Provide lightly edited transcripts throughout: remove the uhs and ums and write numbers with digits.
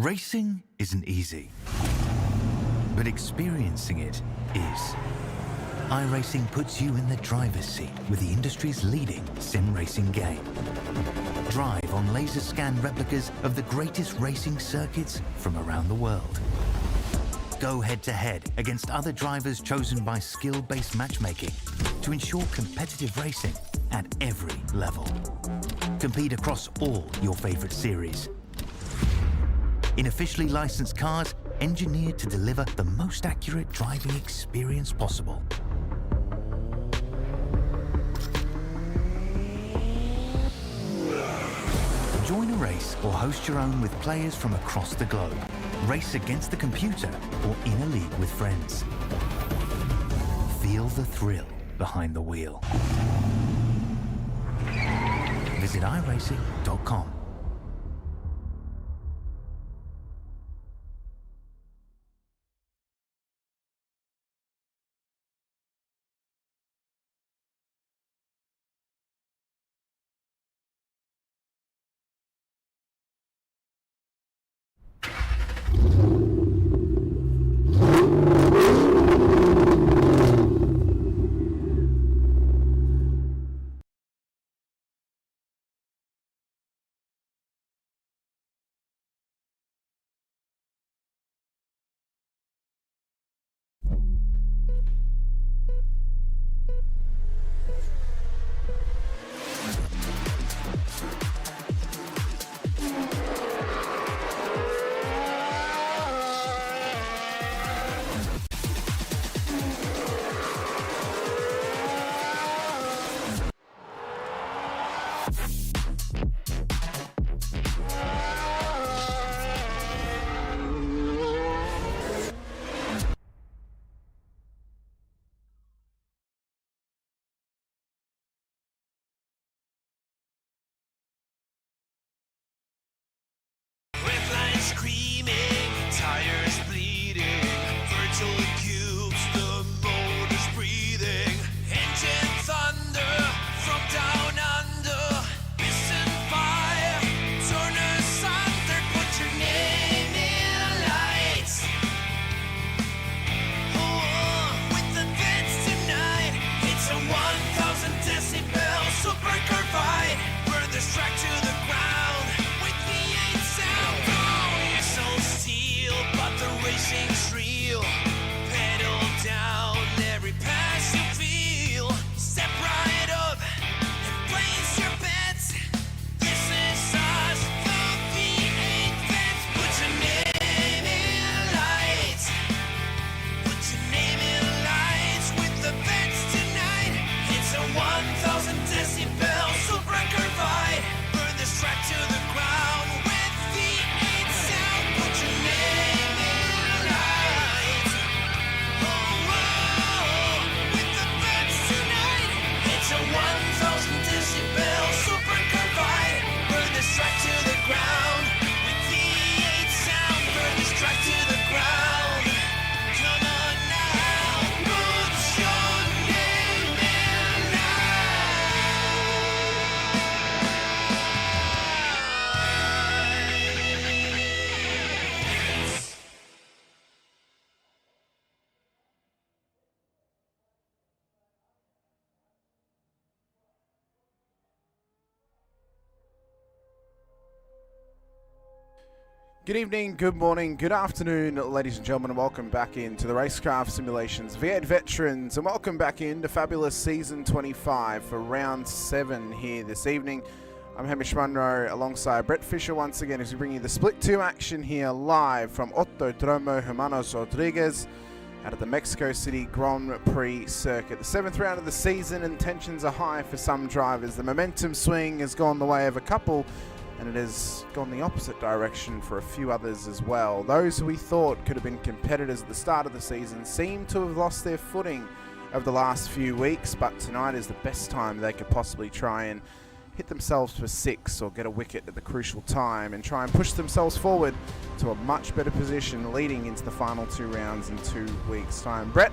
Racing isn't easy, but experiencing it is. iRacing puts you in the driver's seat with the industry's leading sim racing game. Drive on laser scan replicas of the greatest racing circuits from around the world. Go head-to-head against other drivers chosen by skill-based matchmaking to ensure competitive racing at every level. Compete across all your favorite series. In officially licensed cars, engineered to deliver the most accurate driving experience possible. Join a race or host your own with players from across the globe. Race against the computer or in a league with friends. Feel the thrill behind the wheel. Visit iRacing.com. Screaming, tires bleeding, virtual cubes, the motor's breathing, engine thunder from down under, piston fire, turn asunder, put your name in lights. Oh, with the vets tonight, it's a 1,000 decibel supercar fight, burn this track to the ground with V8 sound. Racing's real, pedal down every pass you feel, step right up and place your bets. This is us, the V8 Vets. Put your name in lights, put your name in lights with the Vets tonight. It's a 1,000 decibel supercar fight, burn this track to the ground with V8 sound. Put your name It's a 1,000 decibel supercar fight. Burn this track to the ground with V8 sound. Burn this track to the ground. Come on now, put your name in lights. Good evening, good morning, good afternoon, ladies and gentlemen, and welcome back into the Racekraft Simulations V8 Veterans, and welcome back into fabulous Season 25 for Round 7 here this evening. I'm Hamish Munro alongside Brett Fisher once again as we bring you the Split 2 action here live from Autodromo Hermanos Rodriguez out of the Mexico City Grand Prix circuit. The 7th round of the season, and tensions are high for some drivers. The momentum swing has gone the way of a couple, and it has gone the opposite direction for a few others as well. Those who we thought could have been competitors at the start of the season seem to have lost their footing over the last few weeks, but tonight is the best time they could possibly try and hit themselves for 6 or get a wicket at the crucial time and try and push themselves forward to a much better position leading into the final 2 rounds in 2 weeks' time. Brett,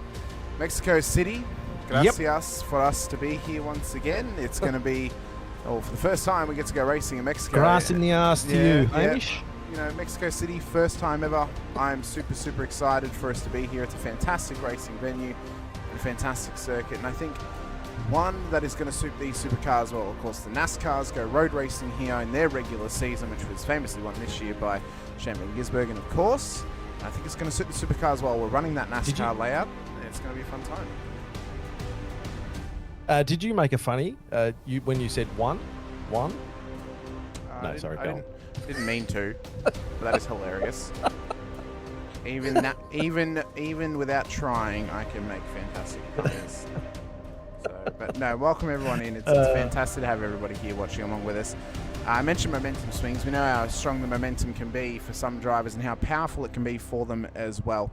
Mexico City, gracias for us to be here once again. It's going to be, for the first time we get to go racing in Mexico. Grass in the ass to you, Hamish. Mexico City, first time ever. I'm super excited for us to be here. It's a fantastic racing venue and a fantastic circuit, and I think one that is going to suit these supercars well. Of course, the NASCARs go road racing here in their regular season, which was famously won this year by Champion Gisbergen, of course. I think it's going to suit the supercars well. We're running that NASCAR layout, and it's going to be a fun time. Did you make a funny when you said one? No, sorry, go on. Didn't mean to, but that is hilarious. Even without trying, I can make fantastic puns. But no, welcome everyone in. It's fantastic to have everybody here watching along with us. I mentioned momentum swings. We know how strong the momentum can be for some drivers and how powerful it can be for them as well.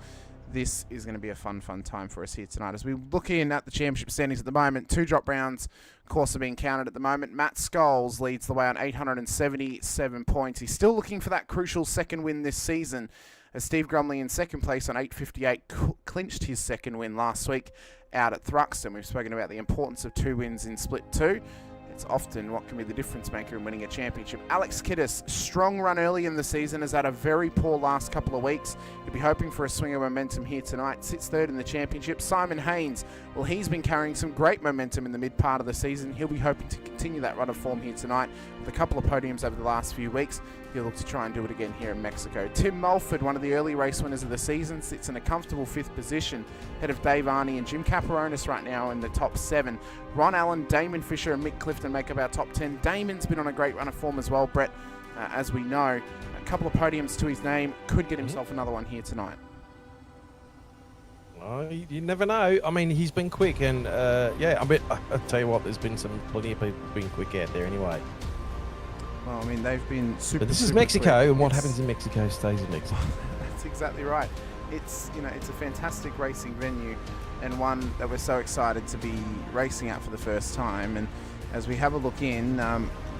This is going to be a fun time for us here tonight. As we look in at the championship standings at the moment, 2 drop rounds, of course, are being counted at the moment. Matt Scholes leads the way on 877 points. He's still looking for that crucial second win this season, as Steve Grumley in second place on 858 clinched his second win last week out at Thruxton. We've spoken about the importance of 2 wins in Split 2. It's often what can be the difference maker in winning a championship. Alex Kiddis, strong run early in the season, has had a very poor last couple of weeks. He'll be hoping for a swing of momentum here tonight. Sits third in the championship. Simon Haynes, well, he's been carrying some great momentum in the mid part of the season. He'll be hoping to continue that run of form here tonight with a couple of podiums over the last few weeks. He'll look to try and do it again here in Mexico. Tim Mulford, one of the early race winners of the season, sits in a comfortable 5th position, ahead of Dave Arney and Jim Caperonis right now in the top 7. Ron Allen, Damon Fisher and Mick Clifton make up our top 10. Damon's been on a great run of form as well, Brett, as we know. A couple of podiums to his name, could get himself another one here tonight. Oh, you never know. I mean, he's been quick, and I'll tell you what, there's been plenty of people being quick out there anyway. Well, I mean, they've been super. But this is Mexico, and what happens in Mexico stays in Mexico. That's exactly right. It's it's a fantastic racing venue, and one that we're so excited to be racing at for the first time. And as we have a look in,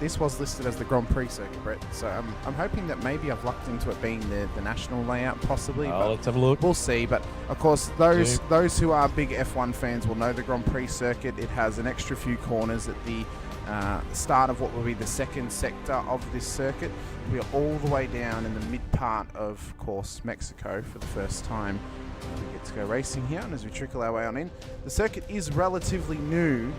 this was listed as the Grand Prix circuit, Brett. So I'm hoping that maybe I've lucked into it being the national layout, possibly. But let's have a look. We'll see. But of course, those who are big F1 fans will know the Grand Prix circuit. It has an extra few corners at the start of what will be the second sector of this circuit. We are all the way down in the mid part of course, Mexico for the first time. We get to go racing here, and as we trickle our way on in, the circuit is relatively new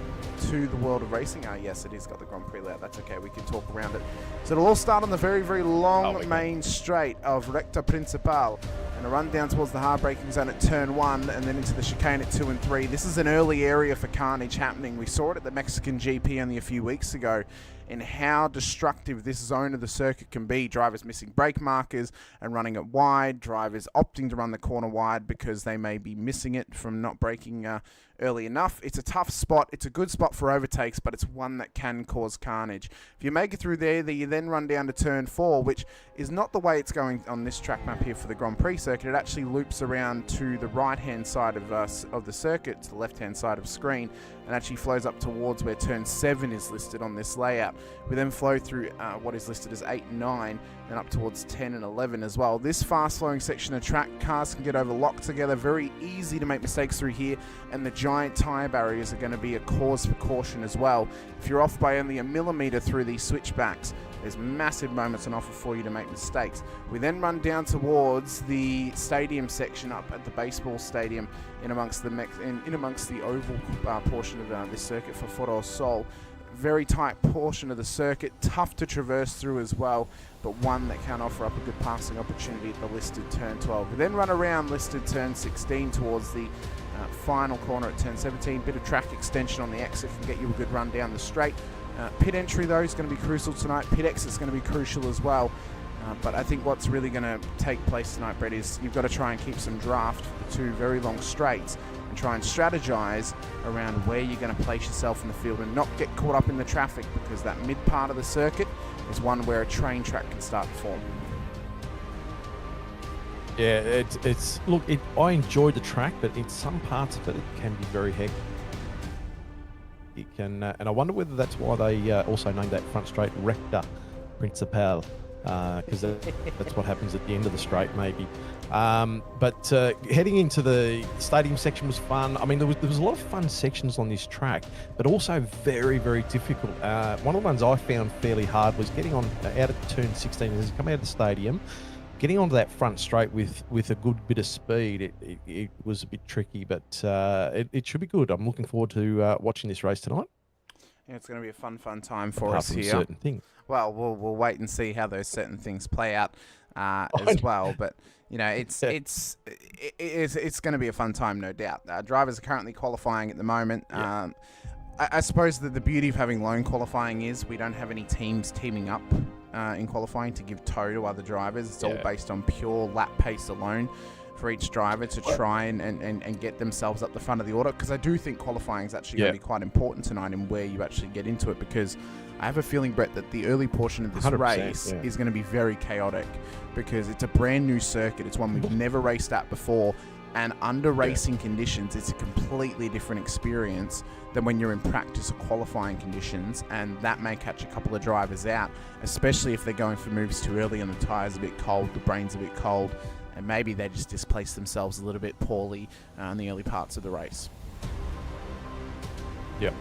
to the world of racing. Yes, it has got the Grand Prix layout. That's okay, we can talk around it. So it'll all start on the very long main straight of Recta Principal, and a run down towards the hard braking zone at turn 1, and then into the chicane at 2 and 3. This is an early area for carnage happening. We saw it at the Mexican GP only a few weeks ago, in how destructive this zone of the circuit can be. Drivers missing brake markers and running it wide. Drivers opting to run the corner wide because they may be missing it from not braking early enough. It's a tough spot. It's a good spot for overtakes, but it's one that can cause carnage. If you make it through there, you then run down to turn 4, which is not the way it's going on this track map here for the Grand Prix circuit. It actually loops around to the right-hand side of the circuit, to the left-hand side of screen, and actually flows up towards where turn 7 is listed on this layout. We then flow through what is listed as 8 and 9, and up towards 10 and 11 as well. This fast-flowing section of track, cars can get overlocked together. Very easy to make mistakes through here, and the giant tyre barriers are going to be a cause for caution as well. If you're off by only a millimetre through these switchbacks, there's massive moments on offer for you to make mistakes. We then run down towards the stadium section up at the baseball stadium in amongst the oval portion of this circuit for Foro Sol. Very tight portion of the circuit, tough to traverse through as well, but one that can offer up a good passing opportunity at the listed turn 12. We then run around listed turn 16 towards the final corner at turn 17. Bit of track extension on the exit can get you a good run down the straight. Pit entry though is going to be crucial tonight. Pit exit is going to be crucial as well. But I think what's really going to take place tonight, Brett, is you've got to try and keep some draft for the 2 very long straights and try and strategize around where you're going to place yourself in the field and not get caught up in the traffic, because that mid part of the circuit is one where a train track can start to form. Yeah, I enjoyed the track, but in some parts of it, it can be very hectic. It can, and I wonder whether that's why they also named that front straight Recta Principal. because that's what happens at the end of the straight, maybe. But heading into the stadium section was fun. I mean, there was a lot of fun sections on this track, but also very, very difficult. One of the ones I found fairly hard was getting on out of turn 16 as you come out of the stadium. Getting onto that front straight with a good bit of speed, it was a bit tricky, but it should be good. I'm looking forward to watching this race tonight. Yeah, it's going to be a fun time for us here. Certain things. Well, we'll wait and see how those certain things play out as well. But you know, it's going to be a fun time, no doubt. Drivers are currently qualifying at the moment. Yeah. I suppose that the beauty of having lone qualifying is we don't have any teams teaming up in qualifying to give tow to other drivers. It's all based on pure lap pace alone for each driver to try and get themselves up the front of the order, because I do think qualifying is actually going to be quite important tonight in where you actually get into it, because I have a feeling, Brett, that the early portion of this race is going to be very chaotic because it's a brand new circuit. It's one we've never raced at before, and under racing conditions, it's a completely different experience than when you're in practice or qualifying conditions, and that may catch a couple of drivers out, especially if they're going for moves too early and the tyre's a bit cold, the brain's a bit cold, and maybe they just displace themselves a little bit poorly in the early parts of the race. Yep.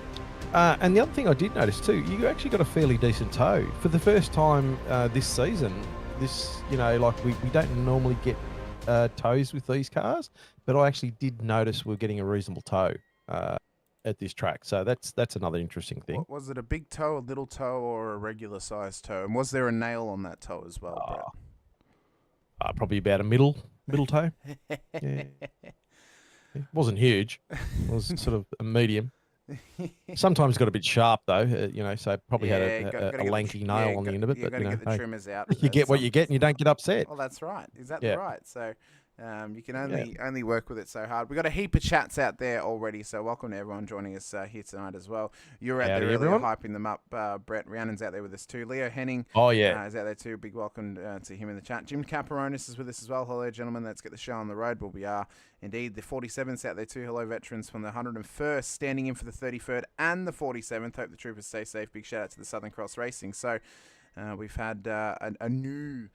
And the other thing I did notice too, you actually got a fairly decent tow for the first time this season. This, you know, like we don't normally get tows with these cars, but I actually did notice we're getting a reasonable tow at this track. So that's another interesting thing. Was it a big tow, a little tow, or a regular sized tow? And was there a nail on that tow as well, Brett? Probably about a middle toe. Yeah. It wasn't huge. It was sort of a medium. Sometimes got a bit sharp though, you know, so probably had a lanky nail on the end of it. But you know, get the trimmers out. You get what you get, and you don't get upset. Well, that's right. Exactly right. So you can only work with it so hard. We've got a heap of chats out there already, so welcome to everyone joining us here tonight as well. You're out there earlier hyping them up. Brett Rhiannon's out there with us too. Leo Henning is out there too. Big welcome to him in the chat. Jim Caparonis is with us as well. Hello, gentlemen. Let's get the show on the road. Well, we are indeed. The 47's out there too. Hello, veterans from the 101st, standing in for the 33rd and the 47th. Hope the troopers stay safe. Big shout out to the Southern Cross Racing. So we've had a new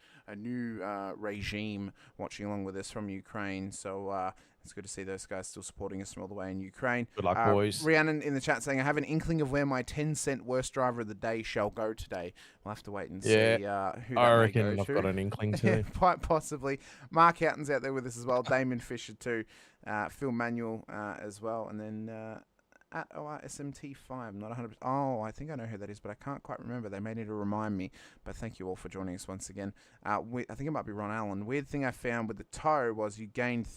regime watching along with us from Ukraine. So it's good to see those guys still supporting us from all the way in Ukraine. Good luck, boys. Rhiannon in the chat saying, I have an inkling of where my 10-cent worst driver of the day shall go today. We'll have to wait and see who that I reckon may go I've to. got an inkling too. Quite possibly. Mark Houghton's out there with us as well. Damon Fisher too. Phil Manuel as well. And then at ORSMT5, not 100%. Oh, I think I know who that is, but I can't quite remember. They may need to remind me. But thank you all for joining us once again. I think it might be Ron Allen. Weird thing I found with the tow was you gained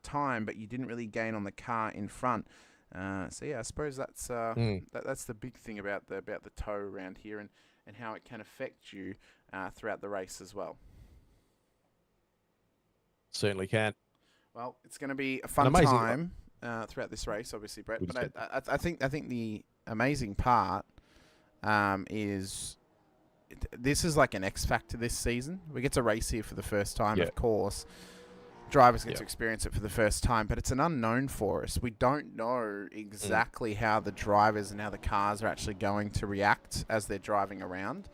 time, but you didn't really gain on the car in front. So yeah, I suppose that's that's the big thing about the tow around here, and how it can affect you throughout the race as well. Certainly can. Well, it's going to be a fun time throughout this race, obviously, Brett. But I think the amazing part is this is like an X factor this season. We get to race here for the first time, of course. Drivers get to experience it for the first time, but it's an unknown for us. We don't know exactly how the drivers and how the cars are actually going to react as they're driving around.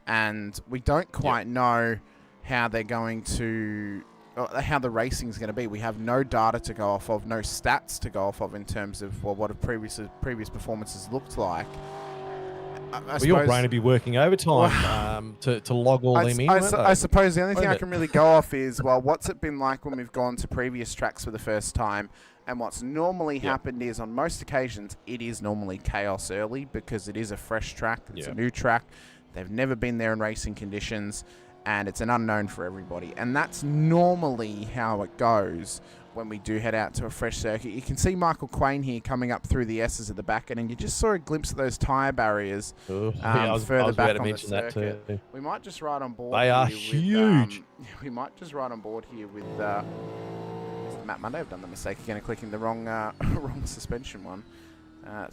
And we don't quite know how they're going to... how the racing is going to be. We have no data to go off of, no stats to go off of in terms of what have previous performances looked like. Your brain would be working overtime to log all them in. I suppose the only thing I can really go off is, well, what's it been like when we've gone to previous tracks for the first time? And what's normally happened is, on most occasions, it is normally chaos early because it is a fresh track. It's a new track. They've never been there in racing conditions. And it's an unknown for everybody. And that's normally how it goes when we do head out to a fresh circuit. You can see Michael Quain here coming up through the S's at the back end, and you just saw a glimpse of those tyre barriers further back on the circuit. We might just ride on board. They are huge. We might just ride on board here with Matt Monday. I've done the mistake again of clicking the wrong suspension one.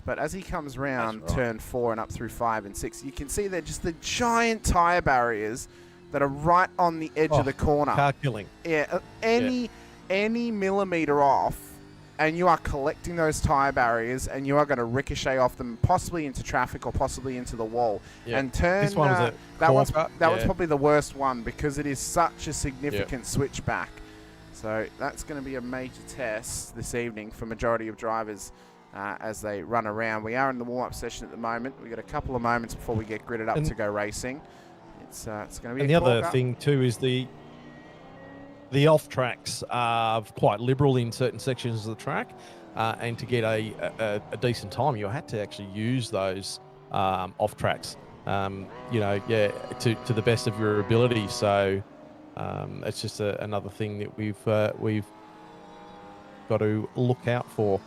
But as he comes round turn 4 and up through 5 and 6, you can see they're just the giant tyre barriers that are right on the edge of the corner. Car killing. Yeah, any millimetre off, and you are collecting those tyre barriers, and you are going to ricochet off them, possibly into traffic or possibly into the wall. Yeah. And turn. This one was a that one's yeah. probably the worst one because it is such a significant switchback. So that's going to be a major test this evening for majority of drivers as they run around. We are in the warm-up session at the moment. We've got a couple of moments before we get gridded up to go racing. It's going to be. And the other thing too is the off tracks are quite liberal in certain sections of the track, and to get a decent time, you had to actually use those off tracks. To the best of your ability. So. It's just another thing that we've got to look out for.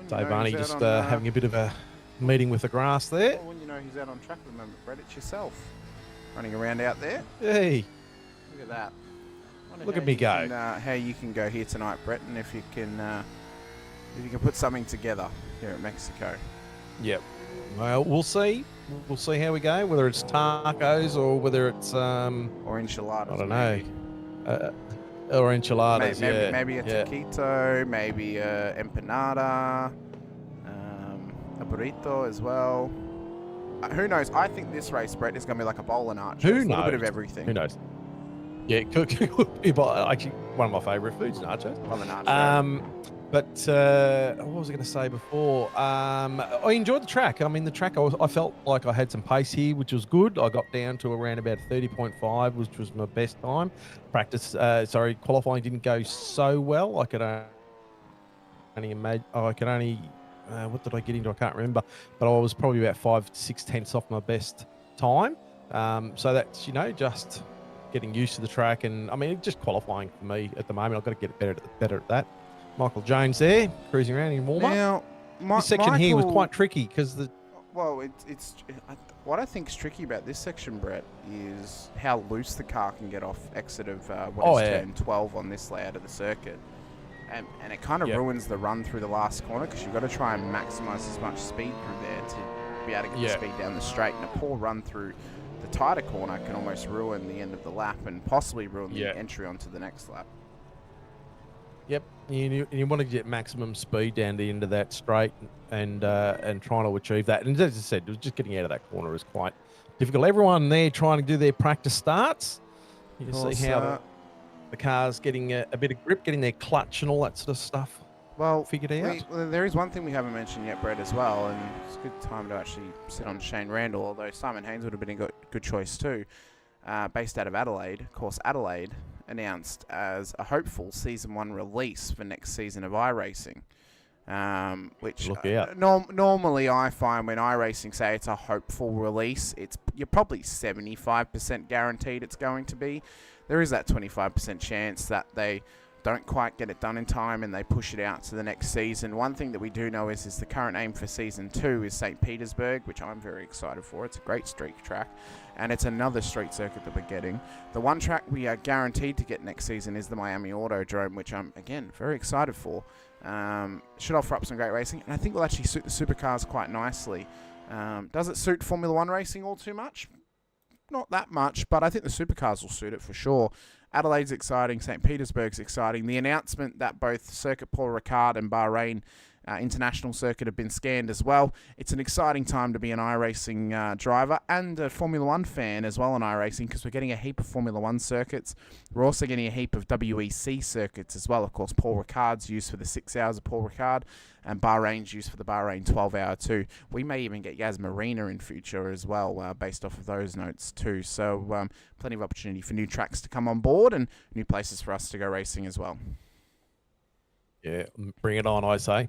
Dave Barney just having a bit of a meeting with the grass there. Well, when you know he's out on track at the moment, Brett, it's yourself running around out there. Hey, look at that. Look at me go. How you can go here tonight, Brett, and if you can put something together here at Mexico. Yep. Well, we'll see. We'll see how we go. Whether it's tacos or whether it's or enchiladas. I don't know. Or enchiladas. Maybe a taquito, maybe a empanada, a burrito as well. Who knows? I think this race, Brett, is going to be like a bowl and arch. Who knows? A little bit of everything. Who knows? Yeah, it could be. Actually, one of my favourite foods, nachos. Love an nacho. But what was I going to say before? I enjoyed the track. I mean, the track, I felt like I had some pace here, which was good. I got down to around about 30.5, which was my best time. Qualifying didn't go so well. I could only imagine. What did I get into? I can't remember. But I was probably about 5-6 off my best time. So that's, just getting used to the track. And, I mean, just qualifying for me at the moment. I've got to get better at that. Michael Jones there, cruising around in warm-up. Now, this section here was quite tricky because the... Well, what I think is tricky about this section, Brett, is how loose the car can get off exit of turn 12 on this layout of the circuit. And it kind of ruins the run through the last corner because you've got to try and maximise as much speed through there to be able to get the speed down the straight. And a poor run through the tighter corner can almost ruin the end of the lap and possibly ruin the entry onto the next lap. Yep, you want to get maximum speed down the end of that straight and trying to achieve that. And as I said, just getting out of that corner is quite difficult. Everyone there trying to do their practice starts. You can see how the car's getting a bit of grip, getting their clutch and all that sort of stuff figured out. There is one thing we haven't mentioned yet, Brett, as well, and it's a good time to actually sit on Shane Randall, although Simon Haynes would have been a good choice too. Based out of Adelaide. Of course, Adelaide announced as a hopeful Season 1 release for next season of iRacing, which normally I find when iRacing say it's a hopeful release, you're probably 75% guaranteed it's going to be. There is that 25% chance that they don't quite get it done in time and they push it out to the next season. One thing that we do know is the current aim for Season 2 is St. Petersburg, which I'm very excited for. It's a great street track, and it's another street circuit that we're getting. The one track we are guaranteed to get next season is the Miami Autodrome, which I'm, again, very excited for. Should offer up some great racing, and I think will actually suit the supercars quite nicely. Does it suit Formula 1 racing all too much? Not that much, but I think the supercars will suit it for sure. Adelaide's exciting, St. Petersburg's exciting. The announcement that both Circuit Paul Ricard and Bahrain International Circuit have been scanned as well. It's an exciting time to be an iRacing driver and a Formula 1 fan as well in iRacing because we're getting a heap of Formula 1 circuits. We're also getting a heap of WEC circuits as well. Of course, Paul Ricard's used for the 6 hours of Paul Ricard and Bahrain's used for the Bahrain 12-hour too. We may even get Yas Marina in future as well based off of those notes too. So plenty of opportunity for new tracks to come on board and new places for us to go racing as well. Yeah, bring it on, I say.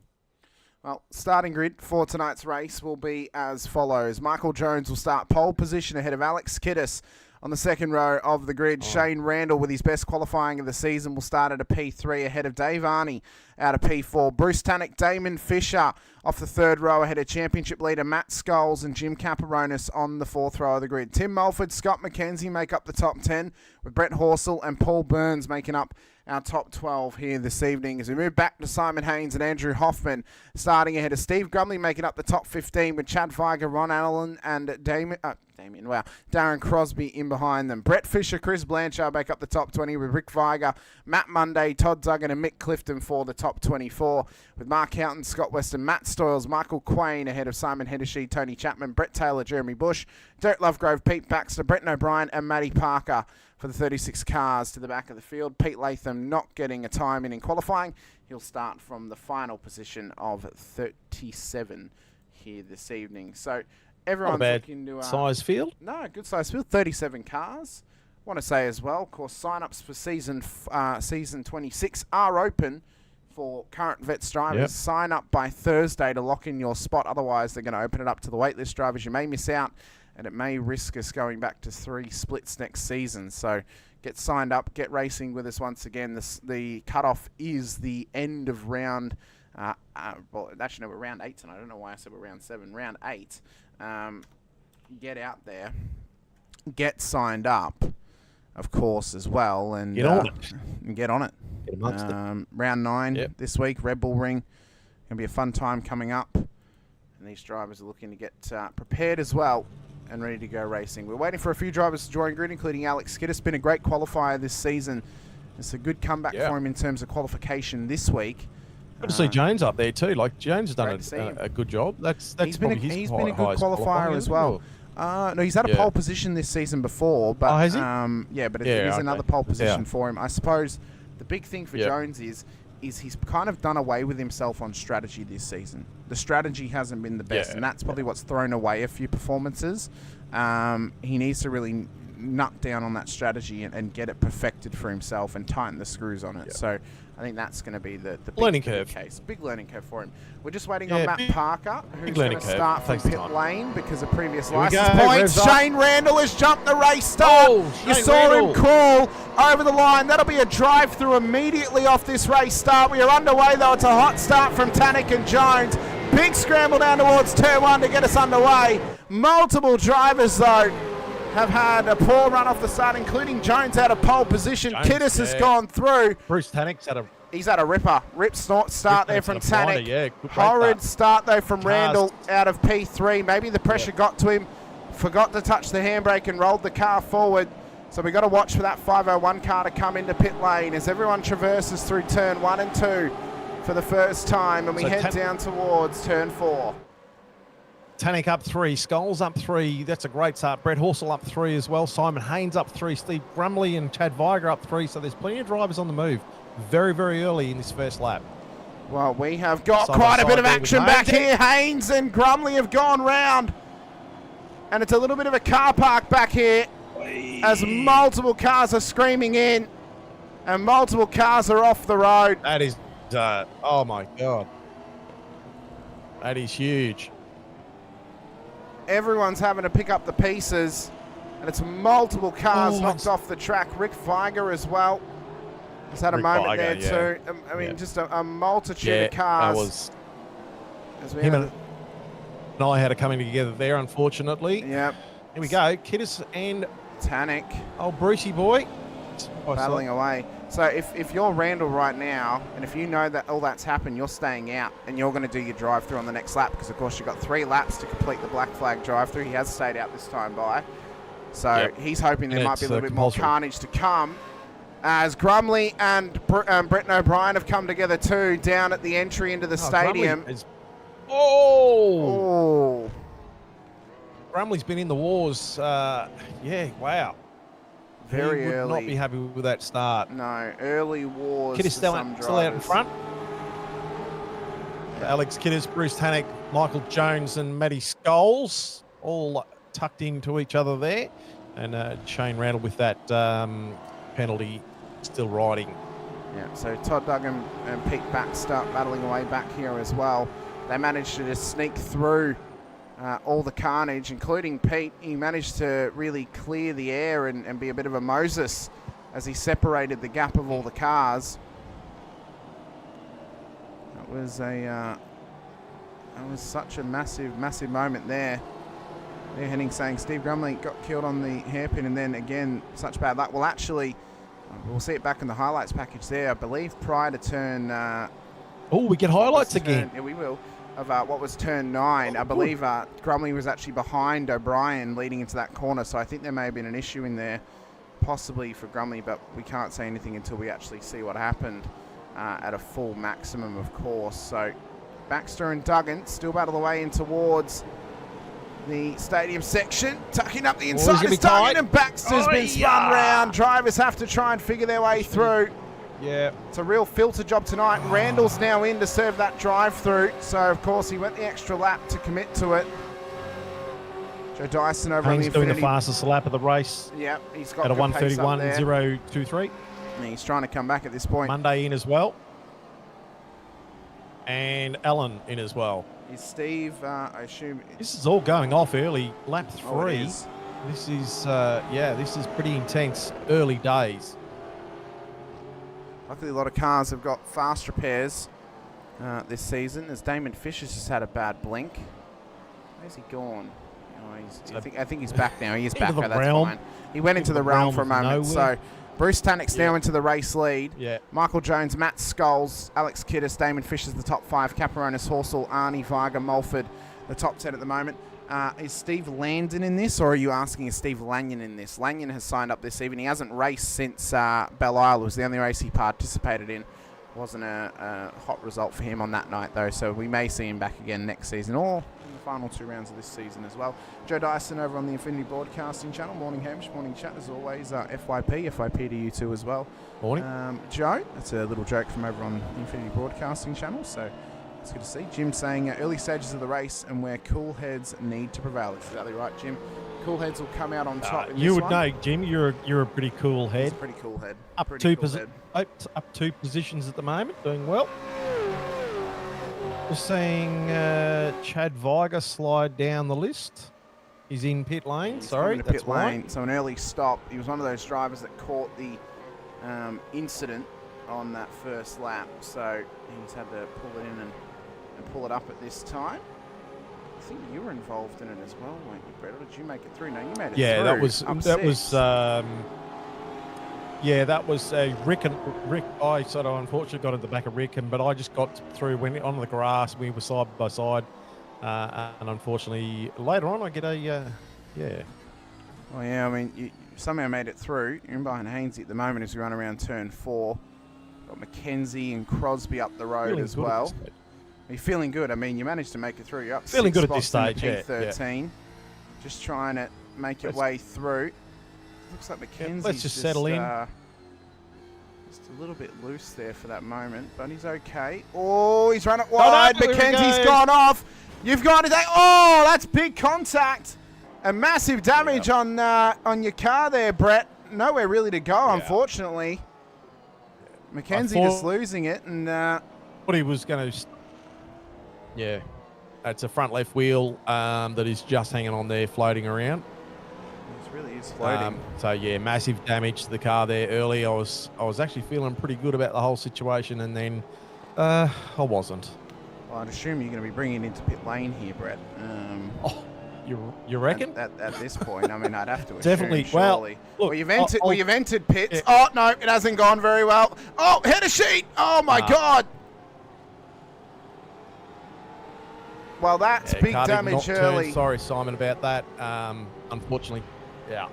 Well, starting grid for tonight's race will be as follows. Michael Jones will start pole position ahead of Alex Kiddis on the second row of the grid. Shane Randall, with his best qualifying of the season, will start at a P3 ahead of Dave Arney out of P4. Bruce Tannock, Damon Fisher off the third row ahead of championship leader Matt Scholes and Jim Caparonis on the fourth row of the grid. Tim Mulford, Scott McKenzie make up the top 10, with Brett Horsell and Paul Burns making up our top 12 here this evening. As we move back to Simon Haynes and Andrew Hoffman, starting ahead of Steve Grumley, making up the top 15 with Chad Viger, Ron Allen, and Damon came in. Wow. Darren Crosby in behind them. Brett Fisher, Chris Blanchard back up the top 20 with Rick Viger, Matt Munday, Todd Duggan and Mick Clifton for the top 24, with Mark Houghton, Scott Weston, Matt Stoyles, Michael Quain ahead of Simon Hedeshy, Tony Chapman, Brett Taylor, Jeremy Bush, Derek Lovegrove, Pete Baxter, Brett O'Brien and Matty Parker for the 36 cars to the back of the field. Pete Latham not getting a time in qualifying. He'll start from the final position of 37 here this evening. So everyone's looking to size field. No, good size field. 37 cars. Want to say as well, of course, sign-ups for season 26 are open for current vets drivers. Yep. Sign up by Thursday to lock in your spot. Otherwise, they're going to open it up to the waitlist drivers. You may miss out, and it may risk us going back to 3 splits next season. So get signed up, get racing with us once again. The cutoff is the end of round. Well, actually, no, we're round 8 tonight. I don't know why I said we're round 7. Round 8. Get out there, get signed up, of course, as well, and get on it. Get on it. Get amongst it. Round 9 this week, Red Bull Ring. Gonna be a fun time coming up, and these drivers are looking to get prepared as well and ready to go racing. We're waiting for a few drivers to join grid, including Alex Kidd. It's been a great qualifier this season. It's a good comeback for him in terms of qualification this week. Good to see Jones up there too. Like Jones has done a good job. That's he's been a good qualifier as well. No, he's had a pole position this season before, but has he? But it is another pole position for him. I suppose the big thing for Jones is he's kind of done away with himself on strategy this season. The strategy hasn't been the best, and that's probably what's thrown away a few performances. He needs to really nut down on that strategy and get it perfected for himself and tighten the screws on it. So I think that's going to be the big learning curve case. Big learning curve for him. We're just waiting on Matt Parker, who's going to start from pit lane because of previous license points. Shane Randall has jumped the race start. You saw him crawl over the line. That'll be a drive-through immediately off this race start. We are underway, though. It's a hot start from Tannick and Jones. Big scramble down towards turn 1 to get us underway. Multiple drivers, though, have had a poor run off the start, including Jones out of pole position. Kiddis has gone through. Bruce Tannick's had a... He's had a ripper. Start there from Tannick. Horrid start, though, from Randall out of P3. Maybe the pressure got to him. Forgot to touch the handbrake and rolled the car forward. So we've got to watch for that 501 car to come into pit lane as everyone traverses through turn 1 and 2 for the first time. And we head down towards turn 4. Tannick up 3, Scholes up 3. That's a great start. Brett Horsell up 3 as well. Simon Haynes up 3. Steve Grumley and Chad Viger up 3. So there's plenty of drivers on the move very, very early in this first lap. Well, we have got quite a bit of action back here. Haynes and Grumley have gone round. And it's a little bit of a car park back here as multiple cars are screaming in and multiple cars are off the road. That is, oh my God. That is huge. Everyone's having to pick up the pieces, and it's multiple cars knocked off the track. Rick Viger as well has had a moment there too. I mean, just a multitude of cars. That was him and I had a coming together there, unfortunately. Yep. Here we go. Kiddis and Tannick. Oh, Brucey boy. Battling away. So if you're Randall right now, and if you know that all that's happened, you're staying out, and you're going to do your drive-through on the next lap, because of course you've got 3 laps to complete the black flag drive-through. He has stayed out this time by. So he's hoping there might be a little bit more carnage to come. As Grumley and Brett O'Brien have come together too, down at the entry into the stadium. Grumley's been in the wars. Wow. Very early. Would not be happy with that start. No, early wars. Kiddis still out in front. Alex Kiddis, Bruce Tannick, Michael Jones, and Matty Scholes all tucked into each other there. And Shane Randall with that penalty still riding. Yeah, so Todd Duggan and Pete Baxter battling away back here as well. They managed to just sneak through all the carnage, including Pete. He managed to really clear the air and be a bit of a Moses as he separated the gap of all the cars. That was such a massive moment there. They're heading saying Steve Grumley got killed on the hairpin, and then again such bad luck. Well, actually, we'll see it back in the highlights package there. I believe prior to turn. We get highlights again. Yeah, we will. of what was turn 9. I believe Grumley was actually behind O'Brien leading into that corner, so I think there may have been an issue in there, possibly for Grumley, but we can't say anything until we actually see what happened at a full maximum, of course. So Baxter and Duggan still battle the way in towards the stadium section, tucking up the inside. It's Duggan, and Baxter's been spun round. Drivers have to try and figure their way through. Yeah. It's a real filter job tonight. Randall's now in to serve that drive-through. So, of course, he went the extra lap to commit to it. Joe Dyson over on the doing the fastest lap of the race. Yep, he's got at a 1:31.023. And he's trying to come back at this point. Monday in as well. And Alan in as well. Is Steve, I assume... This is all going off early. Lap 3. Oh, it is. This is, this is pretty intense. Early days. Luckily, a lot of cars have got fast repairs this season, as Damon Fisher's just had a bad blink. Where's he gone? Oh, I think he's back now. He is back. That's fine. He went into the realm for a moment. So Bruce Tannick's now into the race lead. Yeah. Michael Jones, Matt Scholes, Alex Kiddis, Damon Fisher's the top 5. Caparonis, Horsell, Arnie, Varga, Mulford, the top 10 at the moment. Is Steve Landon in this, or are you asking is Steve Lanyon in this? Lanyon has signed up this evening. He hasn't raced since Belle Isle. It was the only race he participated in. Wasn't a hot result for him on that night, though, so we may see him back again next season, or in the final 2 rounds of this season as well. Joe Dyson over on the Infinity Broadcasting channel. Morning, Hamish. Morning, chat. As always, FYP to you too as well. Morning. Joe, that's a little joke from over on the Infinity Broadcasting channel, so... It's good to see. Jim saying early stages of the race and where cool heads need to prevail. That's exactly right, Jim. Cool heads will come out on top. You would know, Jim. You're a pretty cool head. He's a pretty cool head. Up 2 positions at the moment, doing well. Just seeing Chad Viger slide down the list. He's in pit lane. Sorry, that's pit lane. So an early stop. He was one of those drivers that caught the incident on that first lap. So he's had to pull it in and pull it up at this time. I think you were involved in it as well, weren't you, Brett? Or did you make it through? No, you made it through. Yeah, that was Rick. I sort of unfortunately got at the back of Rick, but I just got through, went on the grass. We were side by side, and unfortunately later on I get a Well, yeah, I mean, you somehow made it through. You're in behind Hainsey at the moment as we run around turn 4. Got Mackenzie and Crosby up the road as well. Are you feeling good? I mean, you managed to make it through. You're up feeling 6 good at this spots stage, in P13. Yeah. Just trying to make your way through. Looks like Mackenzie's let's just settle in. Just a little bit loose there for that moment, but he's okay. Oh, he's run it wide. Mackenzie's gone off. You've got to take. Oh, that's big contact and massive damage on your car there, Brett. Nowhere really to go, unfortunately. Mackenzie just losing it, and what he was going to. Yeah, it's a front left wheel that is just hanging on there, floating around. It really is floating. So yeah, massive damage to the car there early. I was actually feeling pretty good about the whole situation, and then I wasn't. Well, I'd assume you're going to be bringing it into pit lane here, Brett. You reckon? At this point, I mean, I'd have to assume, definitely. Surely. Well, look, you've entered pits. Yeah. Oh no, it hasn't gone very well. Oh, header sheet. Oh my God. Well, that's big damage early. Sorry, Simon, about that. Unfortunately, yeah.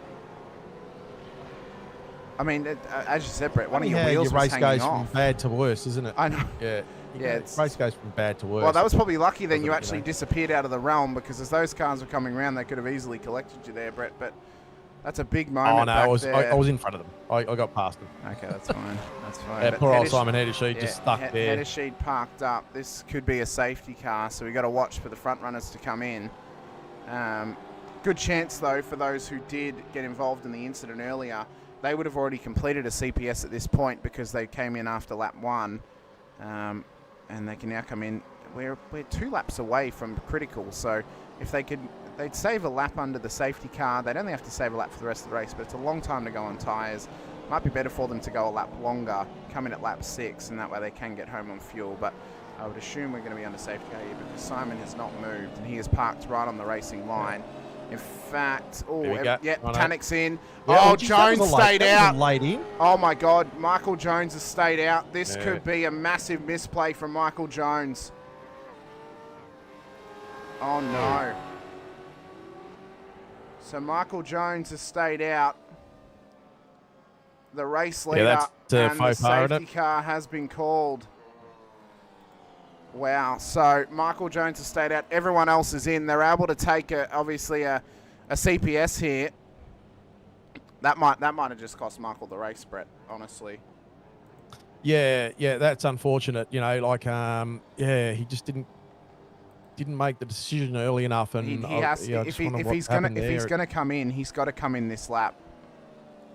I mean, as you said, Brett, one of your wheels your was race goes off. from bad to worse, isn't it? I know. Yeah. Race goes from bad to worse. Well, that was probably lucky then you actually disappeared out of the realm, because as those cars were coming around, they could have easily collected you there, Brett. But that's a big moment. Oh no, back I was in front of them. I got past them. Okay, that's fine. That's fine. Yeah, poor old Simon Hedersheed just stuck there. Hedersheed parked up. This could be a safety car, so we got to watch for the front runners to come in. Good chance though for those who did get involved in the incident earlier. They would have already completed a CPS at this point because they came in after lap 1, and they can now come in. We're 2 laps away from critical, so if they'd save a lap under the safety car. They'd only have to save a lap for the rest of the race, but it's a long time to go on tyres. Might be better for them to go a lap longer, come in at lap 6, and that way they can get home on fuel. But I would assume we're going to be under safety car here because Simon has not moved, and he is parked right on the racing line. In fact, Tannick's in. Yeah, Jones stayed out. Late in. Oh my God, Michael Jones has stayed out. This could be a massive misplay from Michael Jones. Oh, no. So Michael Jones has stayed out. The race leader that's, and the faux pas, isn't safety car has been called. Wow. So Michael Jones has stayed out. Everyone else is in. They're able to take, obviously, a CPS here. That might have just cost Michael the race, Brett, honestly. Yeah, that's unfortunate. You know, like, he just didn't make the decision early enough, and he has to, if he's gonna come in, he's got to come in this lap.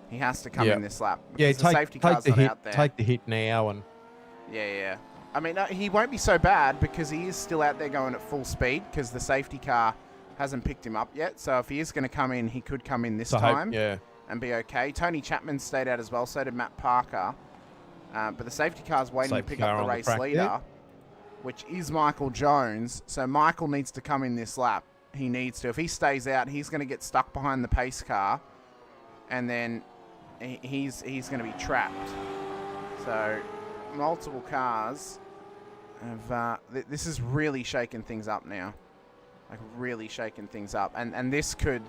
He has to come in this lap. Yeah, the safety car's not out there. Take the hit now, and yeah. I mean, he won't be so bad because he is still out there going at full speed because the safety car hasn't picked him up yet. So if he is going to come in, he could come in this time and be okay. Tony Chapman stayed out as well. So did Matt Parker. But the safety car's waiting to pick up the race leader, which is Michael Jones. So Michael needs to come in this lap. He needs to. If he stays out, he's going to get stuck behind the pace car, and then he's going to be trapped. So multiple cars have. This is really shaking things up now, like really shaking things up, and this could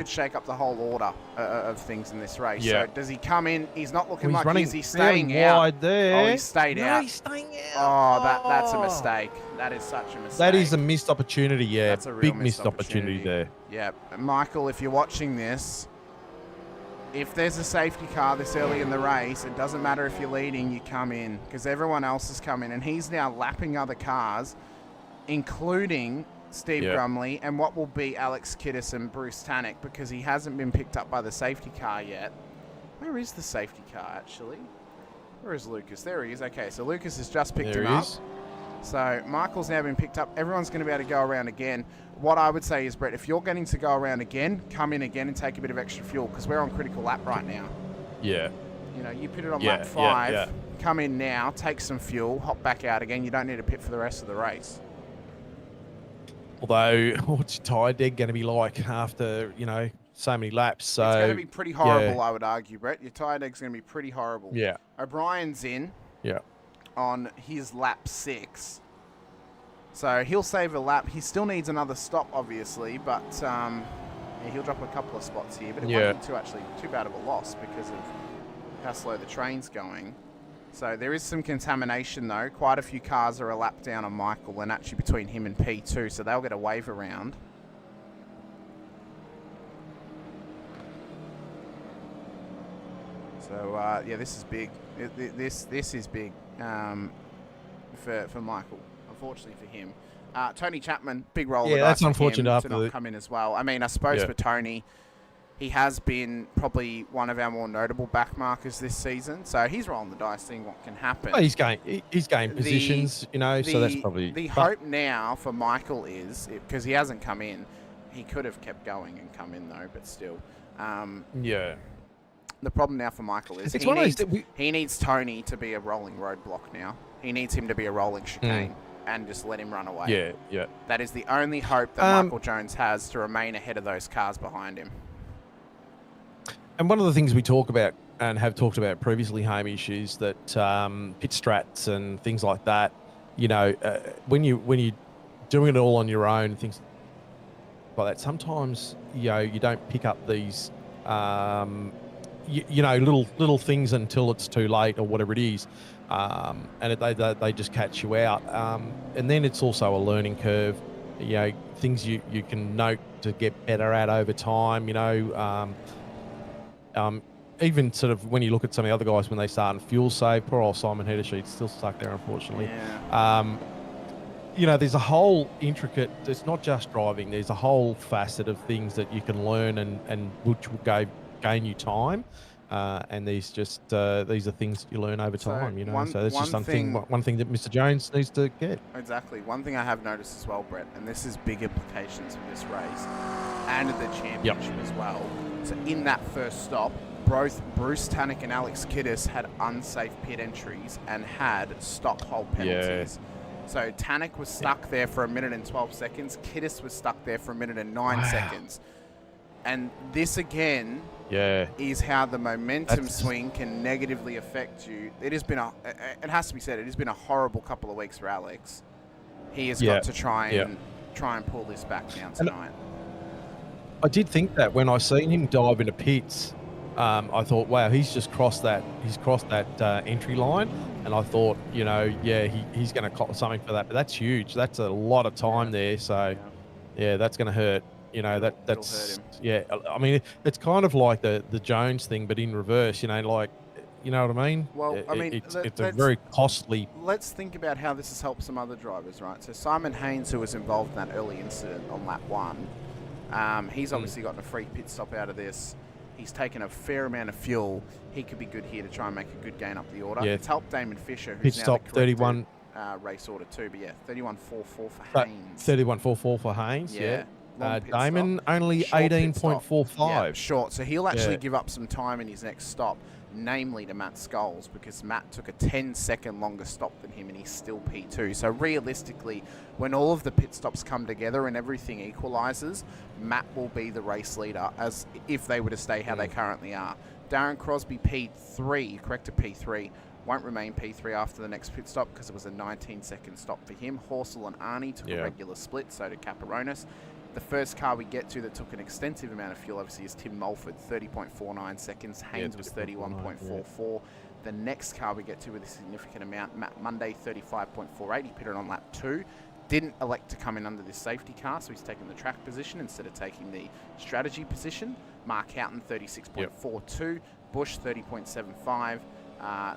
shake up the whole order of things in this race. So does he come in? He's not looking like is he staying out? Wide there. Oh, he stayed out. He's staying out. Oh, that's a mistake. That is such a mistake. That is a missed opportunity. Yeah, that's a real big missed opportunity there. Yeah, Michael, if you're watching this, if there's a safety car this early in the race, it doesn't matter if you're leading, you come in because everyone else has come in, and he's now lapping other cars, including Steve Grumley and what will be Alex Kiddis and Bruce Tannock because he hasn't been picked up by the safety car yet. Where is the safety car, actually? Where is Lucas? There he is. Okay, so Lucas has just picked him up. So Michael's now been picked up. Everyone's going to be able to go around again. What I would say is, Brett, if you're getting to go around again, come in again and take a bit of extra fuel because we're on critical lap right now. Yeah. You know, you pit it on lap 5, come in now, take some fuel, hop back out again. You don't need to pit for the rest of the race. Although, what's your tyre deck going to be like after, so many laps? So it's going to be pretty horrible, I would argue, Brett. Your tyre deck's going to be pretty horrible. Yeah. O'Brien's in. Yeah. On his lap 6. So he'll save a lap. He still needs another stop, obviously, but he'll drop a couple of spots here. But it won't be too bad of a loss because of how slow the train's going. So there is some contamination, though. Quite a few cars are a lap down on Michael, and actually between him and P2, so they'll get a wave around. So, this is big. This is big for Michael, unfortunately for him. Tony Chapman, big role. Yeah, that's unfortunate to not come in as well. I mean, I suppose for Tony, he has been probably one of our more notable backmarkers this season. So he's rolling the dice, seeing what can happen. Well, he's gained positions, so that's probably... The hope now for Michael is, because he hasn't come in, he could have kept going and come in, though, but still. The problem now for Michael is he needs Tony to be a rolling roadblock now. He needs him to be a rolling chicane and just let him run away. Yeah. That is the only hope that Michael Jones has to remain ahead of those cars behind him. And one of the things we talk about and have talked about previously, Hamish, is that pit strats and things like that, when you're doing it all on your own, things like that, sometimes, you don't pick up these, little things until it's too late or whatever it is. And they just catch you out. And then it's also a learning curve, things you can note to get better at over time, even sort of when you look at some of the other guys when they start in fuel save, poor old Simon Hedersheet's still stuck there, unfortunately. There's a whole intricate, it's not just driving, there's a whole facet of things that you can learn and which will gain you time. And these are things you learn over time, so that's just one thing that Mr. Jones needs to get. Exactly. One thing I have noticed as well, Brett, and this is big implications for this race and the championship as well. So in that first stop, both Bruce Tannock and Alex Kiddis had unsafe pit entries and had stop hold penalties. So Tannock was stuck there for 1 minute and 12 seconds. Kiddis was stuck there for 1 minute and 9 seconds. And this again is how the momentum swing can negatively affect you. It has been it has to be said, it has been a horrible couple of weeks for Alex. He has got to try and try and pull this back down tonight. I did think that when I seen him dive into pits, I thought, wow, he's just crossed that. He's crossed that entry line, and I thought, you know, yeah, he's going to cop something for that. But that's huge. That's a lot of time there. So, yeah, that's going to hurt. You know, that's hurt him. yeah. I mean, it's kind of like the Jones thing, but in reverse. You know, like, you know what I mean? Well, I mean, it's a very costly. Let's think about how this has helped some other drivers, right? So Simon Haynes, who was involved in that early incident on lap 1, he's obviously gotten a free pit stop out of this. He's taken a fair amount of fuel. He could be good here to try and make a good gain up the order. Yeah. It's helped Damon Fisher, Pit who's now stop the 31 race order too. But yeah, 31.44 for Haynes. 31.44 for Haynes. Yeah. Long pit Damon stop. only Short pit stop. 18.45. Yeah, short. So he'll actually give up some time in his next stop, namely to Matt Scholes, because Matt took a 10-second longer stop than him and he's still P2. So realistically, when all of the pit stops come together and everything equalises, Matt will be the race leader, as if they were to stay how they currently are. Darren Crosby, P3, corrected P3, won't remain P3 after the next pit stop because it was a 19-second stop for him. Horsell and Arnie took a regular split, so did Caparonis. The first car we get to that took an extensive amount of fuel, obviously, is Tim Mulford, 30.49 seconds. Haynes was 31.44. The next car we get to with a significant amount, Matt Monday, 35.48. He pitted on lap 2. Didn't elect to come in under this safety car, so he's taken the track position instead of taking the strategy position. Mark Houghton, 36.42. Bush, 30.75.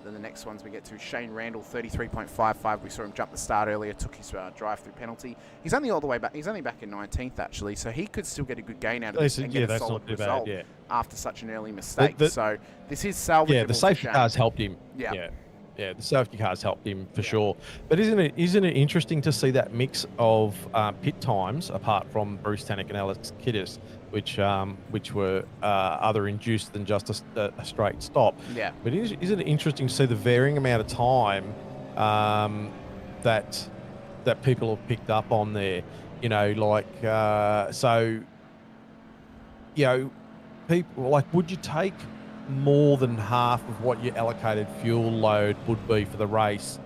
Then the next ones we get to, Shane Randall, 33.55. We saw him jump the start earlier, took his drive-through penalty. He's only all the way back. He's only back in 19th, actually, so he could still get a good gain out of this and get a solid result after such an early mistake. So this is salvageable. Yeah, the safety for cars helped him. Yeah, the safety cars helped him for sure. But isn't it interesting to see that mix of pit times, apart from Bruce Tannick and Alex Kiddis, which were other induced than just a straight stop. Yeah. But isn't it interesting to see the varying amount of time that people have picked up on there? You know, like so. You know, people like, would you take more than half of what your allocated fuel load would be for the race,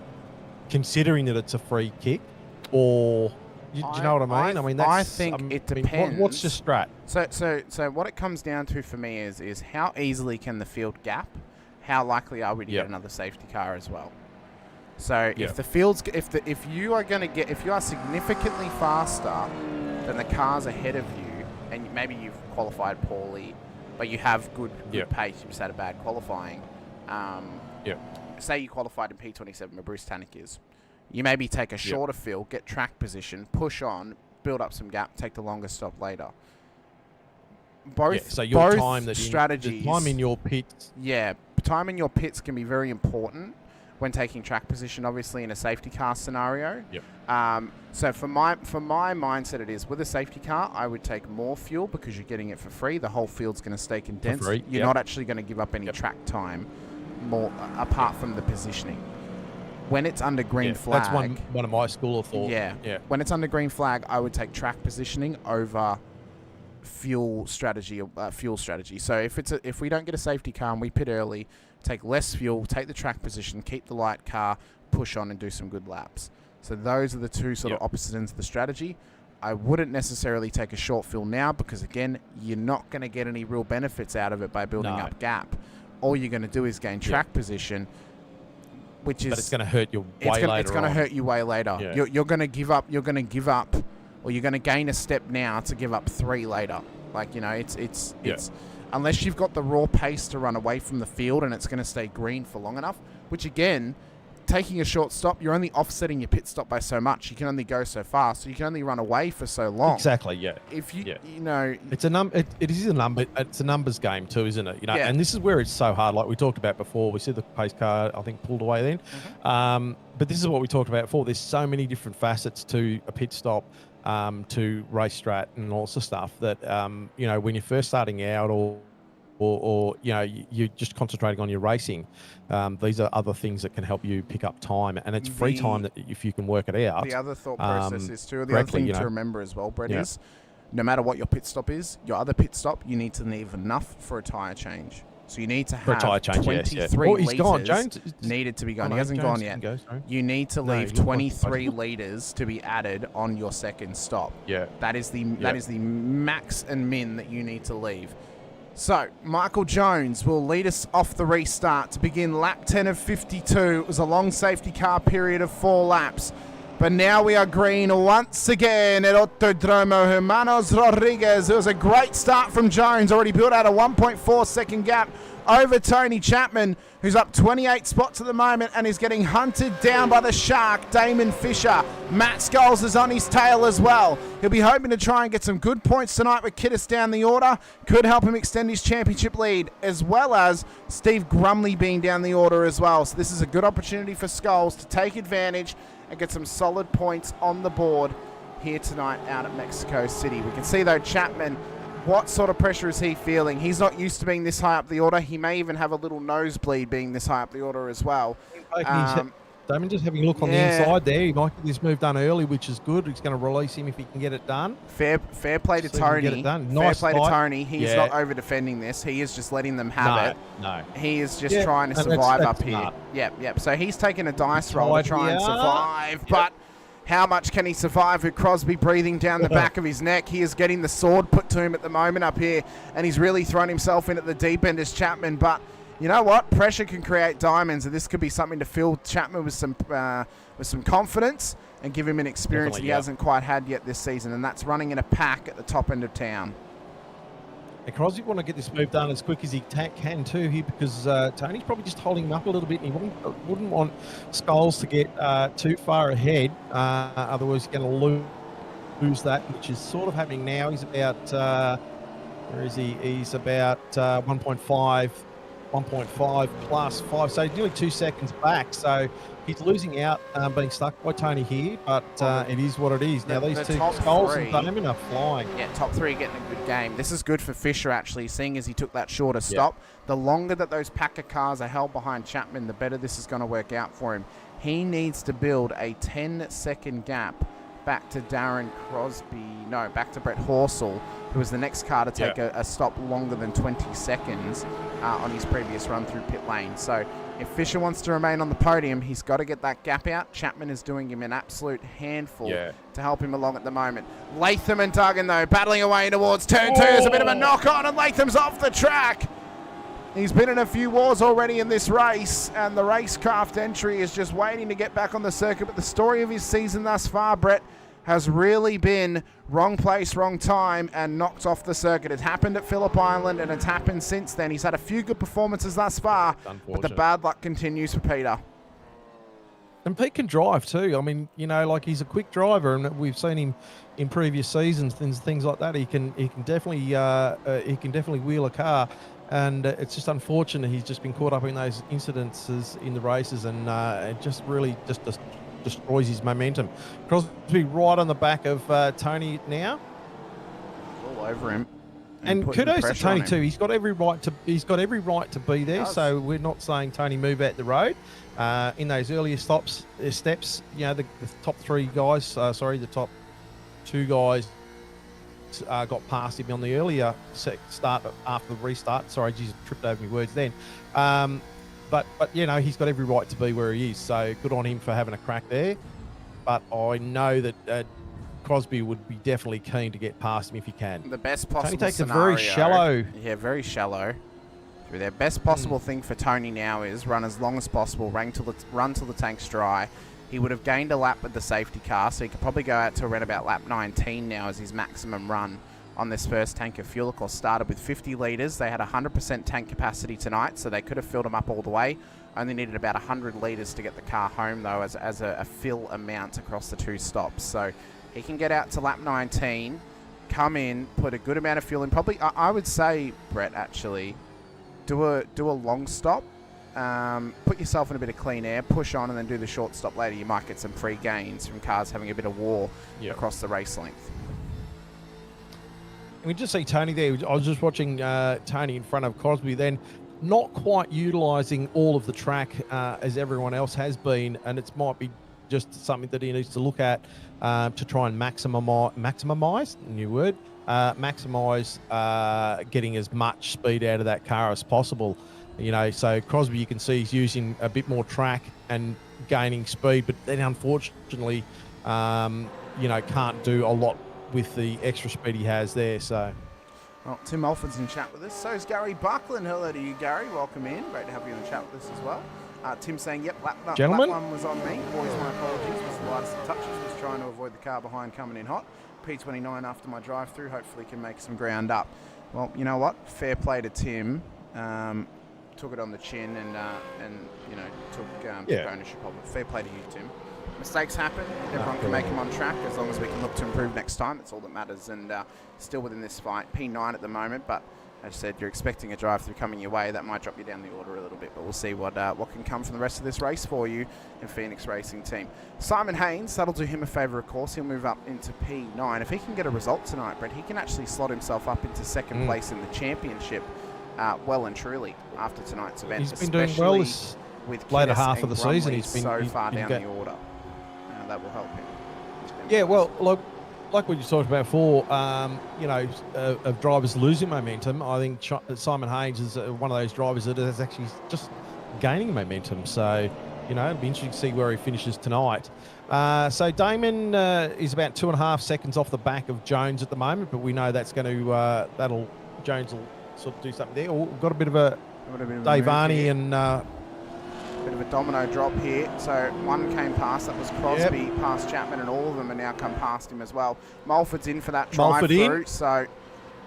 considering that it's a free kick, or do you know what I mean? I mean, that's, I think it depends. What's your strat? So what it comes down to for me is how easily can the field gap? How likely are we to get another safety car as well? So if the field's if you are significantly faster than the cars ahead of you, and maybe you've qualified poorly, but you have good pace, you've just had a bad qualifying. Say you qualified in P27 where Bruce Tannick is. You maybe take a shorter field, get track position, push on, build up some gap, take the longer stop later. So your both time strategies, time in your pits. Yeah, time in your pits can be very important when taking track position, obviously in a safety car scenario. So for my mindset, it is with a safety car, I would take more fuel because you're getting it for free. The whole field's going to stay condensed. You're not actually going to give up any track time, more apart from the positioning. When it's under green flag, that's one of my school of thought. When it's under green flag, I would take track positioning over fuel strategy. So if we don't get a safety car and we pit early, take less fuel, take the track position, keep the light car, push on and do some good laps. So those are the two sort of opposite ends of the strategy. I wouldn't necessarily take a short fill now because, again, you're not going to get any real benefits out of it by building up gap. All you're going to do is gain track position, which is... But it's going to hurt you way later. It's going to hurt you way later. You're going to give up, or you're going to gain a step now to give up 3 later. Like, you know, it's unless you've got the raw pace to run away from the field and it's going to stay green for long enough, which again, taking a short stop, you're only offsetting your pit stop by so much. You can only go so fast, so you can only run away for so long. Exactly, yeah. If you, you know, it's a number. It's a numbers game too, isn't it? You know, and this is where it's so hard. Like we talked about before, we see the pace car, I think, pulled away then. But this is what we talked about before. There's so many different facets to a pit stop, to race strat and all sorts of stuff that you know, when you're first starting out or you know, you're just concentrating on your racing. These are other things that can help you pick up time, and it's free time that if you can work it out. The other thought process is too. The other thing to remember as well, Brett, is no matter what your pit stop is, your other pit stop, you need to leave enough for a tyre change. So you need to For a tyre have change, 23 yes, yeah. Oh, he's gone, litres Jones. needed to be gone. Oh, He no, hasn't Jones gone didn't yet. go, sorry. You need to No, leave he looked like he 23 litres to be added on your second stop. Yeah. That is the max and min that you need to leave. So, Michael Jones will lead us off the restart to begin lap 10 of 52. It was a long safety car period of 4 laps. But now we are green once again at Autodromo Hermanos Rodriguez. It was a great start from Jones, already built out a 1.4 second gap over Tony Chapman, who's up 28 spots at the moment and is getting hunted down by the shark, Damon Fisher. Matt Scholes is on his tail as well. He'll be hoping to try and get some good points tonight with Kittis down the order. Could help him extend his championship lead, as well as Steve Grumley being down the order as well. So this is a good opportunity for Scholes to take advantage and get some solid points on the board here tonight out at Mexico City. We can see, though, Chapman, what sort of pressure is he feeling? He's not used to being this high up the order. He may even have a little nosebleed being this high up the order as well. Damon just having a look on the inside there. He might get this move done early, which is good. He's going to release him if he can get it done. Fair play to Tony. Nice fair play fight. to Tony. He's not over defending this. He is just letting them have it. No. He is just trying to survive up here. Smart. Yep. So he's taking a dice roll to try and survive, but how much can he survive with Crosby breathing down the back of his neck? He is getting the sword put to him at the moment up here, and he's really thrown himself in at the deep end as Chapman, but you know what? Pressure can create diamonds, and this could be something to fill Chapman with some confidence and give him an experience that he hasn't quite had yet this season, and that's running in a pack at the top end of town. And Crosby want to get this move done as quick as he can too here, because Tony's probably just holding him up a little bit, and he wouldn't want Scholes to get too far ahead. Otherwise, he's going to lose that, which is sort of happening now. He's about, where is he? He's about 1.5 plus 5, so nearly 2 seconds back. So he's losing out, being stuck by Tony here, but it is what it is. Now these two, Scholes and Damon, are flying. Yeah, top 3 getting a good game. This is good for Fisher, actually, seeing as he took that shorter stop. The longer that those pack of cars are held behind Chapman, the better this is going to work out for him. He needs to build a 10-second gap back to Darren Crosby, back to Brett Horsell, who was the next car to take a stop longer than 20 seconds on his previous run through pit lane. So if Fisher wants to remain on the podium, he's got to get that gap out. Chapman is doing him an absolute handful to help him along at the moment. Latham and Duggan, though, battling away towards turn 2. There's a bit of a knock on, and Latham's off the track. He's been in a few wars already in this race, and the Racecraft entry is just waiting to get back on the circuit. But the story of his season thus far, Brett, has really been wrong place, wrong time, and knocked off the circuit. It happened at Phillip Island, and it's happened since then. He's had a few good performances thus far, but the bad luck continues for Peter. And Pete can drive too. I mean, like, he's a quick driver, and we've seen him in previous seasons, things like that. He can definitely wheel a car. And it's just unfortunate he's just been caught up in those incidences in the races, and it just really just destroys his momentum. Crosby right on the back of Tony now. All over him. And kudos to Tony too. He's got every right to be there. So we're not saying Tony move out the road. In those earlier steps, the top 3 guys, the top 2 guys got past him on the earlier start after the restart. Sorry, Jesus, tripped over my words then. But he's got every right to be where he is. So good on him for having a crack there. But I know that Crosby would be definitely keen to get past him if he can. The best possible Tony takes scenario, a very shallow. Yeah, very shallow. Through there. Best possible thing for Tony now is run as long as possible, run till the tank's dry. He would have gained a lap with the safety car, so he could probably go out to around about lap 19 now as his maximum run on this first tank of fuel. Of course, started with 50 litres. They had 100% tank capacity tonight, so they could have filled them up all the way. Only needed about 100 litres to get the car home, though, as a fill amount across the 2 stops. So he can get out to lap 19, come in, put a good amount of fuel in. Probably, I would say, Brett, actually, do a long stop. Put yourself in a bit of clean air, push on, and then do the short stop later. You might get some free gains from cars having a bit of war across the race length. And we just see Tony there. I was just watching Tony in front of Crosby then, not quite utilising all of the track as everyone else has been, and it might be just something that he needs to look at to try and maximize, new word, maximize getting as much speed out of that car as possible. You know, so Crosby, you can see he's using a bit more track and gaining speed, but then unfortunately, you know, can't do a lot with the extra speed he has there. So, well, Tim Alford's in chat with us. So is Gary Buckland. Hello to you, Gary. Welcome in. Great to have you in the chat with us as well. Tim saying, yep, lap Gentlemen. one was on me. Boys, my apologies. Was the lightest of touches. Was trying to avoid the car behind coming in hot. P29 after my drive-through. Hopefully can make some ground up. Well, you know what? Fair play to Tim. Took it on the chin and you know, took ownership of it. Fair play to you, Tim. Mistakes happen. Everyone can make them on track as long as we can look to improve next time. That's all that matters. And still within this fight, P9 at the moment. But as I said, you're expecting a drive-through coming your way. That might drop you down the order a little bit. But we'll see what can come from the rest of this race for you in Phoenix Racing Team. Simon Haynes, that'll do him a favour, of course. He'll move up into P9. If he can get a result tonight, Brett, he can actually slot himself up into second place in the championship. Well and truly after tonight's event. He's been doing well this with later half of the season. He's been so far down the order. That will help him. Yeah, well, look, like what you talked about before, you know, of drivers losing momentum, I think Simon Haynes is one of those drivers that is actually just gaining momentum. So, you know, it'll be interesting to see where he finishes tonight. So Damon is about 2.5 seconds off the back of Jones at the moment, but we know that's going to, Jones will sort of do something there. Oh, we've got a bit of a Dave Arney and... bit of a domino drop here. So one came past, that was Crosby, past Chapman, and all of them are now come past him as well. Mulford's in for that drive-through, so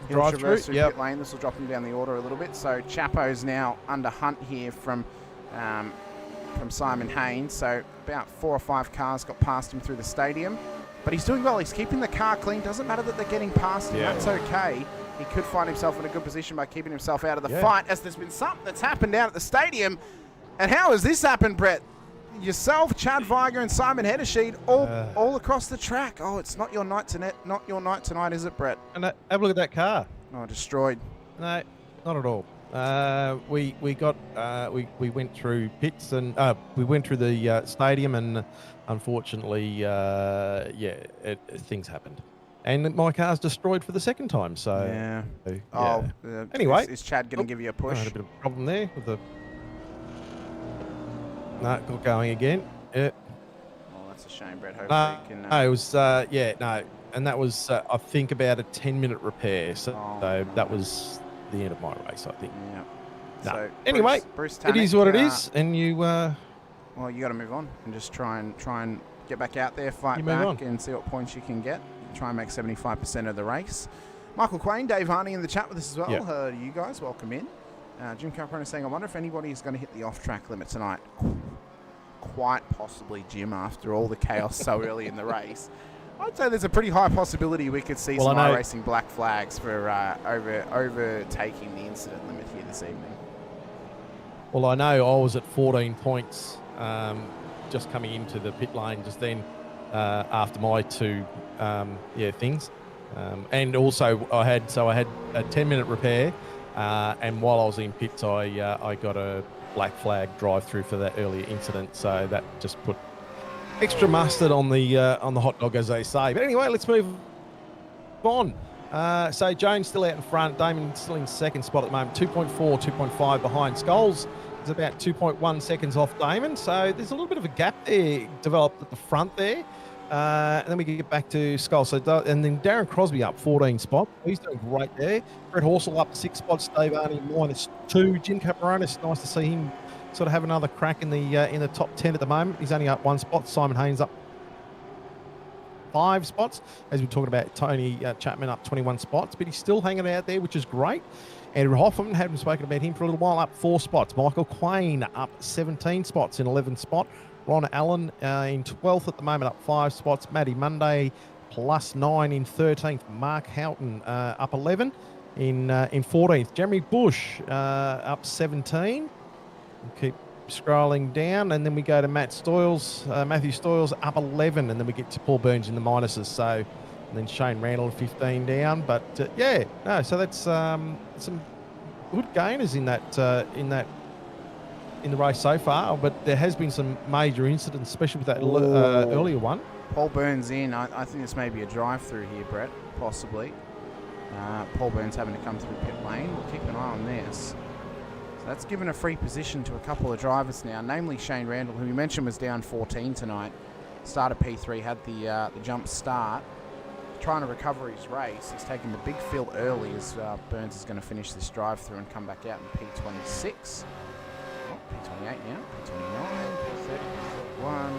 he'll traverse through pit lane. This will drop him down the order a little bit. So Chapo's now under hunt here from Simon Haynes. So about 4 or 5 cars got past him through the stadium. But he's doing well. He's keeping the car clean. Doesn't matter that they're getting past him. That's okay. He could find himself in a good position by keeping himself out of the fight, as there's been something that's happened down at the stadium. And how has this happened, Brett? Yourself, Chad Viger, and Simon Heddersheed all across the track. Oh, it's not your night tonight, is it, Brett? And have a look at that car. Oh, destroyed. No, not at all. We went through pits and we went through the stadium, and unfortunately, things happened. And my car's destroyed for the second time. So anyway, is Chad going to give you a push? I had a bit of a problem there with the. No, got going again. Yeah. Oh, that's a shame, Brett. Hopefully you can... No, it was, and that was, I think, about a 10-minute repair. So that was the end of my race, I think. Yeah. No. So anyway, Bruce it is what it is, and you... well, you got to move on and just try and get back out there, fight back, and see what points you can get. Try and make 75% of the race. Michael Quain, Dave Harney in the chat with us as well. Yep. Hello to you guys. Welcome in. Jim Caprone is saying, I wonder if anybody is going to hit the off-track limit tonight. Quite possibly, Jim, after all the chaos so early in the race. I'd say there's a pretty high possibility we could see some iRacing black flags for overtaking the incident limit here this evening. Well, I know I was at 14 points just coming into the pit lane just then after my two things. And also I had a 10-minute repair. And while I was in pits, I got a black flag drive-through for that earlier incident, so that just put extra mustard on the hot dog, as they say. But anyway, let's move on. So Jones still out in front, Damon still in second spot at the moment, 2.4, 2.5 behind. Scholes is about 2.1 seconds off Damon, so there's a little bit of a gap there developed at the front there. And then we can get back to Skull. And then Darren Crosby up 14 spots. He's doing great there. Brett Horsell up 6 spots. Dave Arney -2. Jim Caparonis, nice to see him sort of have another crack in the top 10 at the moment. He's only up 1 spot. Simon Haynes up 5 spots. As we're talking about, Tony Chapman up 21 spots, but he's still hanging out there, which is great. Andrew Hoffman, haven't spoken about him for a little while, up 4 spots. Michael Quain up 17 spots in 11th spot. Ron Allen in 12th at the moment, up 5 spots. Matty Monday +9 in 13th. Mark Houghton up 11 in 14th. Jeremy Bush up 17. We'll keep scrolling down, and then we go to Matthew Stoyles up 11, and then we get to Paul Burns in the minuses. So, and then Shane Randall 15 down. But so that's some good gainers in that in the race so far, but there has been some major incidents, especially with that earlier one. Paul Burns in. I think this may be a drive-through here, Brett, possibly. Paul Burns having to come through pit lane. We'll keep an eye on this. So that's given a free position to a couple of drivers now, namely Shane Randall, who we mentioned was down 14 tonight. Started P3, had the jump start. Trying to recover his race. He's taking the big field early as Burns is going to finish this drive-through and come back out in P26. Oh, P28 now, P29, P30, P31.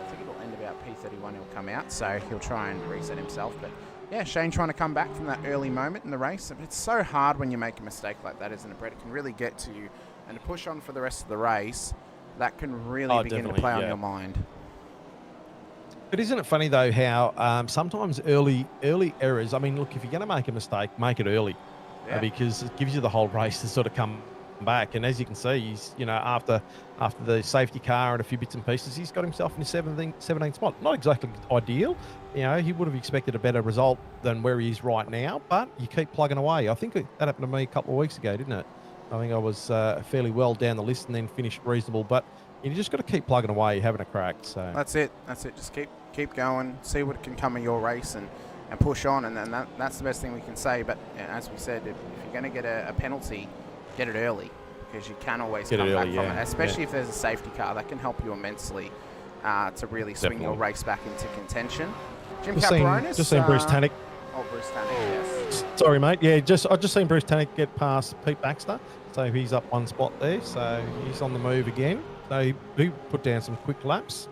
I think it'll end about P31 he'll come out, so he'll try and reset himself. But yeah, Shane trying to come back from that early moment in the race. It's so hard when you make a mistake like that, isn't it, Brett? It can really get to you. And to push on for the rest of the race, that can really begin to play on your mind. But isn't it funny, though, how sometimes early errors, I mean, look, if you're going to make a mistake, make it early. Because it gives you the whole race to sort of come back. And as you can see, he's, you know, after the safety car and a few bits and pieces, he's got himself in the 17th spot. Not exactly ideal. You know, he would have expected a better result than where he is right now, but you keep plugging away. I think that happened to me a couple of weeks ago, didn't it? I think I was fairly well down the list and then finished reasonable, but you just got to keep plugging away, having a crack. So that's it. Just keep going, see what can come of your race, and push on. And then that's the best thing we can say. But as we said, if you're going to get a penalty, get it early, because you can always come back from it. Especially if there's a safety car, that can help you immensely to really swing your race back into contention. Jim Caparonis. Just seen Bruce Tannick. Oh, Bruce Tannick, yes. Sorry, mate. Yeah, I've just seen Bruce Tannick get past Pete Baxter, so he's up one spot there. So he's on the move again. So he put down some quick laps.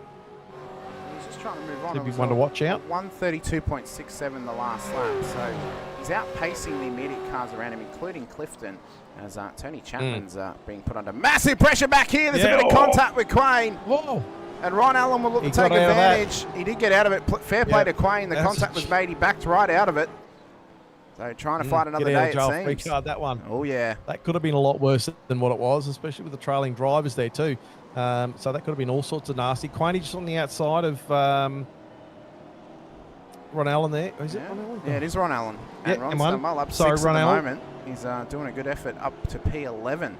He's just trying to move on. He'd be one to watch out. 132.67 the last lap. So he's outpacing the immediate cars around him, including Clifton, as Tony Chapman's being put under massive pressure back here. There's a bit of contact with Quain. Whoa. And Ron Allen will look to take advantage. He did get out of it. Fair play to Quain. The contact was made. He backed right out of it. So trying to fight another day, it seems. Free card, that one. Oh, yeah. That could have been a lot worse than what it was, especially with the trailing drivers there too. So that could have been all sorts of nasty. Quainey just on the outside of Ron Allen there. Is it Ron Allen? Yeah, it is Ron Allen. And Ron's done well up 6 at the moment. He's doing a good effort up to P11 in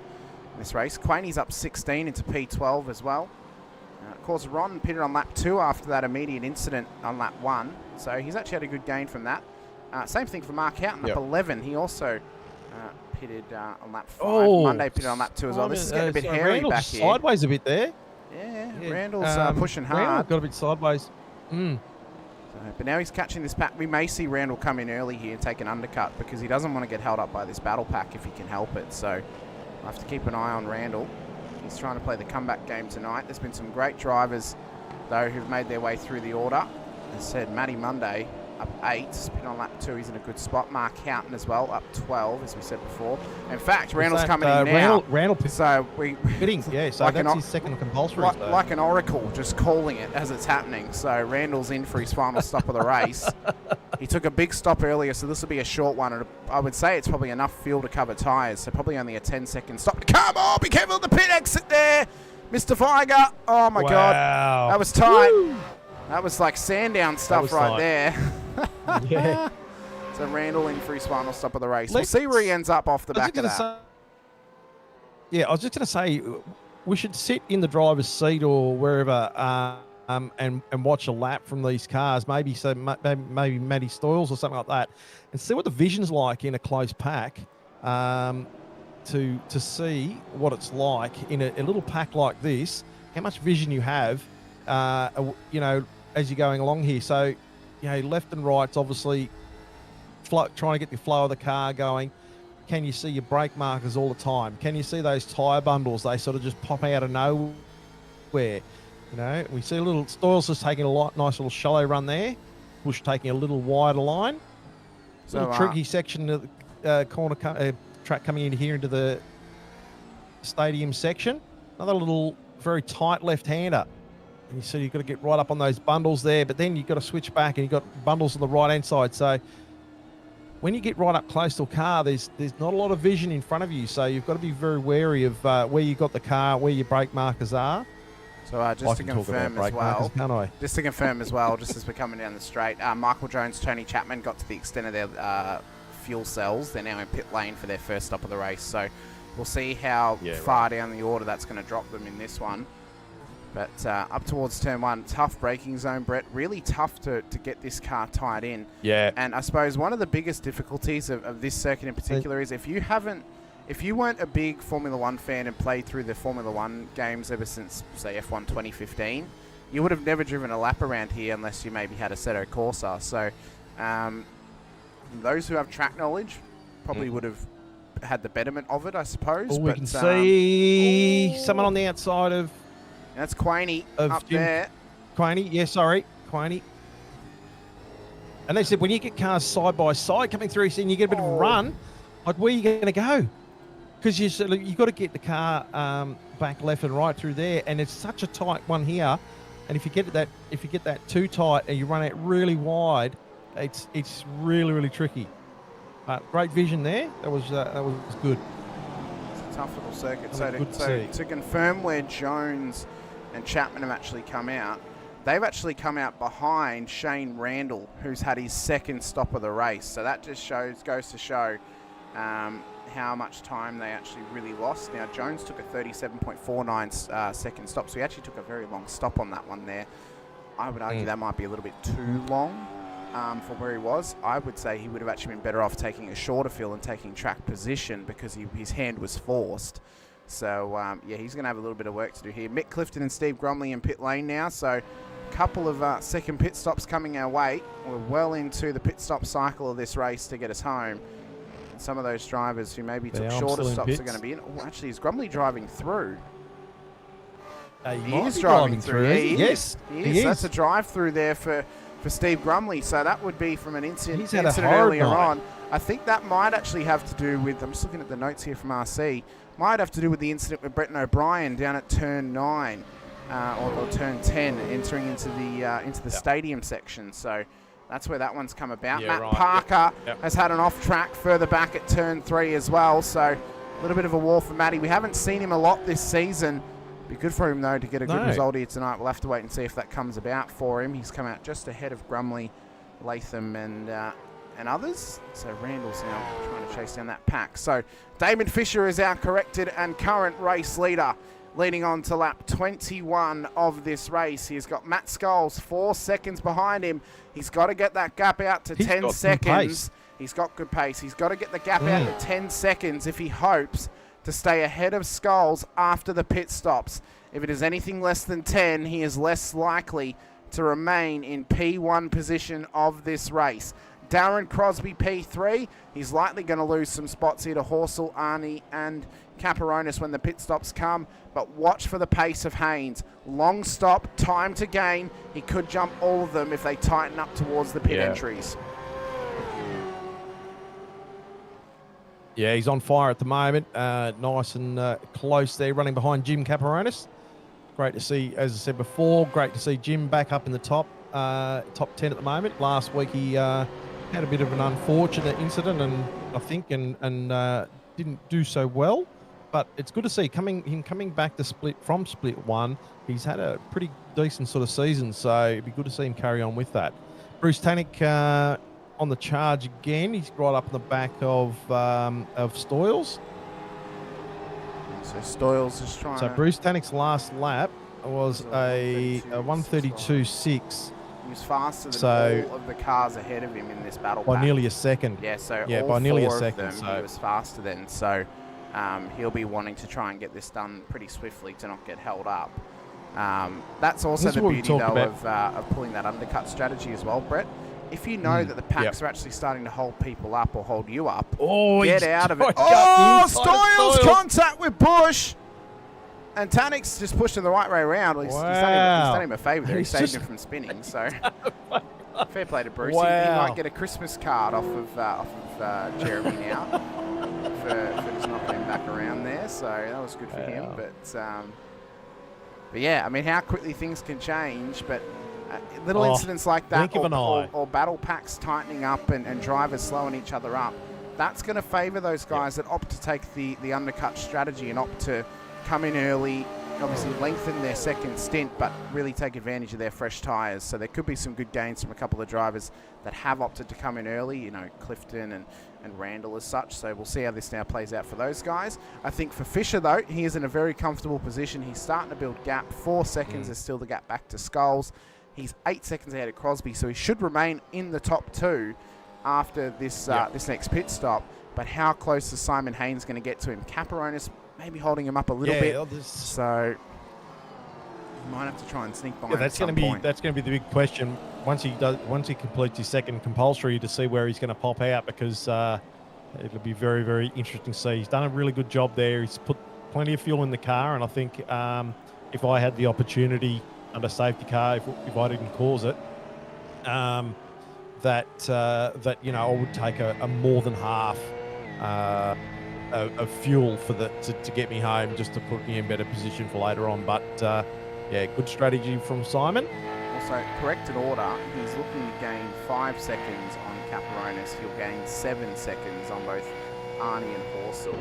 this race. Quainey's up 16 into P12 as well. Of course, Ron pitted on lap 2 after that immediate incident on lap 1. So he's actually had a good gain from that. Same thing for Mark Houghton, up 11. He also pitted on lap 5. Monday pitted on lap 2 as well. This is getting a bit hairy Randall's back here. Sideways a bit there. Yeah. Randall's pushing hard. Randall got a bit sideways. But now he's catching this pack. We may see Randall come in early here and take an undercut, because he doesn't want to get held up by this battle pack if he can help it. So we'll have to keep an eye on Randall. He's trying to play the comeback game tonight. There's been some great drivers, though, who've made their way through the order. As I said, Matty Monday up 8, spin on lap 2. He's in a good spot. Mark Houghton as well, up 12, as we said before. In fact, Randall's coming in now. Randall so we fitting, yeah. So like that's his second compulsory. Like an oracle, just calling it as it's happening. So Randall's in for his final stop of the race. He took a big stop earlier, so this will be a short one. And I would say it's probably enough fuel to cover tyres, so probably only a 10-second stop. Come on, be careful of the pit exit there, Mr. Viger. Oh my God, that was tight. Woo. That was like Sandown stuff right there. Yeah. So Randall in for his final stop of the race. We'll see where he ends up off the back of that. I was just going to say, we should sit in the driver's seat or wherever and watch a lap from these cars, maybe Matty Stoyles or something like that, and see what the vision's like in a close pack, to see what it's like in a little pack like this, how much vision you have, you know, as you're going along here. So, you know, left and right's obviously trying to get the flow of the car going. Can you see your brake markers all the time? Can you see those tyre bundles? They sort of just pop out of nowhere. You know, we see a little Stoyles just taking a nice little shallow run there. Bush taking a little wider line. So, little tricky section of the corner track coming in here into the stadium section. Another little very tight left-hander. And you see you've got to get right up on those bundles there, but then you've got to switch back and you've got bundles on the right-hand side. So when you get right up close to a car, there's not a lot of vision in front of you. So you've got to be very wary of where you got the car, where your brake markers are. So just to confirm as well, just as we're coming down the straight, Michael Jones, Tony Chapman got to the extent of their fuel cells. They're now in pit lane for their first stop of the race. So we'll see how Yeah, far down the order that's going to drop them in this one. But up towards turn 1, tough braking zone, Brett. Really tough to get this car tied in. Yeah. And I suppose one of the biggest difficulties of this circuit in particular is if you weren't a big Formula 1 fan and played through the Formula 1 games ever since, say, F1 2015, you would have never driven a lap around here unless you maybe had a Assetto Corsa. So those who have track knowledge probably would have had the betterment of it, I suppose. Oh, we can see someone on the outside of... That's Quaney up Jim there. Quaney, yeah, sorry, Quaney. And they said when you get cars side by side coming through, and you get a bit of a run, like where are you going to go? Because you've got to get the car back left and right through there, and it's such a tight one here. And if you get that too tight and you run it really wide, it's really tricky. Great vision there. That was good. It's a tough little circuit. So to confirm where Jones and Chapman have actually come out, they've actually come out behind Shane Randall, who's had his second stop of the race. So that just goes to show how much time they actually really lost. Now, Jones took a 37.49 second stop, so he actually took a very long stop on that one there. I would argue that might be a little bit too long for where he was. I would say he would have actually been better off taking a shorter fill and taking track position because his hand was forced. So, yeah, he's going to have a little bit of work to do here. Mick Clifton and Steve Gromley in pit lane now, so a couple of second pit stops coming our way. We're well into the pit stop cycle of this race to get us home. And some of those drivers who maybe took shorter stops are going to be in. Oh, actually, is Gromley driving through? He is driving through. Yeah, he yes, is. That's a drive-through there for Steve Grumley. So that would be from an incident hard earlier night. on. I think that might actually have to do with, I'm just looking at the notes here from RC, might have to do with the incident with Bretton O'Brien down at turn 9 or turn 10, entering into the stadium section. So that's where that one's come about. Yeah, Matt right. Parker Yep. has had an off-track further back at turn 3 as well. So a little bit of a war for Matty. We haven't seen him a lot this season. Be good for him, though, to get a good result here tonight. We'll have to wait and see if that comes about for him. He's come out just ahead of Grumley, Latham, and others. So Randall's now trying to chase down that pack. So Damon Fisher is our corrected and current race leader, leading on to lap 21 of this race. He's got Matt Scholes 4 seconds behind him. He's got to get that gap out to 10 seconds. He's got good pace. He's got to get the gap out to 10 seconds if he hopes to stay ahead of Scholes after the pit stops. If it is anything less than 10, he is less likely to remain in P1 position of this race. Darren Crosby, P3. He's likely going to lose some spots here to Horsell, Arnie, and Caperonis when the pit stops come, but watch for the pace of Haynes. Long stop, time to gain. He could jump all of them if they tighten up towards the pit entries. Yeah, he's on fire at the moment. Nice and close there, running behind Jim Caperonis. Great to see, as I said before, great to see Jim back up in the top 10 at the moment. Last week he had a bit of an unfortunate incident, and I think didn't do so well. But it's good to see him coming back to split 1. He's had a pretty decent sort of season, so it'd be good to see him carry on with that. Bruce Tannick on the charge again. He's right up in the back of Stoyles. So Stoyles is trying. So Bruce Tannick's last lap was a 132.6. He was faster than all of the cars ahead of him in this battle by pack. nearly a second. Yeah, so yeah, all by nearly a 4 second. of them, So he was faster then. So he'll be wanting to try and get this done pretty swiftly to not get held up. That's also the beauty, though, of pulling that undercut strategy as well, Brett. If you know that the packs are actually starting to hold people up or hold you up, get out of it. Oh, Stoyles contact with Bush. And Tannick's just pushed him the right way around. Well, he's done him a favour there. He saved him from spinning. So fair play to Bruce. Wow. He might get a Christmas card off of Jeremy now for just knocking him back around there. So that was good for him. But yeah, I mean, how quickly things can change. But little incidents like that, or battle packs tightening up and drivers slowing each other up, that's going to favour those guys that opt to take the undercut strategy and opt to come in early, obviously lengthen their second stint, but really take advantage of their fresh tyres. So there could be some good gains from a couple of drivers that have opted to come in early, you know, Clifton and Randall as such. So we'll see how this now plays out for those guys. I think for Fisher, though, he is in a very comfortable position. He's starting to build gap. 4 seconds is still the gap back to Skulls. He's 8 seconds ahead of Crosby, so he should remain in the top 2 after this this next pit stop. But how close is Simon Haynes going to get to him? Caperonis maybe holding him up a little bit. So you might have to try and sneak by. That's going to be the big question once he completes his second compulsory, to see where he's going to pop out, because it'll be very, very interesting to see. He's done a really good job there. He's put plenty of fuel in the car, and I think if I had the opportunity under safety car, if I didn't cause it, that you know, I would take a more than half of fuel for to get me home, just to put me in better position for later on. But yeah, good strategy from Simon. Also, corrected order, he's looking to gain 5 seconds on Caperonis. He'll gain 7 seconds on both Arnie and Horsell.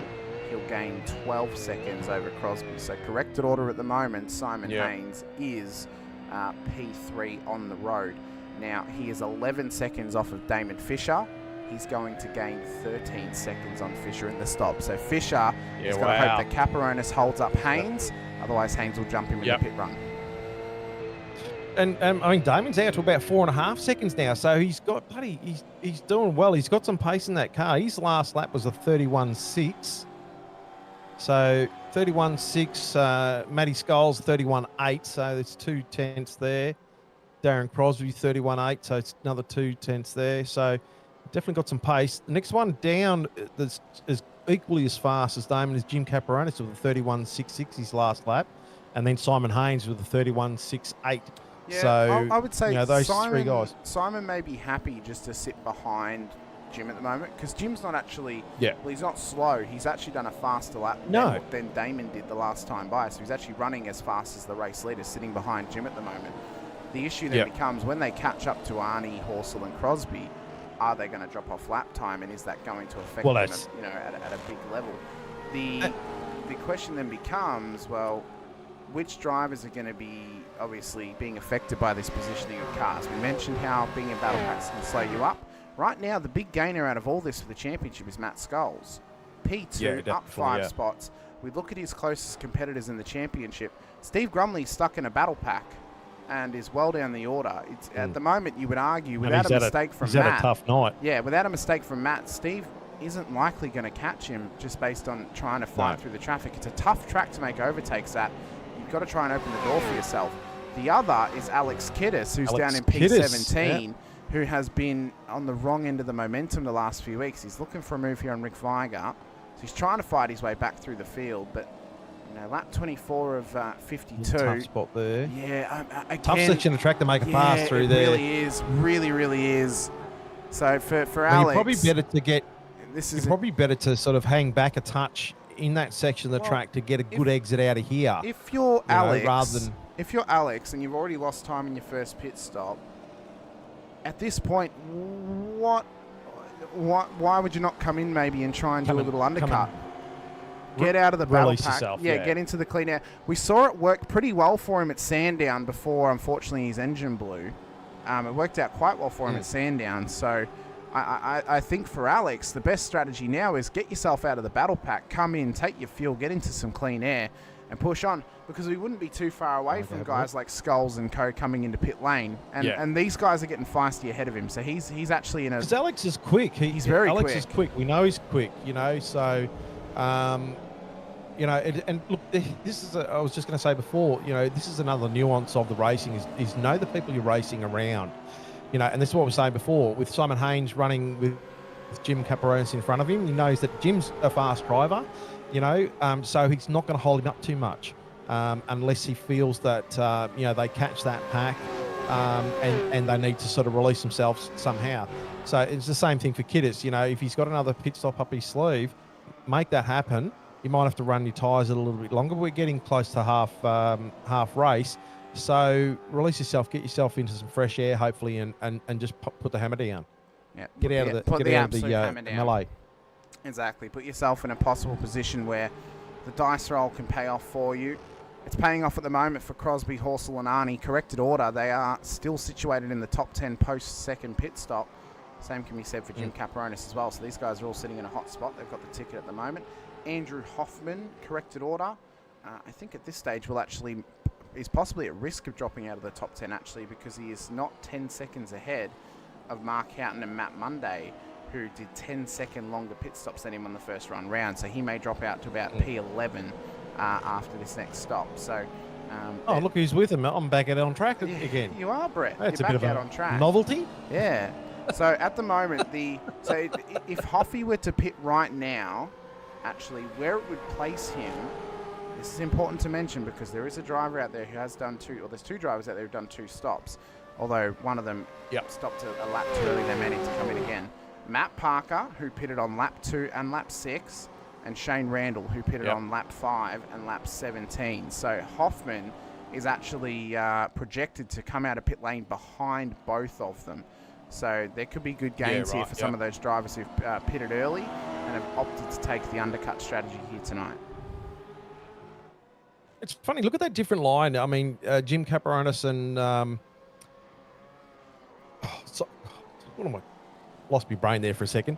He'll gain 12 seconds over Crosby. So corrected order at the moment, Simon Haynes is P3 on the road. Now, he is 11 seconds off of Damon Fisher. He's going to gain 13 seconds on Fisher in the stop. So Fisher has got to hope that Caperonis holds up Haynes. Otherwise, Haynes will jump in with the pit run. And I mean, Damon's out to about 4.5 seconds now. So he's got, buddy, he's doing well. He's got some pace in that car. His last lap was a 31.6. So 31.6, Matty Skulls 31.8. So there's 2 tenths there. Darren Crosby 31.8. So it's another 2 tenths there. So definitely got some pace. The next one down that's is equally as fast as Damon is Jim Caperonis with a 31.66 his last lap, and then Simon Haynes with a 31.68. Yeah, so I would say, you know, those Simon, 3 guys. Simon may be happy just to sit behind Jim at the moment, because Jim's not actually, well, he's not slow. He's actually done a faster lap than Damon did the last time by. So he's actually running as fast as the race leader, sitting behind Jim at the moment. The issue then becomes when they catch up to Arnie, Horsell and Crosby, are they going to drop off lap time, and is that going to affect them at, you know, at a big level? The question then becomes, well, which drivers are going to be obviously being affected by this positioning of cars? We mentioned how being in battle packs can slow you up. Right now, the big gainer out of all this for the championship is Matt Skulls. P2, up 5 spots. We look at his closest competitors in the championship. Steve Grumley's stuck in a battle pack and is well down the order. It's at the moment, you would argue, without a mistake from Matt. He's had a tough night. Yeah, without a mistake from Matt, Steve isn't likely going to catch him just based on trying to fight through the traffic. It's a tough track to make overtakes at. You've got to try and open the door for yourself. The other is Alex Kiddis, who's down in P17, who has been on the wrong end of the momentum the last few weeks. He's looking for a move here on Rick Weiger. So he's trying to fight his way back through the field, but you know, lap 24 of 52. Tough spot there. Yeah, again, tough section of track to make a pass through there. It really is, really is. So for Alex, you're probably better to get. This is probably better to sort of hang back a touch in that section of the track to get a good exit out of here. If you're Alex, rather than if you're Alex and you've already lost time in your first pit stop, at this point, why would you not come in maybe and try and do a little undercut? Get out of the battle pack. Yourself, get into the clean air. We saw it work pretty well for him at Sandown before, unfortunately, his engine blew. It worked out quite well for him at Sandown. So I think for Alex, the best strategy now is get yourself out of the battle pack, come in, take your fuel, get into some clean air, and push on, because we wouldn't be too far away from guys like Skulls and co coming into pit lane, and these guys are getting feisty ahead of him. So he's actually in a. Because Alex is quick. He's very quick. Alex is quick. We know he's quick. You know, so. You know, and look, this is. I was just going to say before. You know, this is another nuance of the racing is know the people you're racing around. You know, and this is what we were saying before with Simon Haynes running with Jim Caperonis in front of him. He knows that Jim's a fast driver. You know, so he's not going to hold him up too much unless he feels that you know, they catch that pack and they need to sort of release themselves somehow. So it's the same thing for Kiddis. You know, if he's got another pit stop up his sleeve, make that happen. You might have to run your tyres a little bit longer. We're getting close to half race. So release yourself, get yourself into some fresh air, hopefully, and just put the hammer down. Yeah, get out of the melee. Exactly. Put yourself in a possible position where the dice roll can pay off for you. it's paying off at the moment for Crosby, Horsell and Arnie. Corrected order, they are still situated in the top 10 post-second pit stop. Same can be said for Jim Caperonis as well. So these guys are all sitting in a hot spot. They've got the ticket at the moment. Andrew Hoffman, corrected order. I think at this stage he's possibly at risk of dropping out of the top 10 actually, because he is not 10 seconds ahead of Mark Houghton and Matt Monday, who did 10-second longer pit stops than him on the first run round. So he may drop out to about P11 after this next stop. So. Oh, look who's with him. I'm back out on track again. You are, Brett. That's You're a bit back of out on track. Novelty. Yeah. So at the moment, if Hoffy were to pit right now, actually where it would place him, this is important to mention because there is a driver out there who has done there's two drivers out there who've done 2 stops, although one of them stopped a lap too early. They may need to come in again. Matt Parker, who pitted on lap 2 and lap 6, and Shane Randall, who pitted on lap 5 and lap 17. So Hoffman is actually projected to come out of pit lane behind both of them. So there could be good gains here for some of those drivers who've pitted early and have opted to take the undercut strategy here tonight. It's funny. Look at that different line. I mean, Jim Caperonis and what am I? Lost my brain there for a second.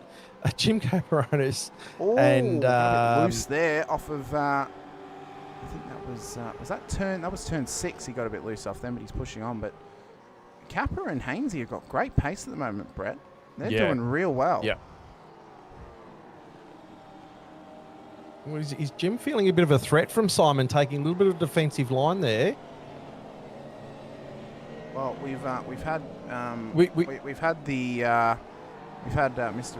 Jim Caperonis and got a bit loose there off of. I think that was that turn. That was turn 6. He got a bit loose off them, but he's pushing on. But Capper and Hainsey have got great pace at the moment, Brett. They're doing real well. Yeah. Well, is Jim feeling a bit of a threat from Simon, taking a little bit of defensive line there? Well, we've had Mr.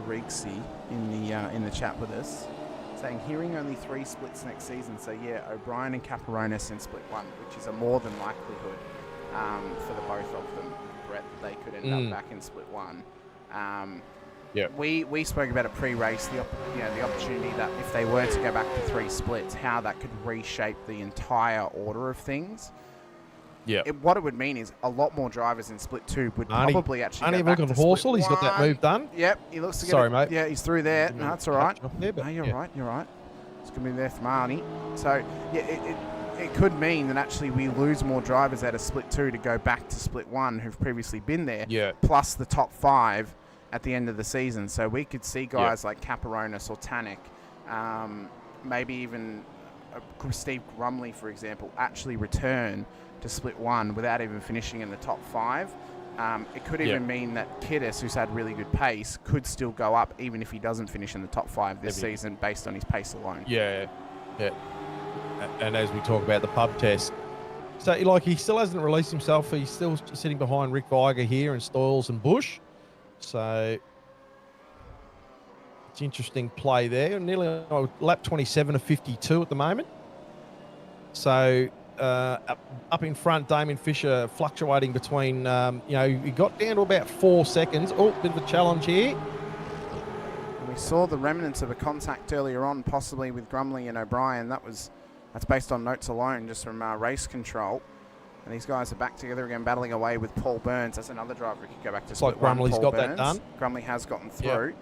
Reeksy in the chat with us, saying hearing only 3 splits next season. So yeah, O'Brien and Caperonis in split 1, which is a more than likelihood for the both of them. Brett, they could end up back in split 1. We spoke about it pre-race, the opportunity that if they were to go back to 3 splits, how that could reshape the entire order of things. Yeah. What it would mean is a lot more drivers in split 2 would probably actually go back to split 1. He's got that move done. Yep, he looks to get Sorry, mate. Yeah, he's through there. No, that's all right. No, you're right. It's going to be there from Arnie. So, yeah, it could mean that actually we lose more drivers out of split 2 to go back to split 1 who've previously been there, plus the top 5 at the end of the season. So we could see guys like Caperonis or Tanek, maybe even Steve Grumley, for example, actually return to split 1 without even finishing in the top 5. It could even mean that Kiddis, who's had really good pace, could still go up even if he doesn't finish in the top 5 this season based on his pace alone. Yeah. And as we talk about the pub test, so like he still hasn't released himself. He's still sitting behind Rick Viger here and Stoyles and Bush. So it's interesting play there. Nearly lap 27 of 52 at the moment. So up in front, Damien Fisher fluctuating between, he got down to about 4 seconds. Oh, bit of a challenge here. We saw the remnants of a contact earlier on, possibly with Grumley and O'Brien. That's based on notes alone, just from race control. And these guys are back together again, battling away with Paul Burns. That's another driver who could go back to split 1. Grumley's got that done. Grumley has gotten through.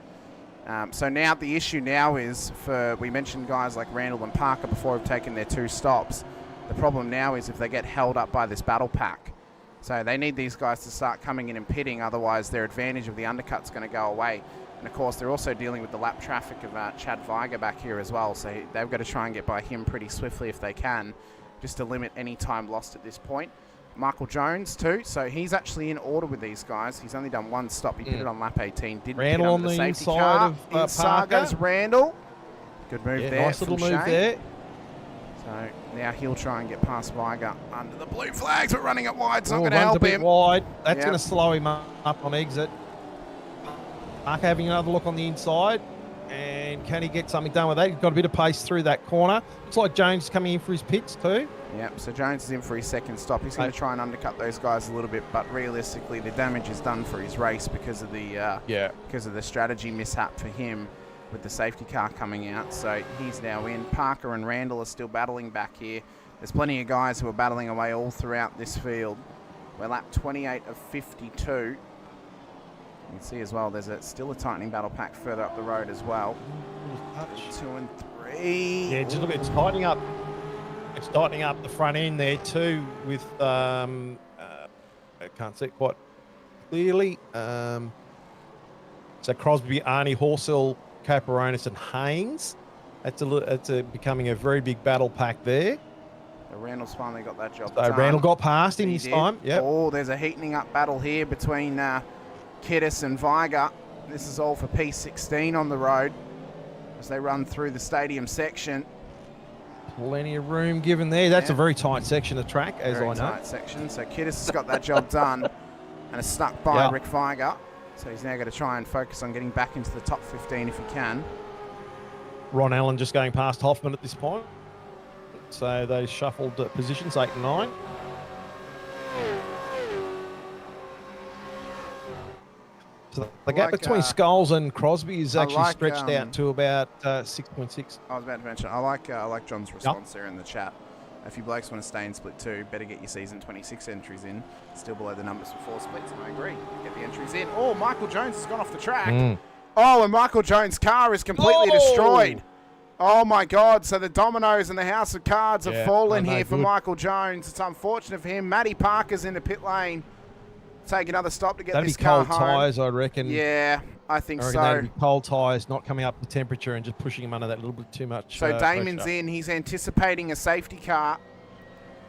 So now the issue now is we mentioned guys like Randall and Parker before have taken their 2 stops. The problem now is if they get held up by this battle pack. So they need these guys to start coming in and pitting, otherwise their advantage of the undercut's going to go away. And of course, they're also dealing with the lap traffic of Chad Viger back here as well. So they've got to try and get by him pretty swiftly if they can, just to limit any time lost at this point. Michael Jones too, so he's actually in order with these guys. He's only done 1 stop. He pitted on lap 18. Didn't Randall on the safety inside car. of Inside goes Randall. Good move there. Nice little move there. So now he'll try and get past Viger under the blue flags. We're running it wide. It's not going to help him. Wide. That's going to slow him up on exit. Mark having another look on the inside. And can he get something done with that? He's got a bit of pace through that corner. Looks like Jones is coming in for his pits too. Yep, so Jones is in for his 2nd stop. He's going to try and undercut those guys a little bit, but realistically the damage is done for his race because of the strategy mishap for him with the safety car coming out. So he's now in. Parker and Randall are still battling back here. There's plenty of guys who are battling away all throughout this field. We're lap 28 of 52. You can see as well there's still a tightening battle pack further up the road as well. 2 and 3. Yeah, just look, it's tightening up. It's tightening up the front end there too with, I can't see it quite clearly. So Crosby, Arnie, Horsell, Caperonis and Haynes. That's becoming a very big battle pack there. So Randall's finally got that job So done. Randall got past him He this did. time. Yep. Oh, there's a heating up battle here between Kiddis and Viger. This is all for P16 on the road as they run through the stadium section. Plenty of room given there. That's a very tight section of track, as Very I know. tight section. So Kiddis has got that job done and is stuck by Rick Viger. So he's now going to try and focus on getting back into the top 15 if he can. Ron Allen just going past Hoffman at this point. So they shuffled positions 8 and 9. So the gap between Scholes and Crosby is actually stretched out to about 6.6. I was about to mention, I like John's response there in the chat. If you blokes want to stay in split 2, better get your season 26 entries in. Still below the numbers for 4 splits, and I agree. Get the entries in. Oh, Michael Jones has gone off the track. Oh, and Michael Jones' car is completely destroyed. Oh, my God. So the dominoes in the house of cards have fallen here for Michael Jones. It's unfortunate for him. Matty Parker's in the pit lane. Take another stop to get this car home. Cold tyres, I reckon. Yeah, I think so. That'd be cold tyres, not coming up to temperature and just pushing him under that little bit too much. So Damon's pressure. in. He's anticipating a safety car.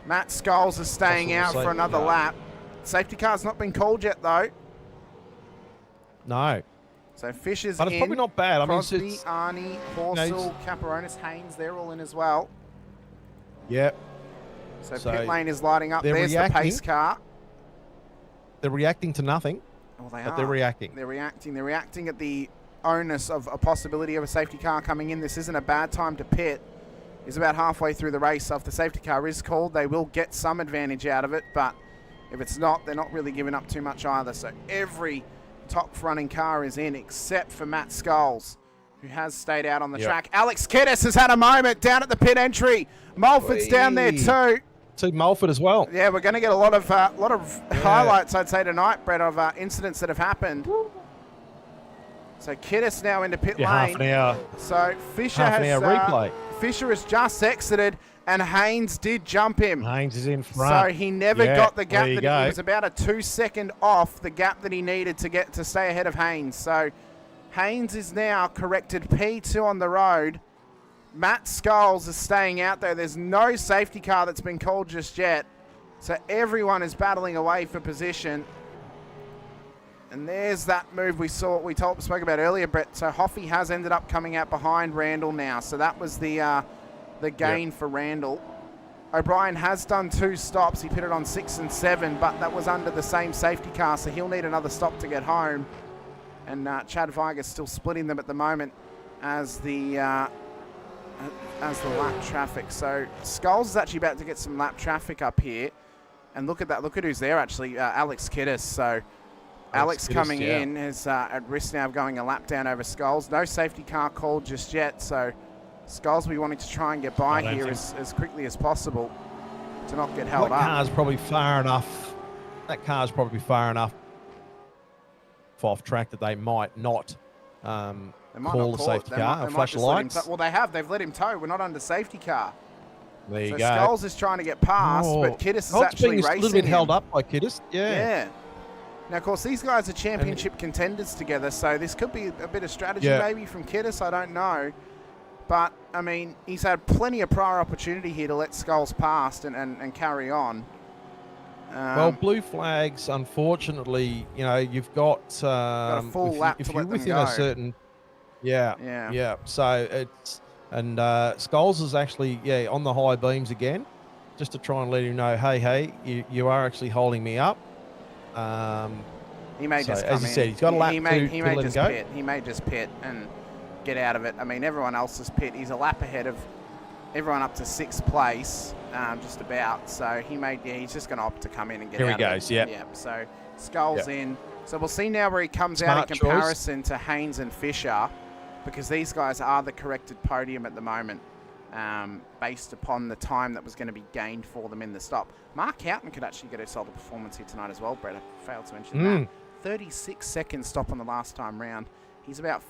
Matt Scholes is staying out for another lap. Safety car's not been called yet, though. No. So Fisher's But it's probably not bad. Crosby, I mean, it's, Arnie, Horsell, Caperonis, Haynes, they're all in as well. Yep. So pit lane is lighting up. There's the pace car. They're reacting to nothing. Well, they but are. they're reacting. They're reacting. They're reacting at the onus of a possibility of a safety car coming in. This isn't a bad time to pit. He's about halfway through the race. So if the safety car is called, they will get some advantage out of it. But if it's not, they're not really giving up too much either. So every top running car is in except for Matt Scholes, who has stayed out on the track. Alex Kiddis has had a moment down at the pit entry. Mulford's down there too. See Mulford as well. Yeah, we're going to get a lot of highlights, I'd say, tonight, Brett, of incidents that have happened. So Kiddis now into pit lane. Half an hour. So Fisher half an hour replay. Fisher has just exited, and Haynes did jump him. Haynes is in front. So he never got the gap that he was about a 2-second off the gap that he needed to stay ahead of Haynes. So Haynes is now corrected P2 on the road. Matt Scholes is staying out there. There's no safety car that's been called just yet. So everyone is battling away for position. And there's that move we spoke about earlier, Brett. So Hoffy has ended up coming out behind Randall now. So that was the gain for Randall. O'Brien has done 2 stops. He pitted on 6 and 7, but that was under the same safety car, so he'll need another stop to get home. And Chad Viger's still splitting them at the moment as the lap traffic. So Scholes is actually about to get some lap traffic up here. And look at that. Look at who's there, actually. Alex Kiddis. So Alex coming in is at risk now of going a lap down over Scholes. No safety car called just yet. So Scholes will be wanting to try and get by here as quickly as possible to not get held up. That car's probably far enough. That car's probably far enough off track that they might not call the safety car, flash the lights. Well, they have. They've let him tow. We're not under safety car. There you so go. Scholes is trying to get past, but Kiddis is actually racing a little bit held up by Kiddis. Yeah. Now, of course, these guys are championship contenders together, so this could be a bit of strategy maybe from Kiddis. I don't know. But, I mean, he's had plenty of prior opportunity here to let Scholes past and carry on. Well, blue flags, unfortunately, you know, you've got a full lap to let them go. A certain, So it's Scholes is actually on the high beams again, just to try and let him know, hey, you are actually holding me up. He may just come as you said, he's got a lap he may just pit. He may just pit and get out of it. I mean, everyone else is pit. He's a lap ahead of everyone up to 6th place, just about. So he's just going to opt to come in and get out of it. Here he goes, Yeah. So Scholes in. So we'll see now where he comes out in comparison to Haynes and Fisher, because these guys are the corrected podium at the moment, based upon the time that was going to be gained for them in the stop. Mark Houghton could actually get a solid performance here tonight as well, Brett. I failed to mention that. 36-second stop on the last time round. He's about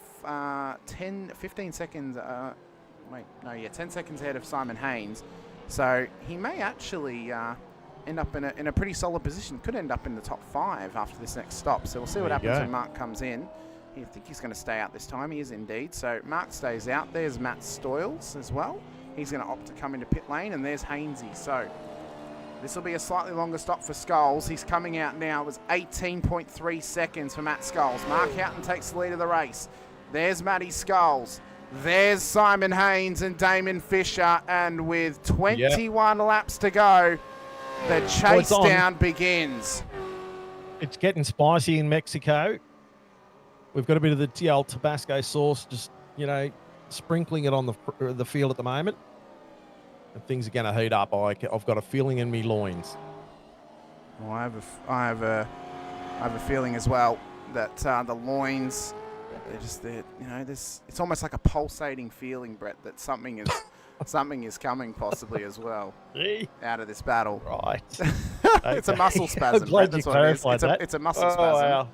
15 seconds, 10 seconds ahead of Simon Haynes. So he may actually end up in a pretty solid position. Could end up in the top 5 after this next stop. So we'll see what There you happens go. when Mark comes in. I think he's going to stay out this time. He is indeed. So Mark stays out. There's Matt Stoyles as well. He's going to opt to come into pit lane. And there's Hainsey. So this will be a slightly longer stop for Scholes. He's coming out now. It was 18.3 seconds for Matt Scholes. Mark Houghton takes the lead of the race. There's Matty Scholes. There's Simon Haynes and Damon Fisher. And with 21 laps to go, the chase down begins. It's getting spicy in Mexico. We've got a bit of the TL Tabasco sauce, just, you know, sprinkling it on the field at the moment. And things are going to heat up. I've got a feeling in me loins. Well, I have a feeling as well that the loins, it's almost like a pulsating feeling, Brett, that something is coming possibly as well out of this battle. Right. It's a muscle spasm. I'm glad Brett, that's you what it is. clarified that. It's a muscle spasm. Wow.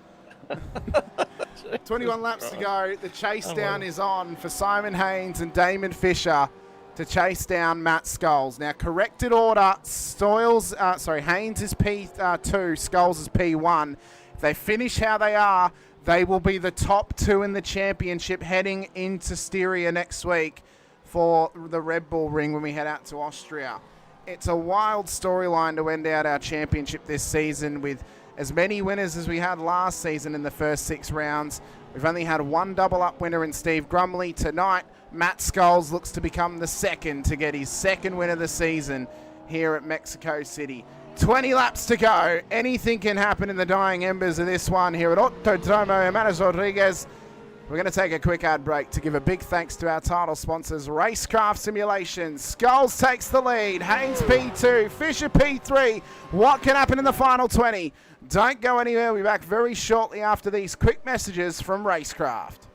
21 laps to go. The chase down is on for Simon Haynes and Damon Fisher to chase down Matt Scholes. Now, corrected order, Haynes is P2, Scholes is P1. If they finish how they are, they will be the top 2 in the championship heading into Styria next week for the Red Bull Ring when we head out to Austria. It's a wild storyline to end out our championship this season with as many winners as we had last season in the first 6 rounds. We've only had one double-up winner in Steve Grumley. Tonight, Matt Scholes looks to become the second to get his second win of the season here at Mexico City. 20 laps to go. Anything can happen in the dying embers of this one here at Autodromo Hermanos Rodriguez. We're going to take a quick ad break to give a big thanks to our title sponsors, Racekraft Simulations. Scholes takes the lead. Haynes P2, Fisher P3. What can happen in the final 20? Don't go anywhere. We'll be back very shortly after these quick messages from Racecraft.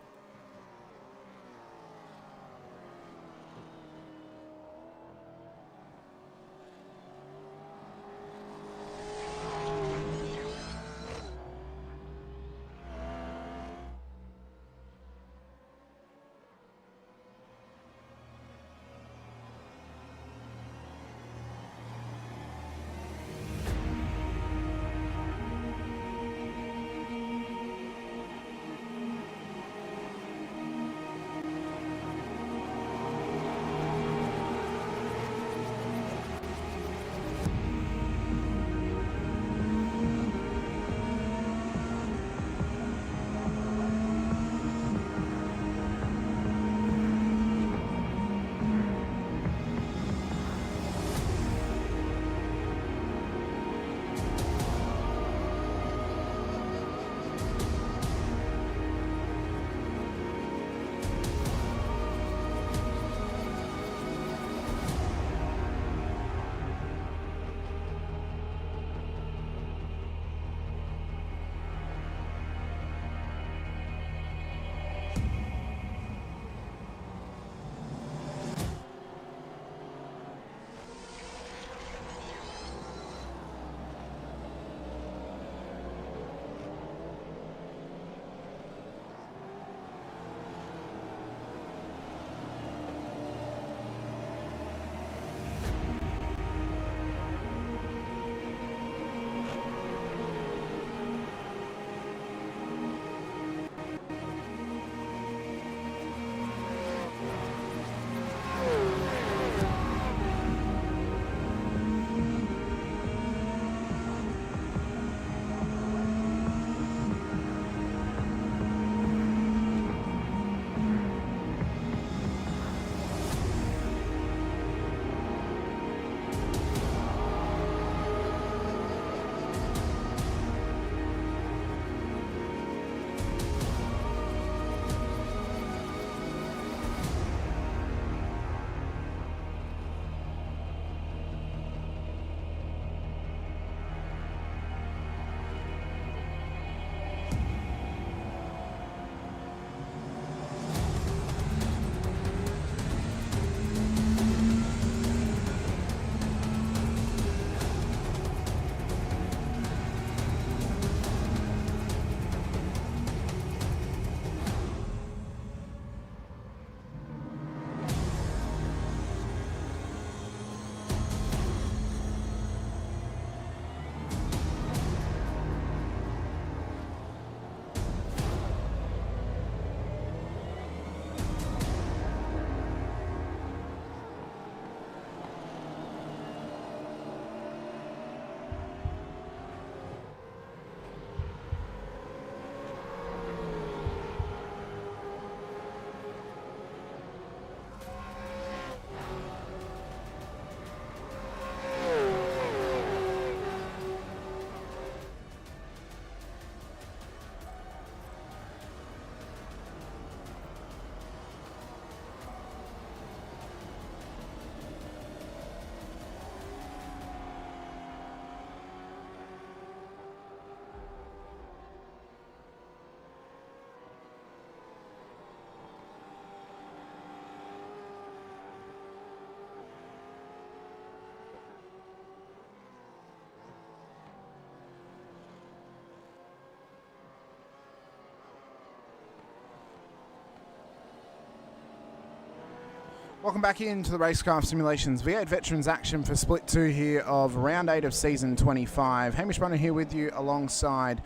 Welcome back into the Racecraft Simulations V8 Veterans action for Split 2 here of Round 8 of Season 25. Hamish Munro here with you alongside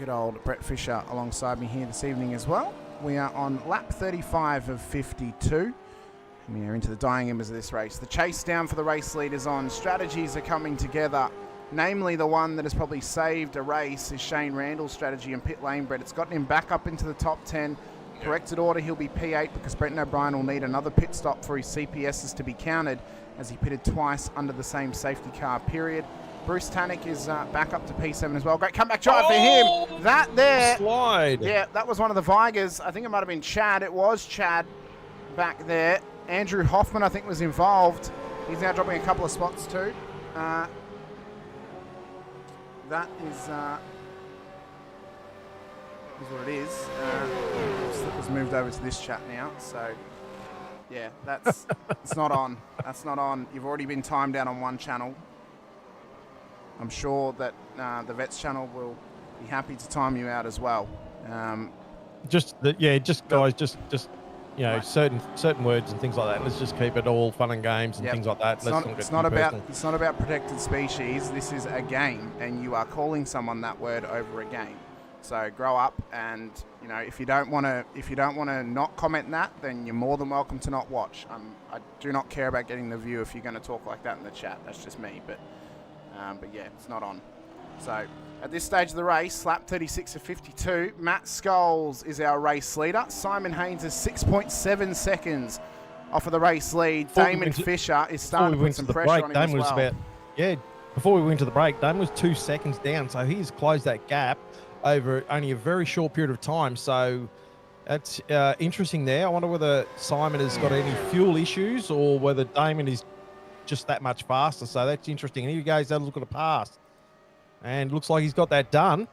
good old Brett Fisher alongside me here this evening as well. We are on lap 35 of 52. And we are into the dying embers of this race. The chase down for the race lead is on. Strategies are coming together. Namely, the one that has probably saved a race is Shane Randall's strategy in pit lane, Brett. It's gotten him back up into the top 10. Corrected order, he'll be P8 because Brenton O'Brien will need another pit stop for his CPSs to be counted as he pitted twice under the same safety car period. Bruce Tannick is back up to P7 as well. Great comeback drive for him. That there. Slide. Yeah, that was one of the Vigors. I think it might have been Chad. It was Chad back there. Andrew Hoffman, I think, was involved. He's now dropping a couple of spots too. That is what it is. Slip was moved over to this chat now, so yeah, that's it's not on. That's not on. You've already been timed out on one channel. I'm sure that the Vets channel will be happy to time you out as well. Just you know, right. certain words and things like that. Let's just keep it all fun and games and things like that. It's not about protected species. This is a game, and you are calling someone that word over a game. So grow up, and you know, if you don't want to not comment that, then you're more than welcome to not watch. I do not care about getting the view if you're going to talk like that in the chat. That's just me, but yeah, it's not on. So at this stage of the race, lap 36 of 52, Matt Scholes is our race leader. Simon Haynes is 6.7 seconds off of the race lead. Damon Fisher is starting to put some pressure on him as well. Before we went to the break, Damon was 2 seconds down, so he's closed that gap over only a very short period of time. So that's interesting there. I wonder whether Simon has got any fuel issues or whether Damon is just that much faster. So that's interesting. And here he goes, have a look at a pass. And looks like he's got that done.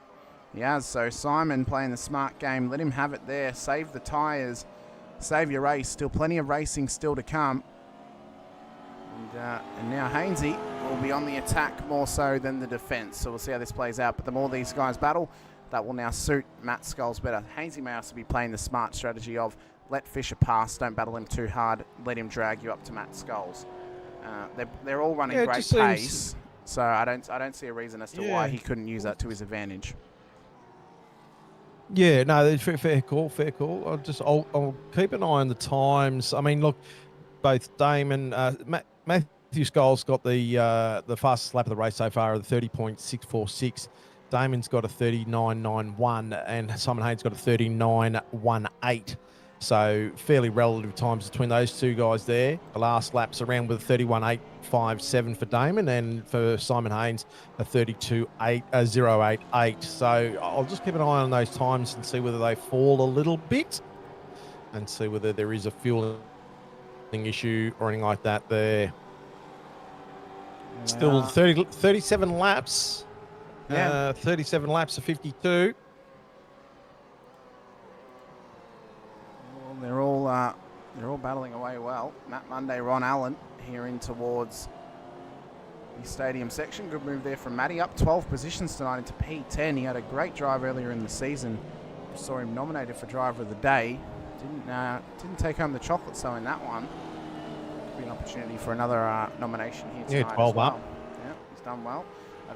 Yeah, so Simon playing the smart game. Let him have it there. Save the tyres. Save your race. Still plenty of racing still to come. And now Hainsey will be on the attack more so than the defence. So we'll see how this plays out. But the more these guys battle, that will now suit Matt Scholes better. Hainsey may also be playing the smart strategy of let Fisher pass. Don't battle him too hard. Let him drag you up to Matt Scholes. They're all running great pace. So I don't see a reason as to why he couldn't use that to his advantage. Yeah, no, fair call. I'll keep an eye on the times. I mean, look, both Damon, Matthew Scholes got the fastest lap of the race so far of the 30.646. Damon's got a 39.91 and Simon Haynes got a 39.18. So fairly relative times between those two guys there. The last lap's around with a 31.857 for Damon, and for Simon Haynes a 32.088. So I'll just keep an eye on those times and see whether they fall a little bit, and see whether there is a fueling issue or anything like that there. Still 37 laps. Yeah. 37 laps of 52. They're all battling away well. Matt Monday, Ron Allen here in towards the stadium section. Good move there from Matty. Up 12 positions tonight into P10. He had a great drive earlier in the season. Saw him nominated for driver of the day. Didn't take home the chocolates though in that one. Could be an opportunity for another nomination here tonight. Yeah, 12 as well. up. Yeah, he's done well.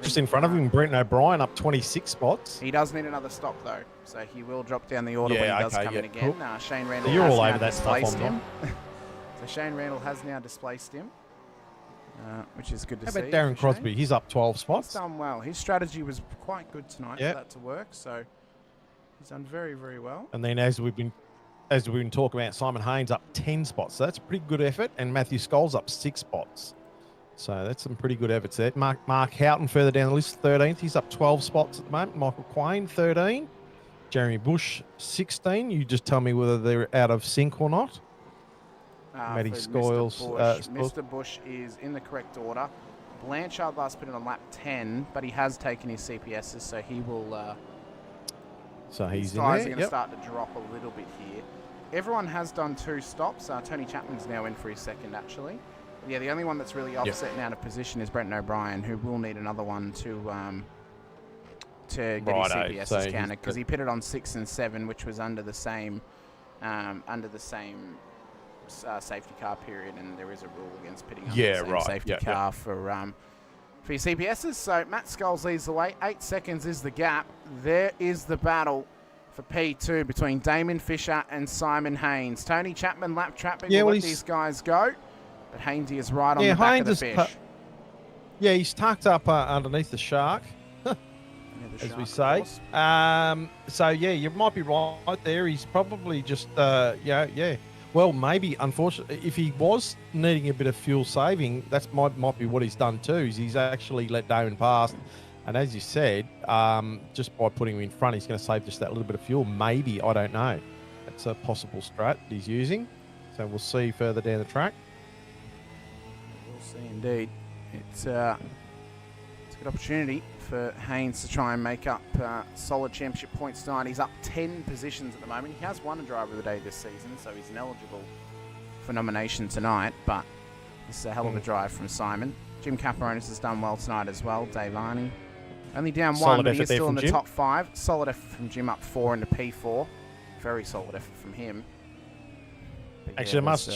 Just in front of him, Brenton O'Brien up 26 spots. He does need another stop though, so he will drop down the order when he does come in again. Cool. Shane Randall You're has all now over that stuff displaced on him. So Shane Randall has now displaced him, which is good to see. How about Darren Crosby? He's up 12 spots. He's done well. His strategy was quite good tonight for that to work, so he's done very, very well. And then as we've been talking about, Simon Haynes up 10 spots. So that's a pretty good effort, and Matthew Scholes up 6 spots. So that's some pretty good efforts there. Mark Houghton further down the list, 13th. He's up 12 spots at the moment. Michael Quain, 13. Jeremy Bush, 16. You just tell me whether they're out of sync or not. Matty Scholes. Mr. Bush is in the correct order. Blanchard last put it on lap 10, but he has taken his CPSs, so he will... so he's in guys there. are going to start to drop a little bit here. Everyone has done 2 stops. Tony Chapman's now in for his second, actually. Yeah, the only one that's really offset and out of position is Brenton O'Brien, who will need another one to get his CPSs counted, because he pitted on 6 and 7, which was under the same safety car period, and there is a rule against pitting up Yeah, the same right. safety Yeah, car for your CPSs. So Matt Scholes leads the way. 8 seconds is the gap. There is the battle for P2 between Damon Fisher and Simon Haynes. Tony Chapman lap trapping will let these guys go, but Hainesy is right on the back of the fish. He's tucked up underneath the shark, as we say. So yeah, you might be right there. He's probably just Well, maybe unfortunately, if he was needing a bit of fuel saving, that might be what he's done too. Is he's actually let Damon past, and as you said, just by putting him in front, he's going to save just that little bit of fuel. Maybe, I don't know. That's a possible strat that he's using. So we'll see further down the track. We'll see indeed. It's a good opportunity for Haynes to try and make up solid championship points tonight. He's up 10 positions at the moment. He has won a driver of the day this season, so he's ineligible for nomination tonight, but this is a hell of a drive from Simon. Jim Caparonis has done well tonight as well. Dave Arney only down Solid 1, but he is effort still in there the from Jim. top 5. Solid effort from Jim, up 4 into P4. Very solid effort from him. But Actually, I must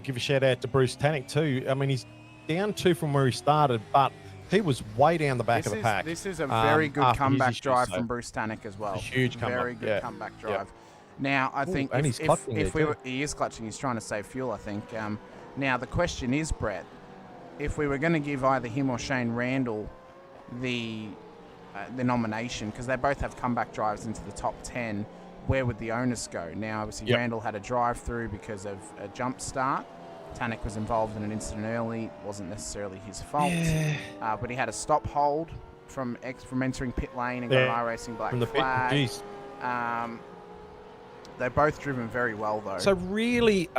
give a shout out to Bruce Tannick too. I mean, he's down 2 from where he started, but he was way down the back of the pack. This is a very good comeback drive so from Bruce Tannick as well. a huge comeback, Very good yeah. comeback drive. Now, I think and he's clutching if there we were, too. he is clutching. He's trying to save fuel, I think. Now, the question is, Brett, if we were going to give either him or Shane Randall the nomination, because they both have comeback drives into the top 10, where would the onus go? Now, obviously, Randall had a drive-through because of a jump start. Tannick was involved in an incident early. Wasn't necessarily his fault. Yeah. But he had a stop hold from entering pit lane and got an iRacing black From the flag. pit, geez. They're both driven very well, though. So really,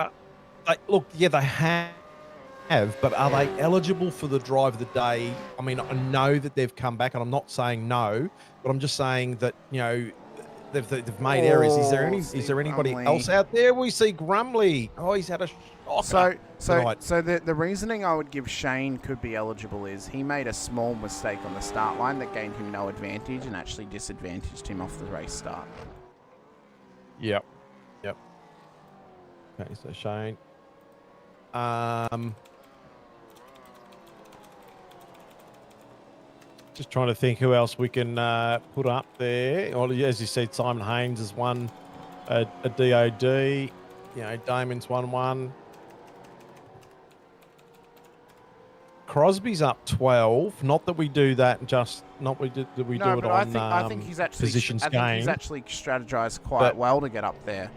look, yeah, they have, but are they eligible for the drive of the day? I mean, I know that they've come back, and I'm not saying no, but I'm just saying that, you know, they've made errors. Is there anybody Grumley. else out there? We see Grumley. Oh, he's had a shocker tonight. So the reasoning I would give Shane could be eligible is he made a small mistake on the start line that gained him no advantage and actually disadvantaged him off the race start. Yep. Okay, so Shane. Just trying to think who else we can put up there. Well, as you said, Simon Haynes has won a DOD. You know, Damon's won one. Crosby's up 12. Not that we do that, just not we do, that we do it but on I think he's actually positions I think he's gained. actually strategized quite well to get up there.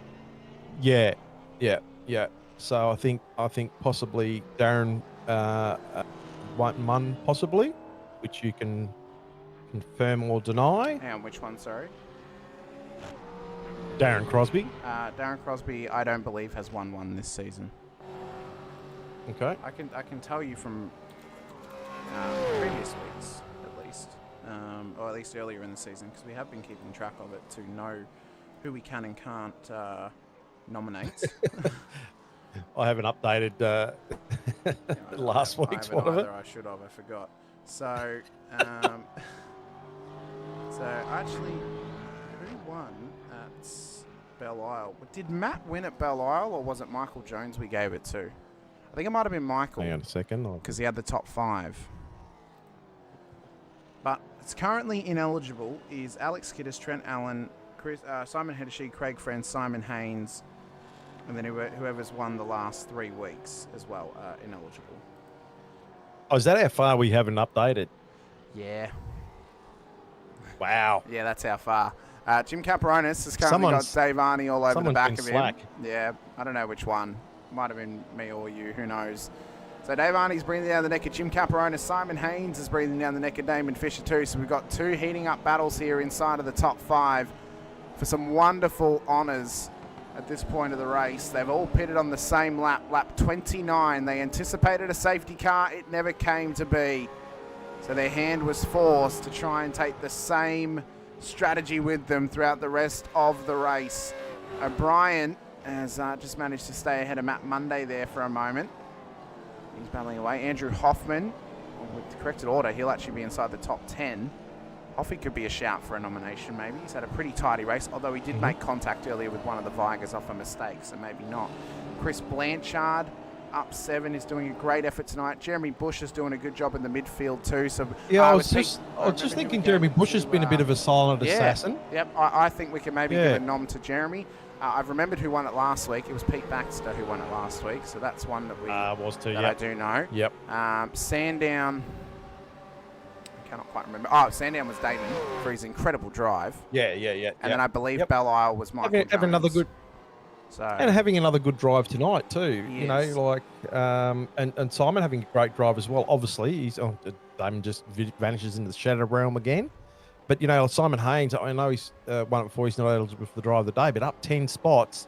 Yeah. So I think possibly Darren Munn possibly, which you can confirm or deny. And which one? Sorry. Darren Crosby. Darren Crosby, I don't believe has won one this season. Okay. I can tell you from previous weeks, at least, or at least earlier in the season, because we have been keeping track of it to know who we can and can't nominate. I haven't updated last week's one of it. I should have. I forgot. So, actually, who won at Belle Isle? Did Matt win at Belle Isle, or was it Michael Jones we gave it to? I think it might have been Michael. Hang on a second. Because he had the top 5. But it's currently ineligible is Alex Kiddis, Trent Allen, Simon Hedeshey, Craig Friend, Simon Haynes, and then whoever's won the last 3 weeks as well are ineligible. Oh, is that how far we haven't updated? Yeah. Wow. Yeah, that's how far. Jim Caparonis has currently got Dave Arney all over the back of him. Yeah, I don't know which one. Might have been me or you, who knows. So Dave Arney's breathing down the neck of Jim Caparonis. Simon Haynes is breathing down the neck of Damon Fisher too. So we've got 2 heating up battles here inside of the top 5 for some wonderful honours at this point of the race. They've all pitted on the same lap, lap 29. They anticipated a safety car. It never came to be. So their hand was forced to try and take the same strategy with them throughout the rest of the race. O'Brien has just managed to stay ahead of Matt Monday there for a moment. He's battling away. Andrew Hoffman, with the corrected order, he'll actually be inside the top 10. Hoffy could be a shout for a nomination, maybe. He's had a pretty tidy race, although he did make contact earlier with one of the Vigors off a mistake, so maybe not. Chris Blanchard, up 7, is doing a great effort tonight. Jeremy Bush is doing a good job in the midfield too. So yeah, I was just thinking Jeremy Bush has been a bit of a silent assassin. Yep, I think we can maybe give a nom to Jeremy. I've remembered who won it last week. It was Pete Baxter who won it last week, so that's one that we I do know. Yep. Sandown, I cannot quite remember. Oh, Sandown was Damon for his incredible drive. Yeah. And then I believe Belle Isle was Michael Jones. Having another good. So, and having another good drive tonight too, Yes. you know, like and Simon having a great drive as well. Obviously, Damon just vanishes into the shadow realm again. But you know, Simon Haynes, I know he's won it before. He's not eligible for the drive of the day, but up 10 spots.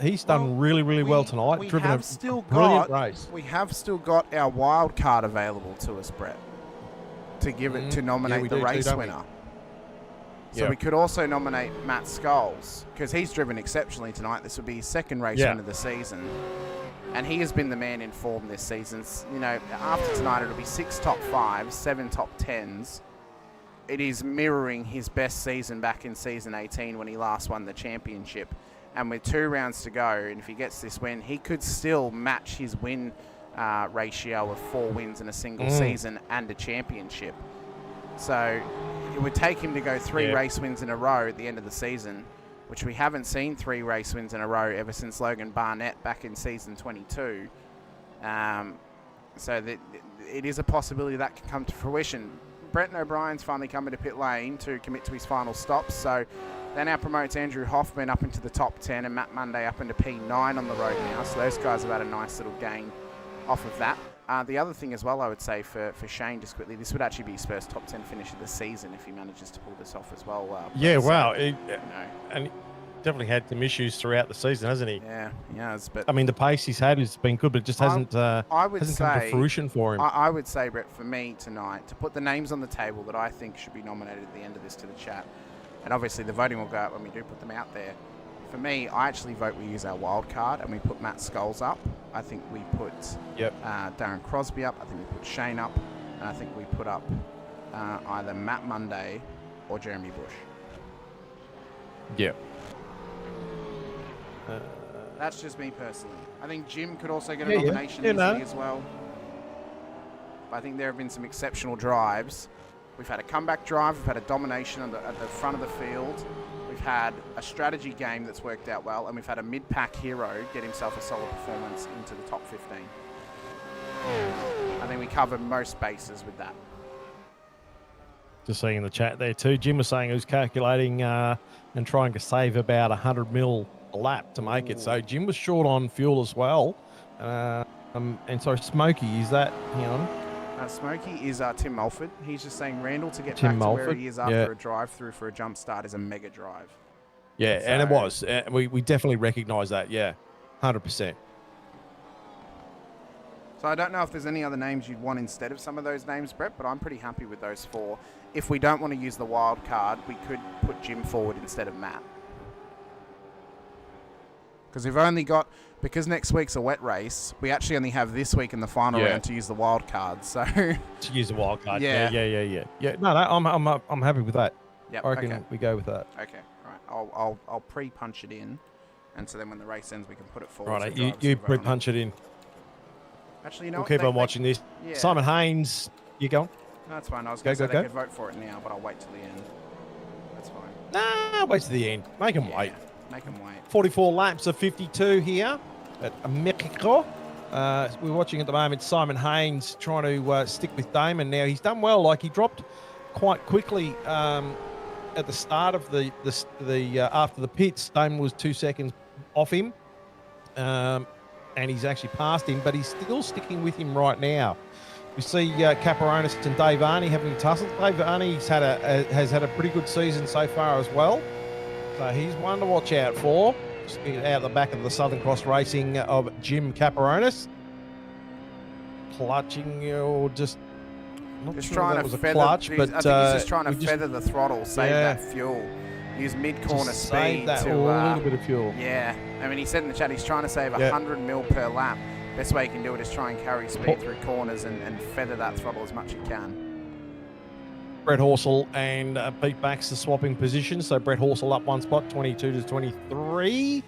He's done really well tonight. Driven a brilliant race. We have still got our wild card available to us, Brett, to give it to nominate the race winner. So we could also nominate Matt Scholes, because he's driven exceptionally tonight. This would be his second race win of the season. And he has been the man in form this season. You know, after tonight, it'll be 6 top 5s, 7 top 10s. It is mirroring his best season back in season 18 when he last won the championship. And with 2 rounds to go, and if he gets this win, he could still match his win ratio of 4 wins in a single season and a championship. So it would take him to go 3 race wins in a row at the end of the season, which we haven't seen 3 race wins in a row ever since Logan Barnett back in season 22. So that it is a possibility that can come to fruition. Brenton O'Brien's finally coming to pit lane to commit to his final stops. So that now promotes Andrew Hoffman up into the top 10 and Matt Monday up into P9 on the road now. So those guys have had a nice little gain off of that. The other thing as well, I would say for Shane, just quickly, this would actually be his first top 10 finish of the season if he manages to pull this off as well. Wow. And he definitely had some issues throughout the season, hasn't he? Yeah, he has. But I mean, the pace he's had has been good, but it just hasn't come to fruition for him. I would say, Brett, for me tonight, to put the names on the table that I think should be nominated at the end of this to the chat, and obviously the voting will go out when we do put them out there. For me, I actually vote we use our wild card and we put Matt Scholes up. I think we put Darren Crosby up. I think we put Shane up. And I think we put up either Matt Monday or Jeremy Bush. Yeah. That's just me personally. I think Jim could also get a nomination easily as well. But I think there have been some exceptional drives. We've had a comeback drive. We've had a domination at the front of the field. We've had a strategy game that's worked out well, and we've had a mid-pack hero get himself a solid performance into the top 15. I think we covered most bases with that. Just seeing in the chat there too, Jim was saying he was calculating and trying to save about 100 mil a lap to make it. So Jim was short on fuel as well. And so Smokey, is that, hang on. Smokey is Tim Mulford. He's just saying Randall to get back to where he is after a drive-through for a jump start is a mega drive. Yeah, so, and it was. We definitely recognise that, 100%. So I don't know if there's any other names you'd want instead of some of those names, Brett, but I'm pretty happy with those 4. If we don't want to use the wild card, we could put Jim forward instead of Matt. Because we've only got... Because next week's a wet race, we actually only have this week in the final round to use the wild card. So to use the wild card, yeah. No, I'm happy with that. Yep, I reckon we go with that. Okay, all right. I'll pre-punch it in, and so then when the race ends, we can put it forward. Right, you pre-punch it in. Actually, you know, we'll keep on watching this. Yeah. Simon Haynes, you go. No, that's fine. I was going to say they could vote for it now, but I'll wait till the end. That's fine. Nah, wait till the end. Make them wait. Make them wait. 44 laps of 52 here at Mexico. We're watching at the moment Simon Haynes trying to stick with Damon. Now, he's done well. Like, he dropped quite quickly at the start of the after the pits. Damon was 2 seconds off him, and he's actually passed him, but he's still sticking with him right now. We see Caperonis and Dave Arney having a tussle. Dave Arney's has had a pretty good season so far as well. So he's one to watch out for. Just out the back of the Southern Cross Racing of Jim Caperonis. Clutching or just... Just trying to feather, clutch, but I think he's just trying to feather the throttle, save that fuel. Use mid-corner speed save that to... a little bit of fuel. Yeah. I mean, he said in the chat he's trying to save 100 mil per lap. Best way he can do it is try and carry speed through corners and feather that throttle as much as he can. Brett Horsell and Pete Baxter swapping positions. So Brett Horsell up one spot, 22 to 23.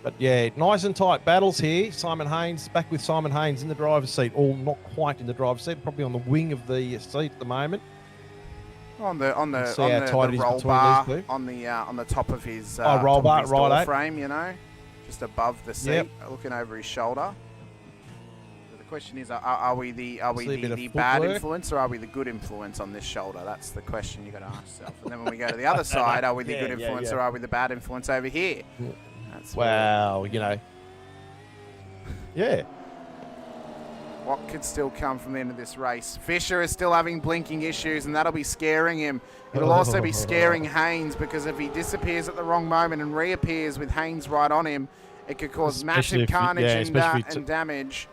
But yeah, nice and tight battles here. Simon Haynes, back with Simon Haynes in the driver's seat. All not quite in the driver's seat, probably on the wing of the seat at the moment. On the roll between bar, these two. on the top of his roll bar, door right, frame, you know, just above the seat, looking over his shoulder. So the question is, are we the bad influence or are we the good influence on this shoulder? That's the question you got to ask yourself. And then when we go to the other side, are we the good influence or are we the bad influence over here? That's you know, yeah. What could still come from the end of this race? Fisher is still having blinking issues, and that'll be scaring him. It'll also be scaring Haynes, because if he disappears at the wrong moment and reappears with Haynes right on him, it could cause massive carnage and damage,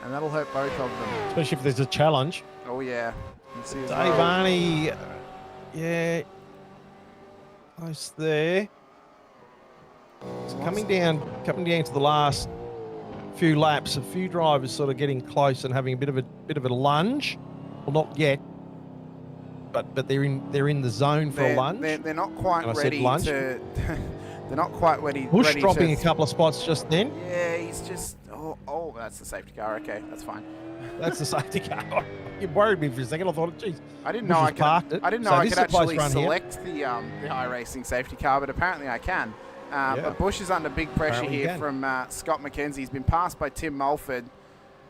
and that'll hurt both of them. Especially if there's a challenge. Oh, yeah. Dave Varney, yeah, close there. It's coming down to the last few laps. A few drivers sort of getting close and having a bit of a lunge. Well, not yet, but they're in the zone for a lunge. They're not quite ready to. They're not quite ready. Bush dropping a couple of spots just then. Yeah, he's just. Oh, that's the safety car. Okay, that's fine. That's the safety car. It worried me for a second. I thought, geez, I didn't know I could actually select the iRacing safety car, but apparently I can. But Bush is under big pressure here from Scott McKenzie. He's been passed by Tim Mulford,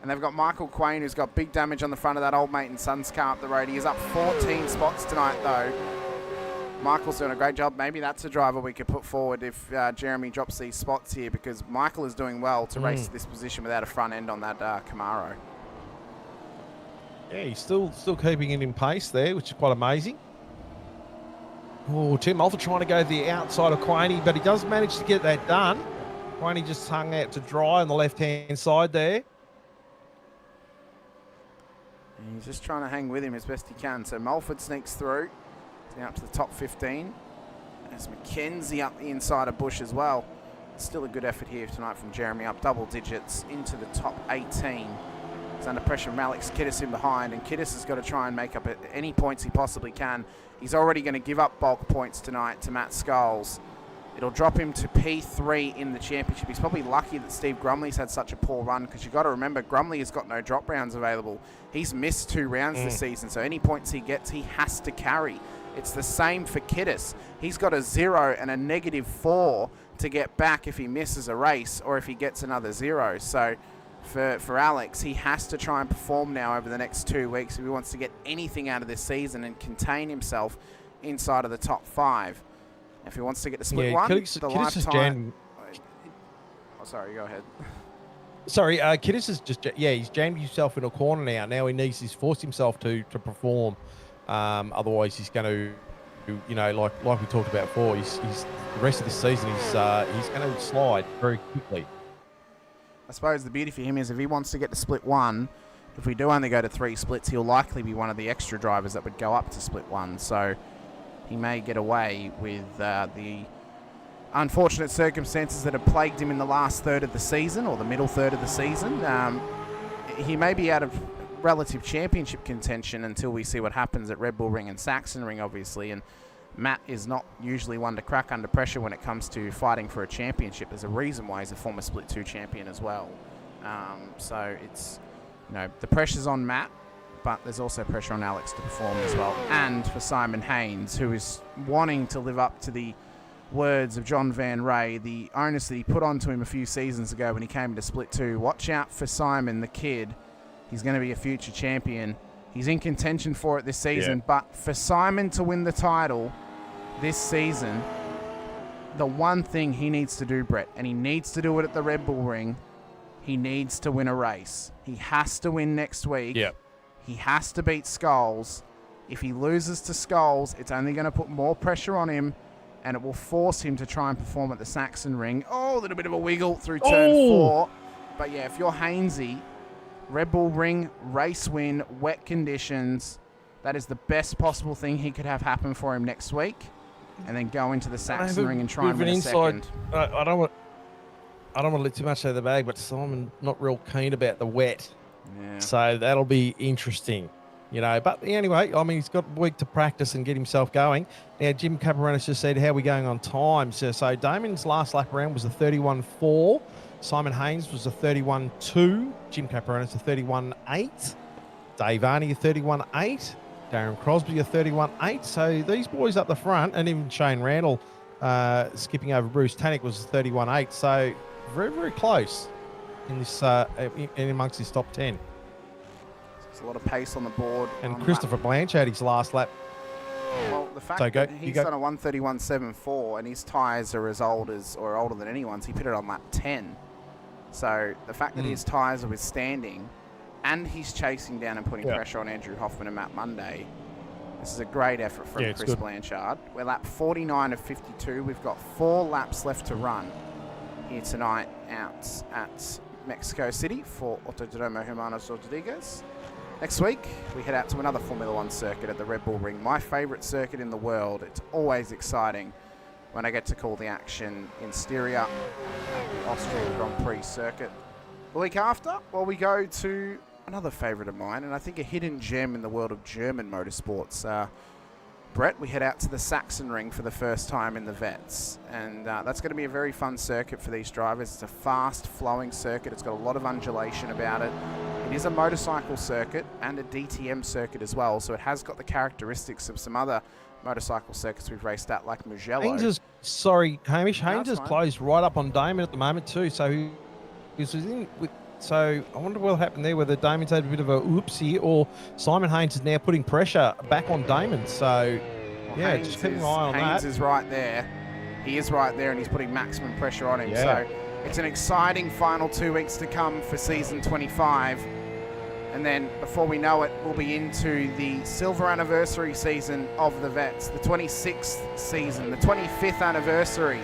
and they've got Michael Quain, who's got big damage on the front of that old mate and son's car up the road. He is up 14 spots tonight, though. Michael's doing a great job. Maybe that's a driver we could put forward if Jeremy drops these spots here, because Michael is doing well to race to this position without a front end on that Camaro. Yeah, he's still keeping it in pace there, which is quite amazing. Oh, Tim Mulford trying to go the outside of Quaney, but he does manage to get that done. Quaney just hung out to dry on the left-hand side there. And he's just trying to hang with him as best he can. So Mulford sneaks through. He's now up to the top 15. There's McKenzie up the inside of Bush as well. Still a good effort here tonight from Jeremy, up double digits into the top 18. He's under pressure from Alex Kiddis in behind, and Kiddis has got to try and make up any points he possibly can. He's already going to give up bulk points tonight to Matt Scholes. It'll drop him to P3 in the championship. He's probably lucky that Steve Grumley's had such a poor run, because you've got to remember, Grumley has got no drop rounds available. He's missed 2 rounds this season, so any points he gets, he has to carry. It's the same for Kiddis. He's got a 0 and a -4 to get back if he misses a race or if he gets another 0. So for Alex, he has to try and perform now over the next 2 weeks if he wants to get anything out of this season and contain himself inside of the top 5. If he wants to get the split one, the lifetime. Oh, sorry, go ahead. Sorry, Kiddis is just, he's jammed himself in a corner now. Now he's forced himself to perform. Otherwise, he's going to, you know, like we talked about before, he's the rest of this season, he's going to slide very quickly. I suppose the beauty for him is if he wants to get to split 1, if we do only go to 3 splits, he'll likely be one of the extra drivers that would go up to split 1. So he may get away with the unfortunate circumstances that have plagued him in the last third of the season, or the middle third of the season. He may be out of relative championship contention until we see what happens at Red Bull Ring and Saxon Ring, obviously. And Matt is not usually one to crack under pressure when it comes to fighting for a championship. There's a reason why he's a former Split 2 champion as well. So it's, you know, the pressure's on Matt, but there's also pressure on Alex to perform as well. And for Simon Haynes, who is wanting to live up to the words of John Van Ray, the onus that he put onto him a few seasons ago when he came to Split 2. Watch out for Simon, the kid. He's going to be a future champion. He's in contention for it this season, but for Simon to win the title this season, the one thing he needs to do, Brett, and he needs to do it at the Red Bull Ring, he needs to win a race. He has to win next week. Yep. He has to beat Scholes. If he loses to Scholes, it's only going to put more pressure on him, and it will force him to try and perform at the Saxon Ring. Oh, a little bit of a wiggle through turn 4. But yeah, if you're Hainsey, Red Bull Ring, race win, wet conditions, that is the best possible thing he could have happen for him next week. And then go into the Saxon Ring and try and win a second. I don't want to let too much out of the bag, but Simon not real keen about the wet. Yeah. So that'll be interesting. But anyway, I mean, he's got a week to practice and get himself going. Now, Jim Caparonis just said, how are we going on time? So Damon's last lap around was a 31.4. Simon Haynes was a 31.2. Jim Caparonis a 31.8. Dave Arney a 31.8. Darren Crosby a 31.8. So these boys up the front, and even Shane Randall skipping over Bruce Tannick was a 31.8. So very, very close in this in amongst his top 10. A lot of pace on the board. And Christopher Blanchard, his last lap. Well, the fact that he's done a 1:31.74 and his tyres are as old as, or older than anyone's, he pitted on lap 10. So the fact that his tyres are withstanding and he's chasing down and putting pressure on Andrew Hoffman and Matt Monday, this is a great effort from Chris Blanchard. We're lap 49 of 52. We've got 4 laps left to run here tonight out at Mexico City for Autodromo Hermanos Rodriguez. Next week, we head out to another Formula One circuit at the Red Bull Ring, my favourite circuit in the world. It's always exciting when I get to call the action in Styria, the Austrian Grand Prix circuit. The week after, well, we go to another favourite of mine, and I think a hidden gem in the world of German motorsports. Brett, we head out to the Saxon Ring for the first time in the Vets, and that's going to be a very fun circuit for these drivers. It's a fast-flowing circuit. It's got a lot of undulation about it. It is a motorcycle circuit and a DTM circuit as well, so it has got the characteristics of some other motorcycle circuits we've raced at, like Mugello. Hamish is closed right up on Damon at the moment too, so he's in with. So I wonder what happened there, whether Damon's had a bit of a oopsie or Simon Haynes is now putting pressure back on Damon. So, just keep an eye on that. Haynes is right there. He is right there, and he's putting maximum pressure on him. So it's an exciting final 2 weeks to come for season 25. And then before we know it, we'll be into the silver anniversary season of the Vets, the 26th season, the 25th anniversary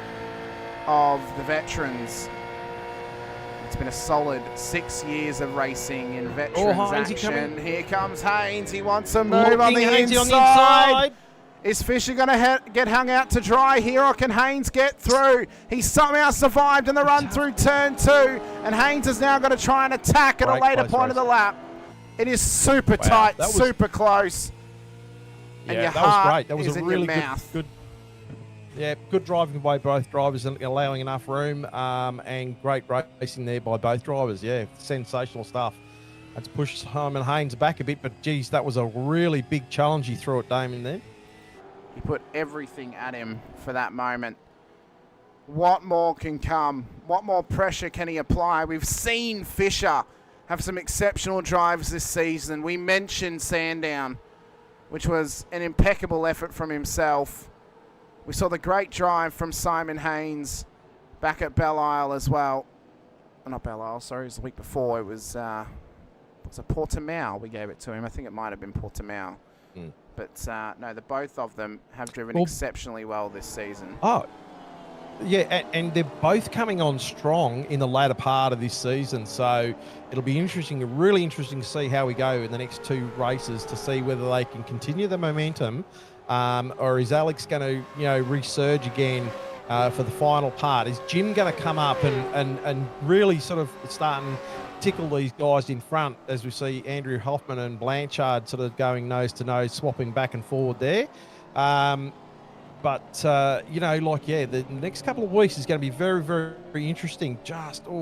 of the Veterans. It's been a solid 6 years of racing in Veterans action. Here comes Haynes. He wants a move on the inside. Is Fisher going to get hung out to dry here, or can Haynes get through? He somehow survived in the run through turn 2, and Haynes is now going to try and attack at a later point of the lap. It is super tight, super close. And your heart is in your mouth. Good driving by both drivers and allowing enough room, and great racing there by both drivers. Yeah, sensational stuff. That's pushed Simon Haynes back a bit, but geez, that was a really big challenge he threw at Damon then. He put everything at him for that moment. What more can come? What more pressure can he apply? We've seen Fisher have some exceptional drives this season. We mentioned Sandown, which was an impeccable effort from himself. We saw the great drive from Simon Haynes back at Belle Isle as well. Oh, not Belle Isle, sorry, it was the week before. It was a Portimao we gave it to him. I think it might have been Portimao. But no, the both of them have driven exceptionally well this season. Oh, yeah, and they're both coming on strong in the latter part of this season. So it'll be interesting, really interesting to see how we go in the next 2 races to see whether they can continue the momentum. Or is Alex going to, resurge again for the final part? Is Jim going to come up and really sort of start and tickle these guys in front, as we see Andrew Hoffman and Blanchard sort of going nose to nose, swapping back and forward there? The next couple of weeks is going to be very, very, very interesting.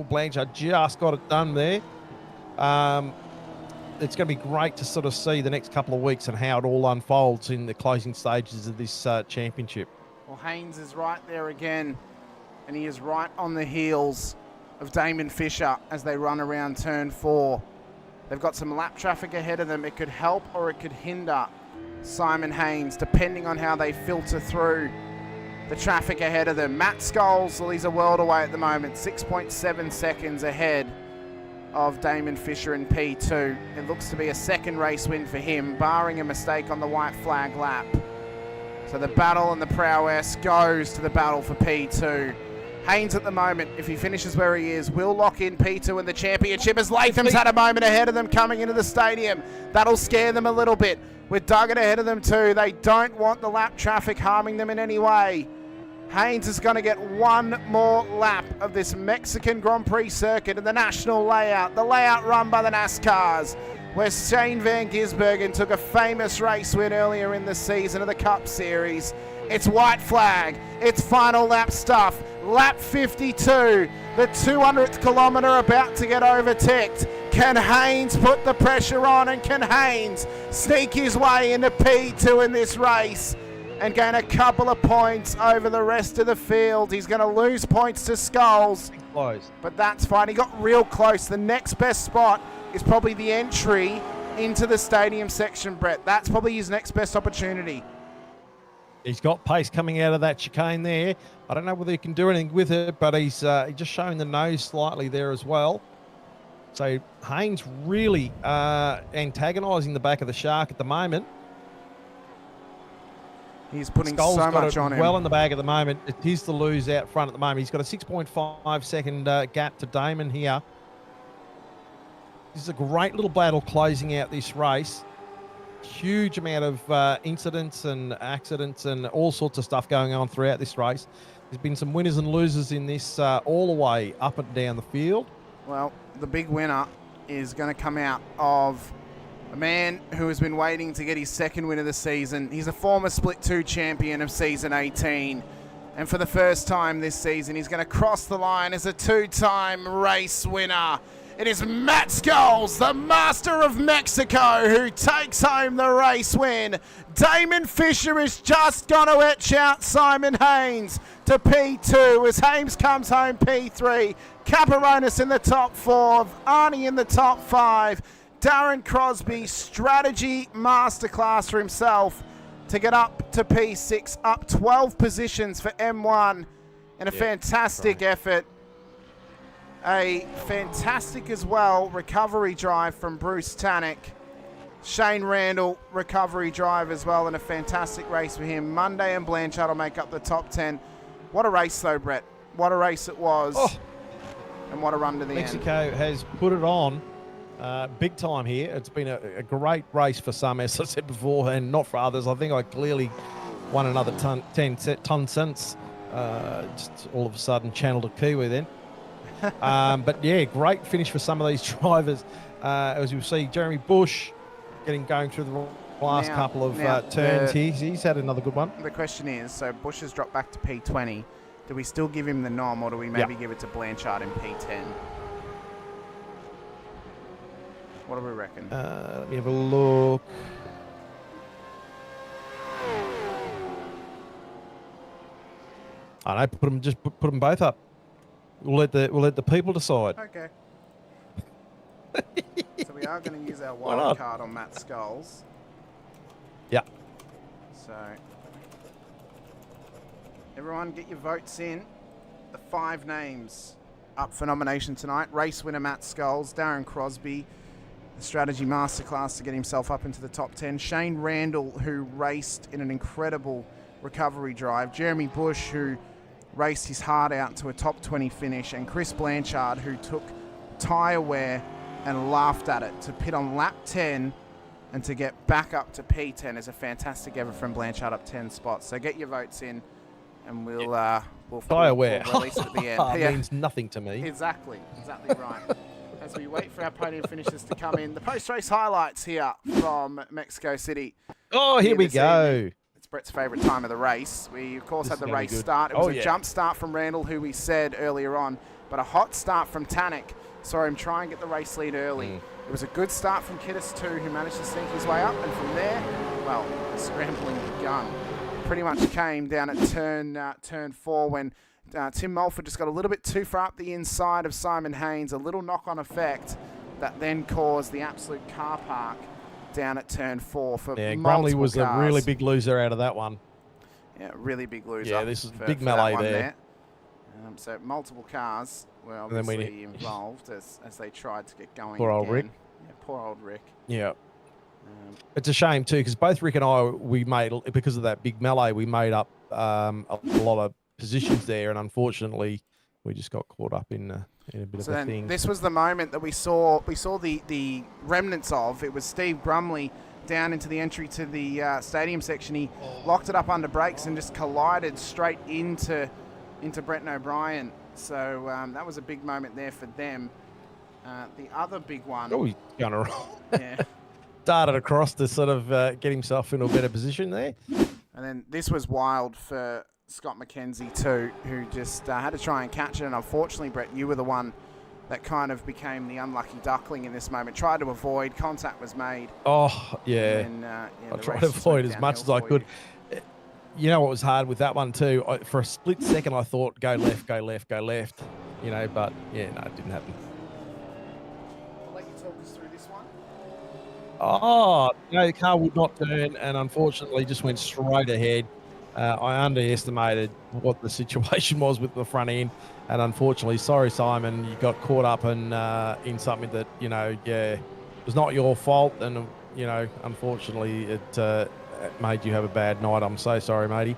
Blanchard just got it done there. It's going to be great to sort of see the next couple of weeks and how it all unfolds in the closing stages of this championship. Well, Haynes is right there again, and he is right on the heels of Damon Fisher as they run around turn 4. They've got some lap traffic ahead of them. It could help or it could hinder Simon Haynes, depending on how they filter through the traffic ahead of them. Matt Scholes, well, he's a world away at the moment, 6.7 seconds ahead of Damon Fisher in P2. It looks to be a second race win for him, barring a mistake on the white flag lap. So the battle and the prowess goes to the battle for P2. Haynes at the moment, if he finishes where he is, will lock in P2 in the championship, as Latham's had a moment ahead of them coming into the stadium. That'll scare them a little bit. With Duggan ahead of them too, they don't want the lap traffic harming them in any way. Haynes is going to get one more lap of this Mexican Grand Prix circuit in the national layout, the layout run by the NASCARs. where Shane Van Gisbergen took a famous race win earlier in the season of the Cup Series. It's white flag. It's final lap stuff. Lap 52. The 200th kilometre about to get overtaken. Can Haynes put the pressure on, and can Haynes sneak his way into P2 in this race and gain a couple of points over the rest of the field? He's going to lose points to Skulls, Close. but that's fine. He got real close. The next best spot is probably the entry into the stadium section, Brett. That's probably his next best opportunity. He's got pace coming out of that chicane there. I don't know whether he can do anything with it, but he's just showing the nose slightly there as well. So Haynes really antagonising the back of the Shark at the moment. He's putting Skull's so got much it on him. well in the bag at the moment. It is to lose out front at the moment. He's got a 6.5 second gap to Damon here. This is a great little battle closing out this race. Huge amount of incidents and accidents and all sorts of stuff going on throughout this race. There's been some winners and losers in this all the way up and down the field. Well, the big winner is going to come out of a man who has been waiting to get his second win of the season. He's a former Split 2 champion of season 18. And for the first time this season, he's going to cross the line as a two-time race winner. It is Matt Skulls, the master of Mexico, who takes home the race win. Damon Fisher is just going to etch out Simon Haynes to P2 as Haynes comes home P3. Caparonis in the top 4, Arnie in the top 5. Darren Crosby, strategy masterclass for himself to get up to P6, up 12 positions for M1 in a fantastic effort. A fantastic as well recovery drive from Bruce Tannock. Shane Randall, recovery drive as well, and a fantastic race for him. Monday and Blanchard will make up the top 10. What a race though, Brett. What a race it was. Oh. And what a run to the Mexico end. has put it on big time here. It's been a great race for some, as I said before, and not for others. I think I clearly won another 10 cents. Just all of a sudden channeled a Kiwi then. But yeah, great finish for some of these drivers. As you see, Jeremy Bush going through the last couple of turns here. He's had another good one. The question is, so Bush has dropped back to P20. Do we still give him the nom, or do we maybe give it to Blanchard in P10? What do we reckon? Let me have a look. I know. Put them both up. We'll let the people decide. Okay. So we are going to use our wild card on Matt Skulls. Yeah. So everyone, get your votes in. The 5 names up for nomination tonight: race winner Matt Skulls, Darren Crosby, the strategy masterclass to get himself up into the top 10, Shane Randall, who raced in an incredible recovery drive, Jeremy Bush, who raced his heart out to a top 20 finish, and Chris Blanchard, who took tyre wear and laughed at it to pit on lap 10 and to get back up to P10 is a fantastic effort from Blanchard, up 10 spots. So get your votes in, and we'll tyre wear. We'll release it at the end. It means nothing to me. Exactly right. As we wait for our podium finishers to come in, the post-race highlights here from Mexico City. Oh, here we go. Evening. It's Brett's favourite time of the race. We, of course, had the race start. It was a jump start from Randall, who we said earlier on, but a hot start from Tannock. Saw him try and get the race lead early. It was a good start from Kiddis too, who managed to sneak his way up, and from there, well, the scrambling begun. Pretty much came down at turn 4 when Tim Mulford just got a little bit too far up the inside of Simon Haynes, a little knock-on effect that then caused the absolute car park down at turn 4 for Grumley was cars. A really big loser out of that one. Yeah, really big loser. Yeah, this is big melee there. So multiple cars were obviously involved as they tried to get going. Poor old Rick. Yeah, poor old Rick. Yeah. It's a shame too, because both Rick and I, because of that big melee, we made up a lot of positions there, and unfortunately, we just got caught up in a bit of a thing. This was the moment that we saw the remnants of. It was Steve Grumley down into the entry to the stadium section. He locked it up under brakes and just collided straight into Brenton O'Brien. So that was a big moment there for them. The other big one. Oh, he's going to Yeah. darted across to sort of get himself into a better position there. And then this was wild for Scott McKenzie too, who just had to try and catch it. And unfortunately, Brett, you were the one that kind of became the unlucky duckling in this moment. Tried to avoid, contact was made. Oh, yeah. And then, I tried to avoid as much as I could. You know what was hard with that one too? For a split second, I thought, go left, go left, go left. You know, but yeah, no, it didn't happen. I'll let you talk us through this one. Oh, no, the car would not turn and unfortunately just went straight ahead. I underestimated what the situation was with the front end. And unfortunately, sorry, Simon, you got caught up in something that, you know, yeah, was not your fault. And, you know, unfortunately, it made you have a bad night. I'm so sorry, matey.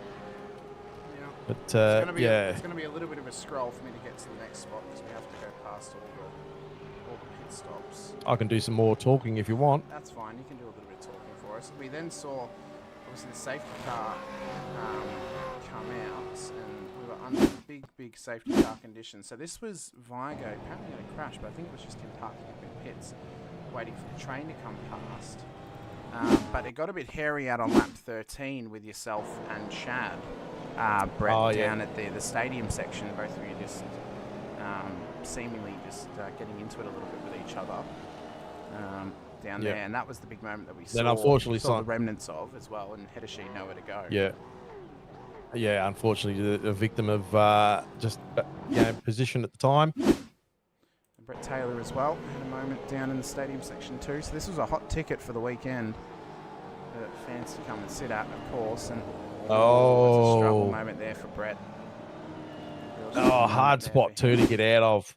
Yeah. But, It's gonna be yeah. it's going to be a little bit of a scroll for me to get to the next spot because we have to go past all the pit stops. I can do some more talking if you want. That's fine. You can do a little bit of talking for us. We then saw, obviously, the safety car come out, and we were under big safety car conditions. So this was Vigo. Apparently had a crash, but I think it was just him parking up in pits, waiting for the train to come past. But it got a bit hairy out on lap 13 with yourself and Chad, Brett, down at the stadium section. Both of you just seemingly just getting into it a little bit with each other down there. And that was the big moment that we saw, unfortunately, the remnants of as well, and Hideshi nowhere to go. Yeah. Yeah, unfortunately, the victim of just position at the time. And Brett Taylor as well had a moment down in the stadium section too. So this was a hot ticket for the weekend for fans to come and sit at, of course. And it was a struggle moment there for Brett. Hard spot too to get out of.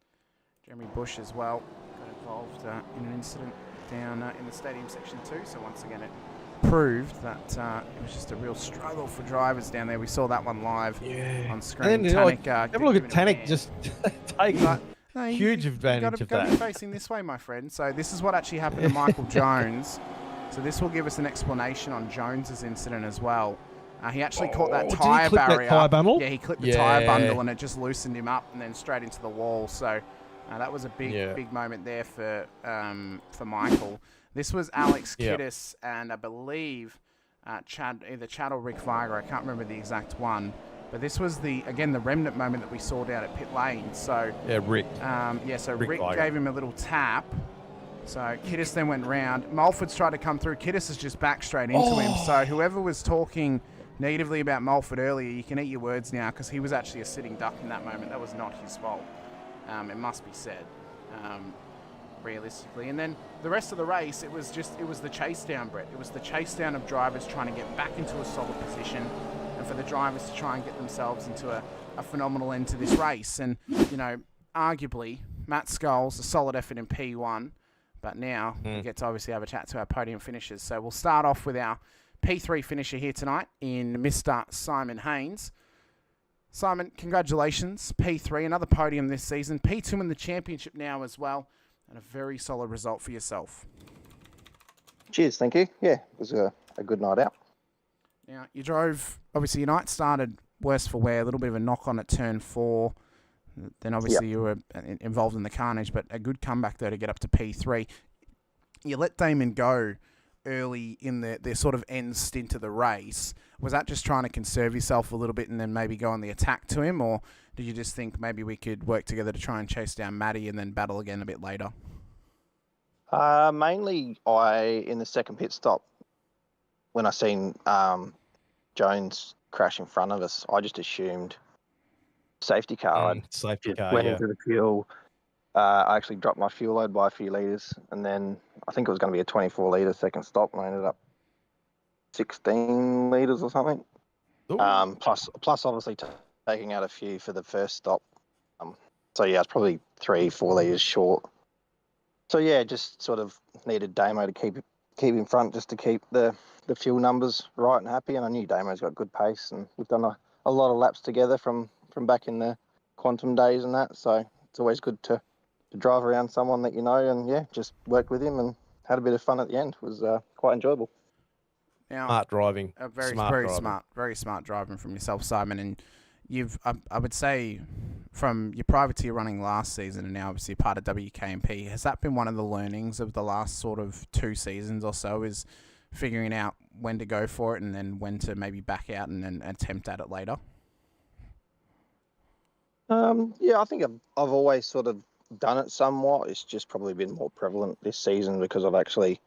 Jeremy Bush as well got involved in an incident down in the stadium section too. So once again, it proved that it was just a real struggle for drivers down there. We saw that one live on screen. And then, Tannic, have a look at Tannic just taking huge advantage of that. Got to be facing this way, my friend. So this is what actually happened to Michael Jones. So this will give us an explanation on Jones's incident as well. He actually caught that tyre barrier. That tyre bundle? Yeah, he clipped the tyre bundle and it just loosened him up and then straight into the wall. So that was a big moment there for Michael. This was Alex Kiddis and I believe either Chad or Rick Viger. I can't remember the exact one. But this was the remnant moment that we saw down at pit lane. So Rick. So Rick gave him a little tap. So Kiddis then went round. Mulford's tried to come through. Kiddis has just backed straight into him. So whoever was talking negatively about Mulford earlier, you can eat your words now because he was actually a sitting duck in that moment. That was not his fault. It must be said. Realistically, and then the rest of the race, it was the chase down, Brett. It was the chase down of drivers trying to get back into a solid position, and for the drivers to try and get themselves into a phenomenal end to this race. And you know, arguably, Matt Skulls a solid effort in P1, but now we get to obviously have a chat to our podium finishers. So we'll start off with our P3 finisher here tonight in Mr. Simon Haynes. Simon, congratulations, P3, another podium this season. P2 in the championship now as well. And a very solid result for yourself. Cheers, thank you. Yeah, it was a good night out. Now, you drove, obviously your night started worse for wear, a little bit of a knock on at turn 4. Then obviously you were involved in the carnage, but a good comeback there to get up to P3. You let Damon go early in their sort of end stint of the race. Was that just trying to conserve yourself a little bit and then maybe go on the attack to him? Or did you just think maybe we could work together to try and chase down Matty and then battle again a bit later? Mainly in the second pit stop, when I seen Jones crash in front of us, I just assumed safety car. Went into the fuel. I actually dropped my fuel load by a few litres, and then I think it was going to be a 24-litre second stop, and I ended up 16 litres or something. Plus obviously taking out a few for the first stop. So yeah, it's probably 3-4 litres short. So yeah, just sort of needed Damo to keep in front, just to keep the fuel numbers right and happy. And I knew Damo's got good pace, and we've done a lot of laps together from back in the Quantum days and that. So it's always good to drive around someone that you know, and yeah, just worked with him and had a bit of fun at the end. It was quite enjoyable. Now, Smart driving. Very smart driving from yourself, Simon. And I would say, from your privateer running last season and now obviously part of WKMP, has that been one of the learnings of the last sort of 2 seasons or so, is figuring out when to go for it and then when to maybe back out and then attempt at it later? Yeah, I think I've always sort of done it somewhat. It's just probably been more prevalent this season because I've actually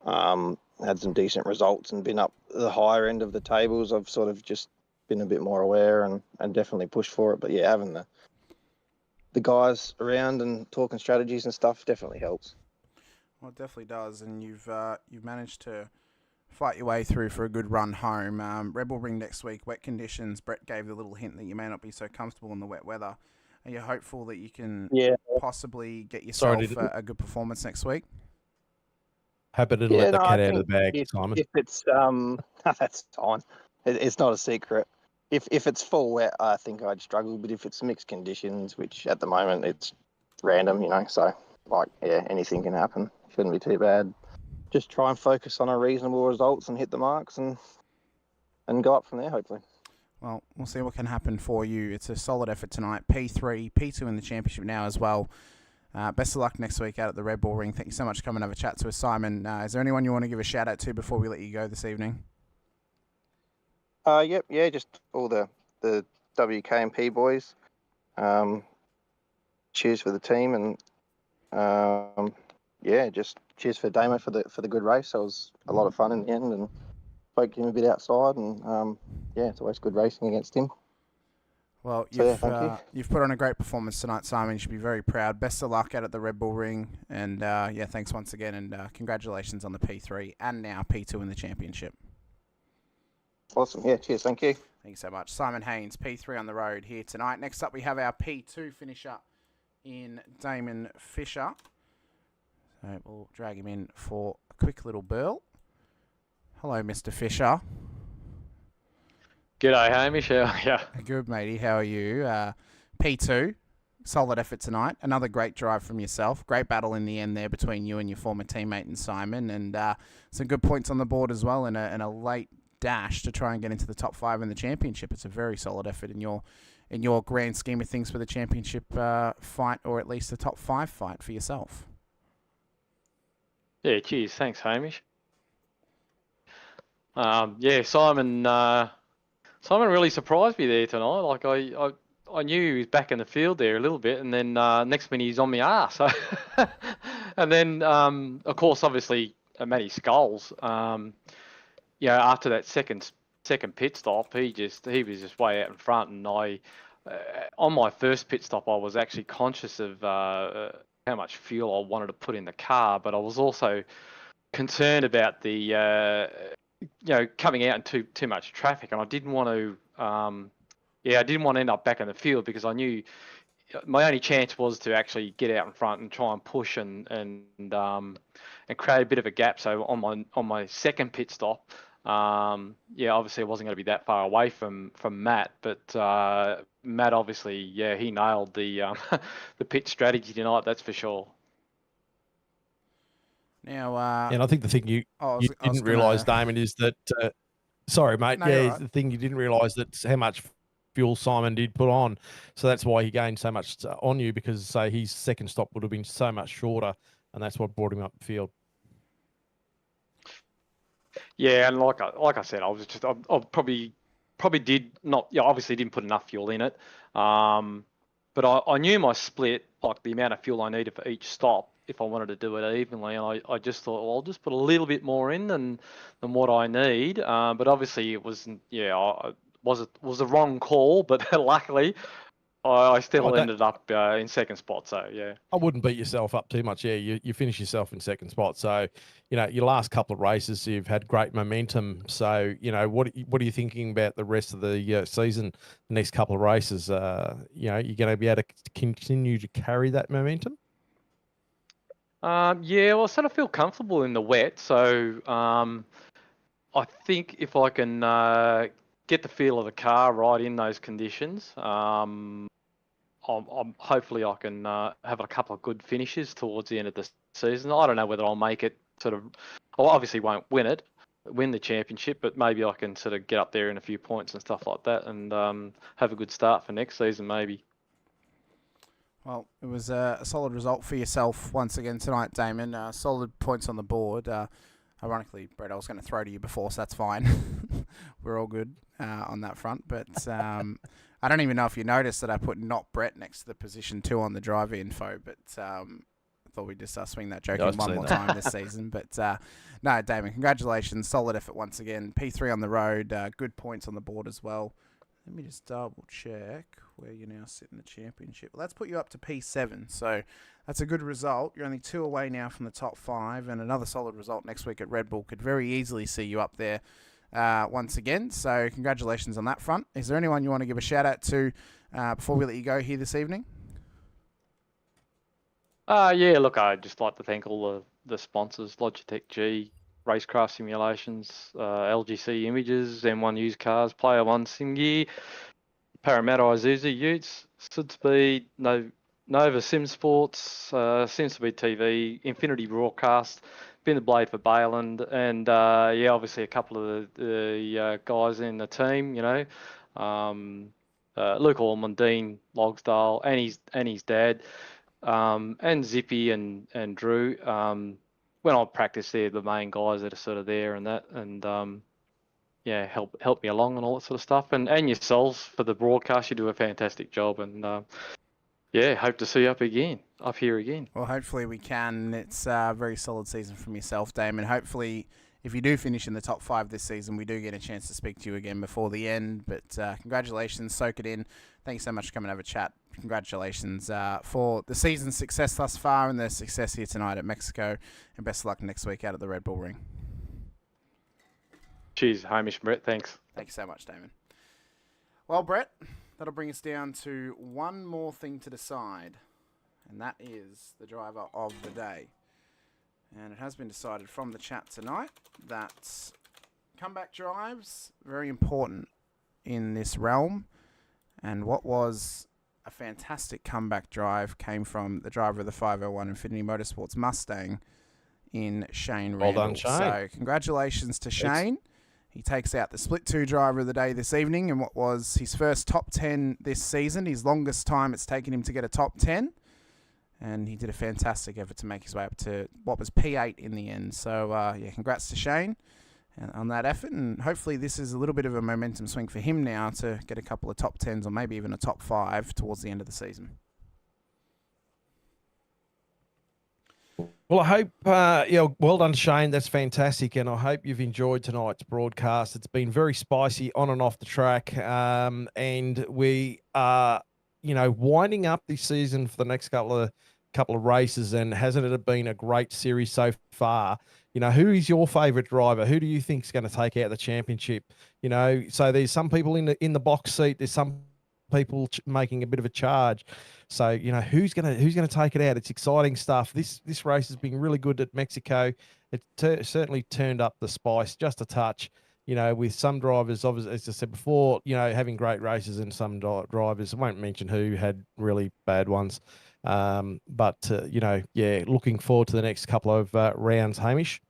had some decent results and been up the higher end of the tables. I've sort of just been a bit more aware and definitely pushed for it. But yeah, having the guys around and talking strategies and stuff definitely helps. Well, it definitely does, and you've managed to fight your way through for a good run home. Rebel Ring next week, wet conditions. Brett gave the little hint that you may not be so comfortable in the wet weather. Are you hopeful that you can possibly get yourself a good performance next week? Happy to let the cat out of the bag, if, Simon. If it's that's fine. It's not a secret. If it's full wet, I think I'd struggle. But if it's mixed conditions, which at the moment it's random, so anything can happen. Shouldn't be too bad. Just try and focus on a reasonable results and hit the marks and go up from there, hopefully. Well, we'll see what can happen for you. It's a solid effort tonight. P3, P2 in the championship now as well. Best of luck next week out at the Red Bull Ring. Thank you so much for coming and have a chat to us, Simon. Is there anyone you want to give a shout out to before we let you go this evening? Just all the WKMP boys. Cheers for the team and just cheers for Damo for the good race. It was a lot of fun in the end and spoke to him a bit outside and it's always good racing against him. Well, thank you've put on a great performance tonight, Simon. You should be very proud. Best of luck out at the Red Bull Ring. And, thanks once again. And congratulations on the P3 and now P2 in the championship. Awesome. Yeah, cheers. Thank you. Thank you so much. Simon Haynes, P3 on the road here tonight. Next up, we have our P2 finisher in Damon Fisher. So we'll drag him in for a quick little burl. Hello, Mr. Fisher. G'day, Hamish. How are you? Good, matey. How are you? P2, solid effort tonight. Another great drive from yourself. Great battle in the end there between you and your former teammate and Simon. And some good points on the board as well in a late dash to try and get into the top 5 in the championship. It's a very solid effort in your grand scheme of things for the championship fight, or at least the top 5 fight for yourself. Yeah, cheers. Thanks, Hamish. Simon really surprised me there tonight. Like I knew he was back in the field there a little bit, and then next minute he's on my arse. So and then of course, obviously, Matty Skulls. After that second pit stop, he was just way out in front, and I on my first pit stop I was actually conscious of how much fuel I wanted to put in the car, but I was also concerned about the coming out in too much traffic, and I didn't want to end up back in the field because I knew my only chance was to actually get out in front and try and push and create a bit of a gap. So on my second pit stop, obviously I wasn't going to be that far away from Matt, but Matt obviously, he nailed the the pit strategy tonight. That's for sure. Now, and I think the thing you didn't realise, Damon, is that sorry, mate. No, right. The thing you didn't realise that's how much fuel Simon did put on, so that's why he gained so much on you, because his second stop would have been so much shorter, and that's what brought him up the field. Yeah, and like I said, I probably did not. Obviously didn't put enough fuel in it, but I knew my split, like the amount of fuel I needed for each stop, if I wanted to do it evenly, and I just thought, well, I'll just put a little bit more in than what I need. But obviously it wasn't. Was the wrong call, but luckily I still ended up in second spot. So yeah, I wouldn't beat yourself up too much. Yeah, you finish yourself in second spot. So your last couple of races, you've had great momentum. So what are you thinking about the rest of the season? The next couple of races, you're going to be able to continue to carry that momentum. Well, I sort of feel comfortable in the wet, so I think if I can get the feel of the car right in those conditions, I'm hopefully I can have a couple of good finishes towards the end of the season. I don't know whether I'll make it I obviously won't win it, win the championship, but maybe I can sort of get up there in a few points and stuff like that, and have a good start for next season maybe. Well, it was a solid result for yourself once again tonight, Damon. Solid points on the board. Ironically, Brett, I was going to throw to you before, so that's fine. We're all good on that front. But I don't even know if you noticed that I put not Brett next to the position 2 on the driver info, but I thought we'd just swing that joke in one more time this season. But no, Damon, congratulations. Solid effort once again. P3 on the road. Good points on the board as well. Let me just double check where you now sit in the championship. Well, that's put you up to P7, so that's a good result. You're only 2 away now from the top 5, and another solid result next week at Red Bull could very easily see you up there once again. So congratulations on that front. Is there anyone you want to give a shout out to before we let you go here this evening? Yeah, look, I'd just like to thank all the sponsors, Logitech G, Racecraft Simulations, LGC Images, M1 Used Cars, Player One Simgear, Parramatta Isuzu Utes, Südspeed, Nova Sim Sports, SimSpeed TV, Infinity Broadcast, Been the Blade for Balin, and yeah, obviously a couple of the guys in the team, you know, Luke Allman, Dean Logsdale, and his dad, and Zippy and Drew. When I practice, they're the main guys that are sort of there and that, and yeah, help me along and all that sort of stuff. And yourselves for the broadcast, you do a fantastic job, and yeah, hope to see you up here again. Well, hopefully we can. It's a very solid season from yourself, Damon. Hopefully, if you do finish in the top 5 this season, we do get a chance to speak to you again before the end. But congratulations, soak it in. Thanks so much for coming over chat. Congratulations for the season's success thus far and the success here tonight at Mexico. And best of luck next week out at the Red Bull Ring. Cheers, Hamish Brett. Thanks. Thank you so much, Damon. Well, Brett, that'll bring us down to one more thing to decide, and that is the driver of the day. And it has been decided from the chat tonight that comeback drives, very important in this realm. And what was a fantastic comeback drive came from the driver of the 501 Infinity Motorsports Mustang in Shane Randall. Well done, Shane. So congratulations to Shane. He takes out the Split 2 driver of the day this evening in what was his first top 10 this season, his longest time it's taken him to get a top 10. And he did a fantastic effort to make his way up to what was P8 in the end. So, yeah, congrats to Shane on that effort. And hopefully this is a little bit of a momentum swing for him now to get a couple of top 10s or maybe even a top 5 towards the end of the season. Well, I hope, yeah, well done, Shane. That's fantastic. And I hope you've enjoyed tonight's broadcast. It's been very spicy on and off the track. And we are, you know, winding up this season for the next couple of races. And hasn't it been a great series so far? You know, who is your favourite driver? Who do you think is going to take out the championship? You know, so there's some people in the box seat. There's some people making a bit of a charge. So, you know, who's going to take it out? It's exciting stuff. This race has been really good at Mexico. It certainly turned up the spice just a touch, you know, with some drivers, obviously, as I said before, you know, having great races, and some drivers, I won't mention who, had really bad ones. But, you know, yeah, looking forward to the next couple of rounds, Hamish.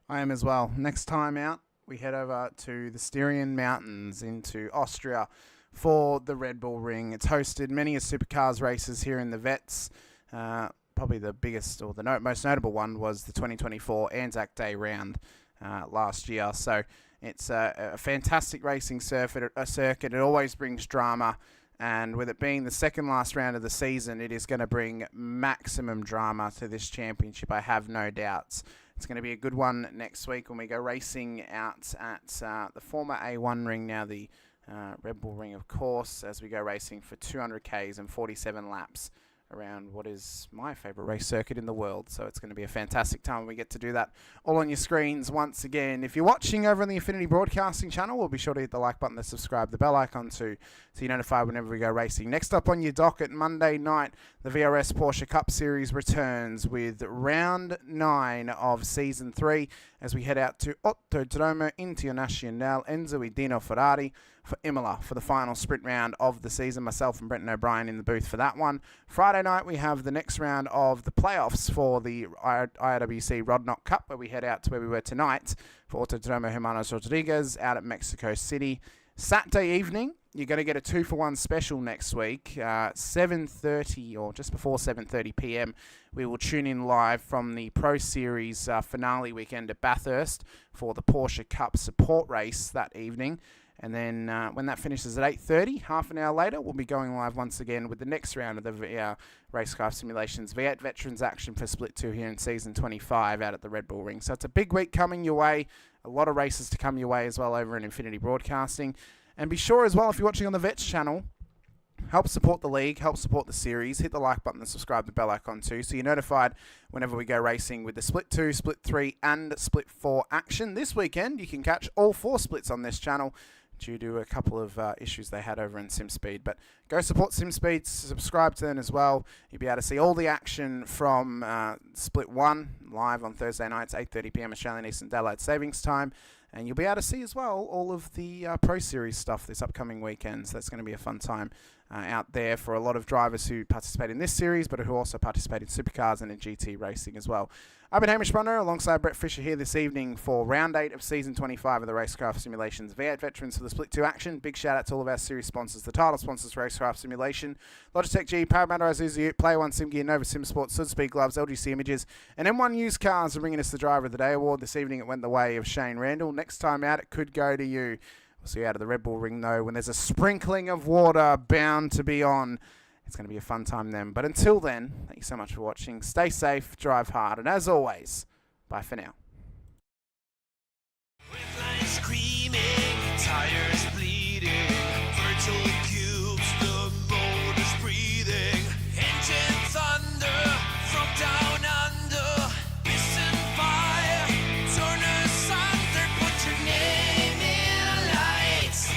I am as well. Next time out, we head over to the Styrian Mountains into Austria for the Red Bull Ring. It's hosted many a supercars races here in the Vets. Probably the biggest or the most notable one was the 2024 Anzac Day round last year. So it's a fantastic racing circuit. It always brings drama. And with it being the second last round of the season, it is going to bring maximum drama to this championship, I have no doubts. It's going to be a good one next week when we go racing out at the former A1 ring, now the Red Bull Ring, of course, as we go racing for 200 Ks and 47 laps around what is my favourite race circuit in the world. So it's going to be a fantastic time when we get to do that all on your screens once again. If you're watching over on the Infinity Broadcasting channel, we'll be sure to hit the like button, to subscribe, the bell icon too, so you're notified whenever we go racing. Next up on your docket, Monday night, the VRS Porsche Cup Series returns with round 9 of Season 3 as we head out to Autodromo Internacional Enzo e Dino Ferrari for Imola for the final sprint round of the season. Myself and Brenton O'Brien in the booth for that one. Friday night, we have the next round of the playoffs for the IRWC Rodnock Cup, where we head out to where we were tonight for Autodromo Hermanos Rodriguez out at Mexico City. Saturday evening, you're going to get a 2-for-1 special next week, 7:30 or just before 7:30 p.m. We will tune in live from the Pro Series finale weekend at Bathurst for the Porsche Cup support race that evening. And then when that finishes at 8:30, half an hour later, we'll be going live once again with the next round of the Racecraft Simulations V8 Veterans action for Split 2 here in Season 25 out at the Red Bull Ring. So it's a big week coming your way. A lot of races to come your way as well over in Infinity Broadcasting. And be sure as well, if you're watching on the Vets channel, help support the league, help support the series. Hit the like button and subscribe to the bell icon too, so you're notified whenever we go racing with the Split 2, Split 3 and Split 4 action. This weekend, you can catch all 4 splits on this channel due to a couple of issues they had over in SimSpeed. But go support SimSpeed, subscribe to them as well. You'll be able to see all the action from Split 1 live on Thursday nights, 8:30 p.m. Australian Eastern Daylight Savings Time. And you'll be able to see as well all of the Pro Series stuff this upcoming weekend. So that's going to be a fun time out there for a lot of drivers who participate in this series, but who also participate in supercars and in GT racing as well. I've been Hamish Munro alongside Brett Fisher here this evening for round 8 of season 25 of the Racecraft Simulations V8 Veterans for the Split 2 action. Big shout out to all of our series sponsors, the title sponsors for Racecraft Simulation, Logitech G, Parramatta Isuzu Ute, Player One Sim Gear, Nova Sim Sports, Südspeed Gloves, LGC Images, and M1 Used Cars are bringing us the Driver of the Day award. This evening it went the way of Shane Randall. Next time out it could go to you. We'll see you out of the Red Bull Ring though when there's a sprinkling of water bound to be on. It's going to be a fun time then. But until then, thank you so much for watching. Stay safe, drive hard, and as always, bye for now. With lines screaming, tires bleeding, virtual cubes, the motor's breathing, engine thunder from down under, piston fire, turn asunder, put your name in lights.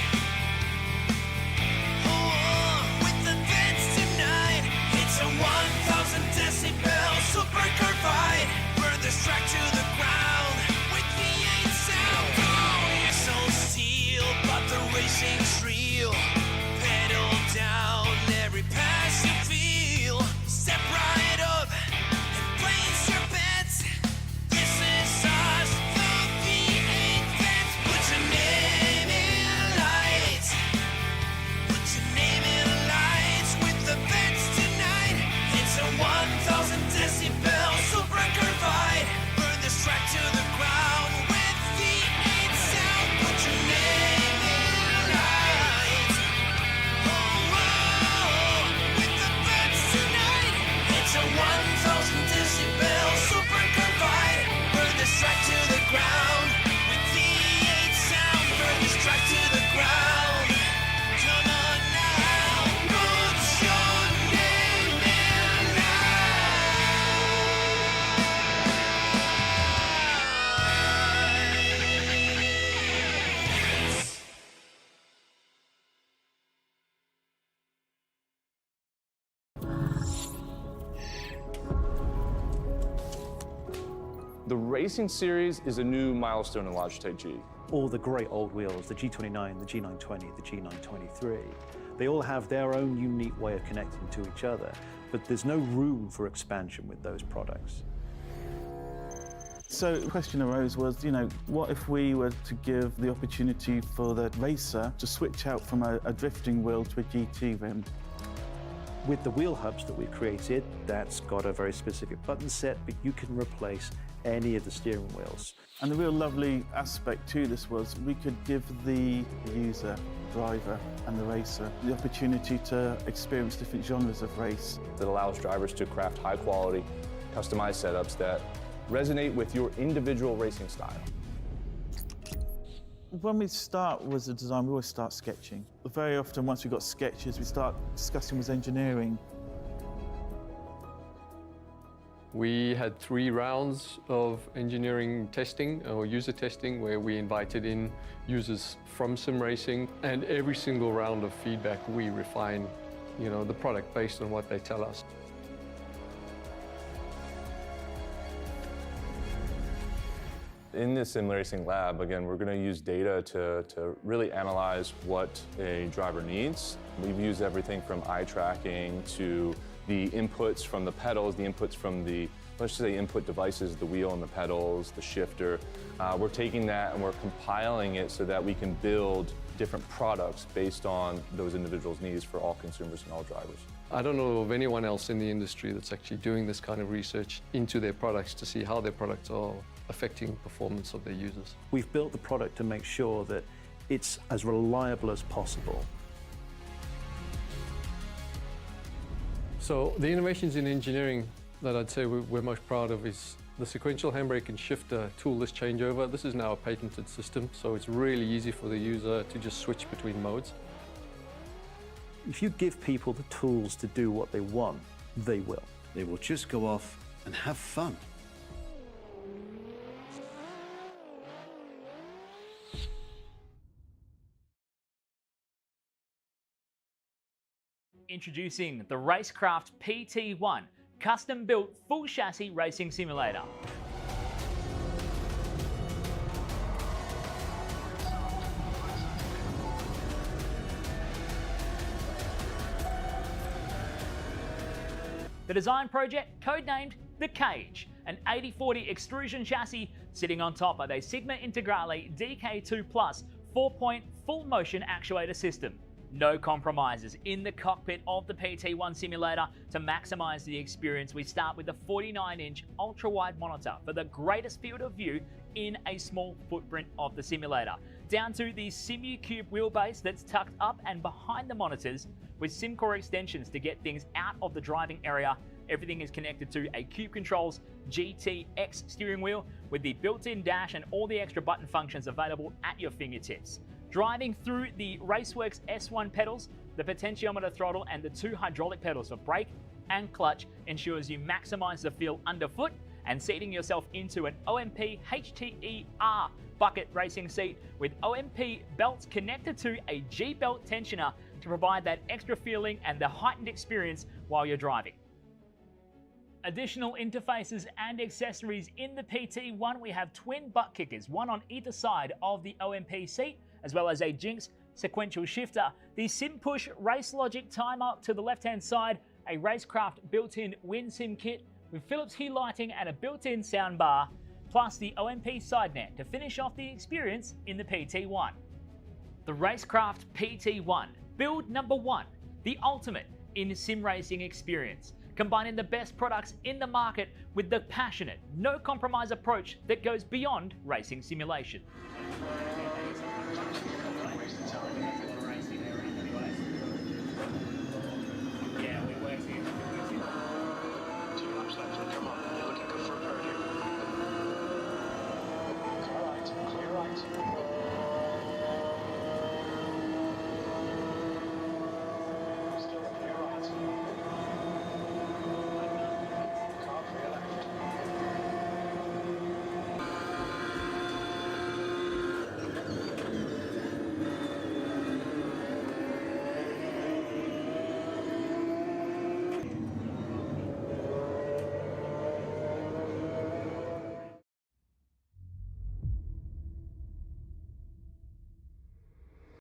Oh, with the vets tonight, it's a 1,000 decibel supercar fight. Burn this track to the ground with V8 sound. Oh, you're so steel, but the racing's real. Pedal down every pass you feel. Step right up and place your bets. This is us, the V8 vets. Put your name in lights. Put your name in lights with the vets tonight. It's a 1,000 decibel supercar fight. Burn this track to the ground with V8 sound. Put your name in lights. Oh, with the vets tonight. It's a 1,000 decibel supercar fight. Burn this track to the ground with V8 sound. Burn this track to the ground. Come on now, put your name in lights. The Racing Series is a new milestone in Logitech G. All the great old wheels, the G29, the G920, the G923, they all have their own unique way of connecting to each other, but there's no room for expansion with those products. So the question arose was, what if we were to give the opportunity for the racer to switch out from a drifting wheel to a GT rim? With the wheel hubs that we've created, that's got a very specific button set, but you can replace any of the steering wheels. And the real lovely aspect to this was we could give the user, driver and the racer the opportunity to experience different genres of race. That allows drivers to craft high quality, customized setups that resonate with your individual racing style. When we start with the design, we always start sketching. Very often, once we've got sketches, we start discussing with engineering. We had 3 rounds of engineering testing or user testing where we invited in users from sim racing, and every single round of feedback we refine, the product based on what they tell us. In the sim racing lab, again, we're going to use data to really analyze what a driver needs. We've used everything from eye tracking to the inputs from the pedals, the inputs from the, let's just say, input devices, the wheel and the pedals, the shifter. We're taking that and we're compiling it so that we can build different products based on those individuals' needs for all consumers and all drivers. I don't know of anyone else in the industry that's actually doing this kind of research into their products to see how their products are affecting performance of their users. We've built the product to make sure that it's as reliable as possible. So the innovations in engineering that I'd say we're most proud of is the sequential handbrake and shifter toolless changeover. This is now a patented system, so it's really easy for the user to just switch between modes. If you give people the tools to do what they want, they will. They will just go off and have fun. Introducing the Racekraft PT1, custom-built full chassis racing simulator. The design project, codenamed The Cage, an 80/40 extrusion chassis sitting on top of a Sigma Integrale DK2 Plus 4-point full motion actuator system. No compromises in the cockpit of the PT1 simulator. To maximize the experience, we start with the 49-inch ultra-wide monitor for the greatest field of view in a small footprint of the simulator, down to the SimuCube wheelbase that's tucked up and behind the monitors with SimCore extensions to get things out of the driving area. Everything is connected to a Cube Controls GTX steering wheel with the built-in dash and all the extra button functions available at your fingertips. Driving through the Raceworks S1 pedals, the potentiometer throttle and the 2 hydraulic pedals for brake and clutch ensures you maximize the feel underfoot, and seating yourself into an OMP HTER bucket racing seat with OMP belts connected to a G-belt tensioner to provide that extra feeling and the heightened experience while you're driving. Additional interfaces and accessories in the PT1, we have twin butt kickers, one on either side of the OMP seat, as well as a Jinx sequential shifter, the SimPush Race Logic timer to the left-hand side, a Racecraft built-in WinSim kit with Philips Hue lighting and a built-in soundbar, plus the OMP side net to finish off the experience in the PT1. The Racecraft PT1, build number 1, the ultimate in sim racing experience, combining the best products in the market with the passionate, no compromise approach that goes beyond racing simulation. Yeah, we work here.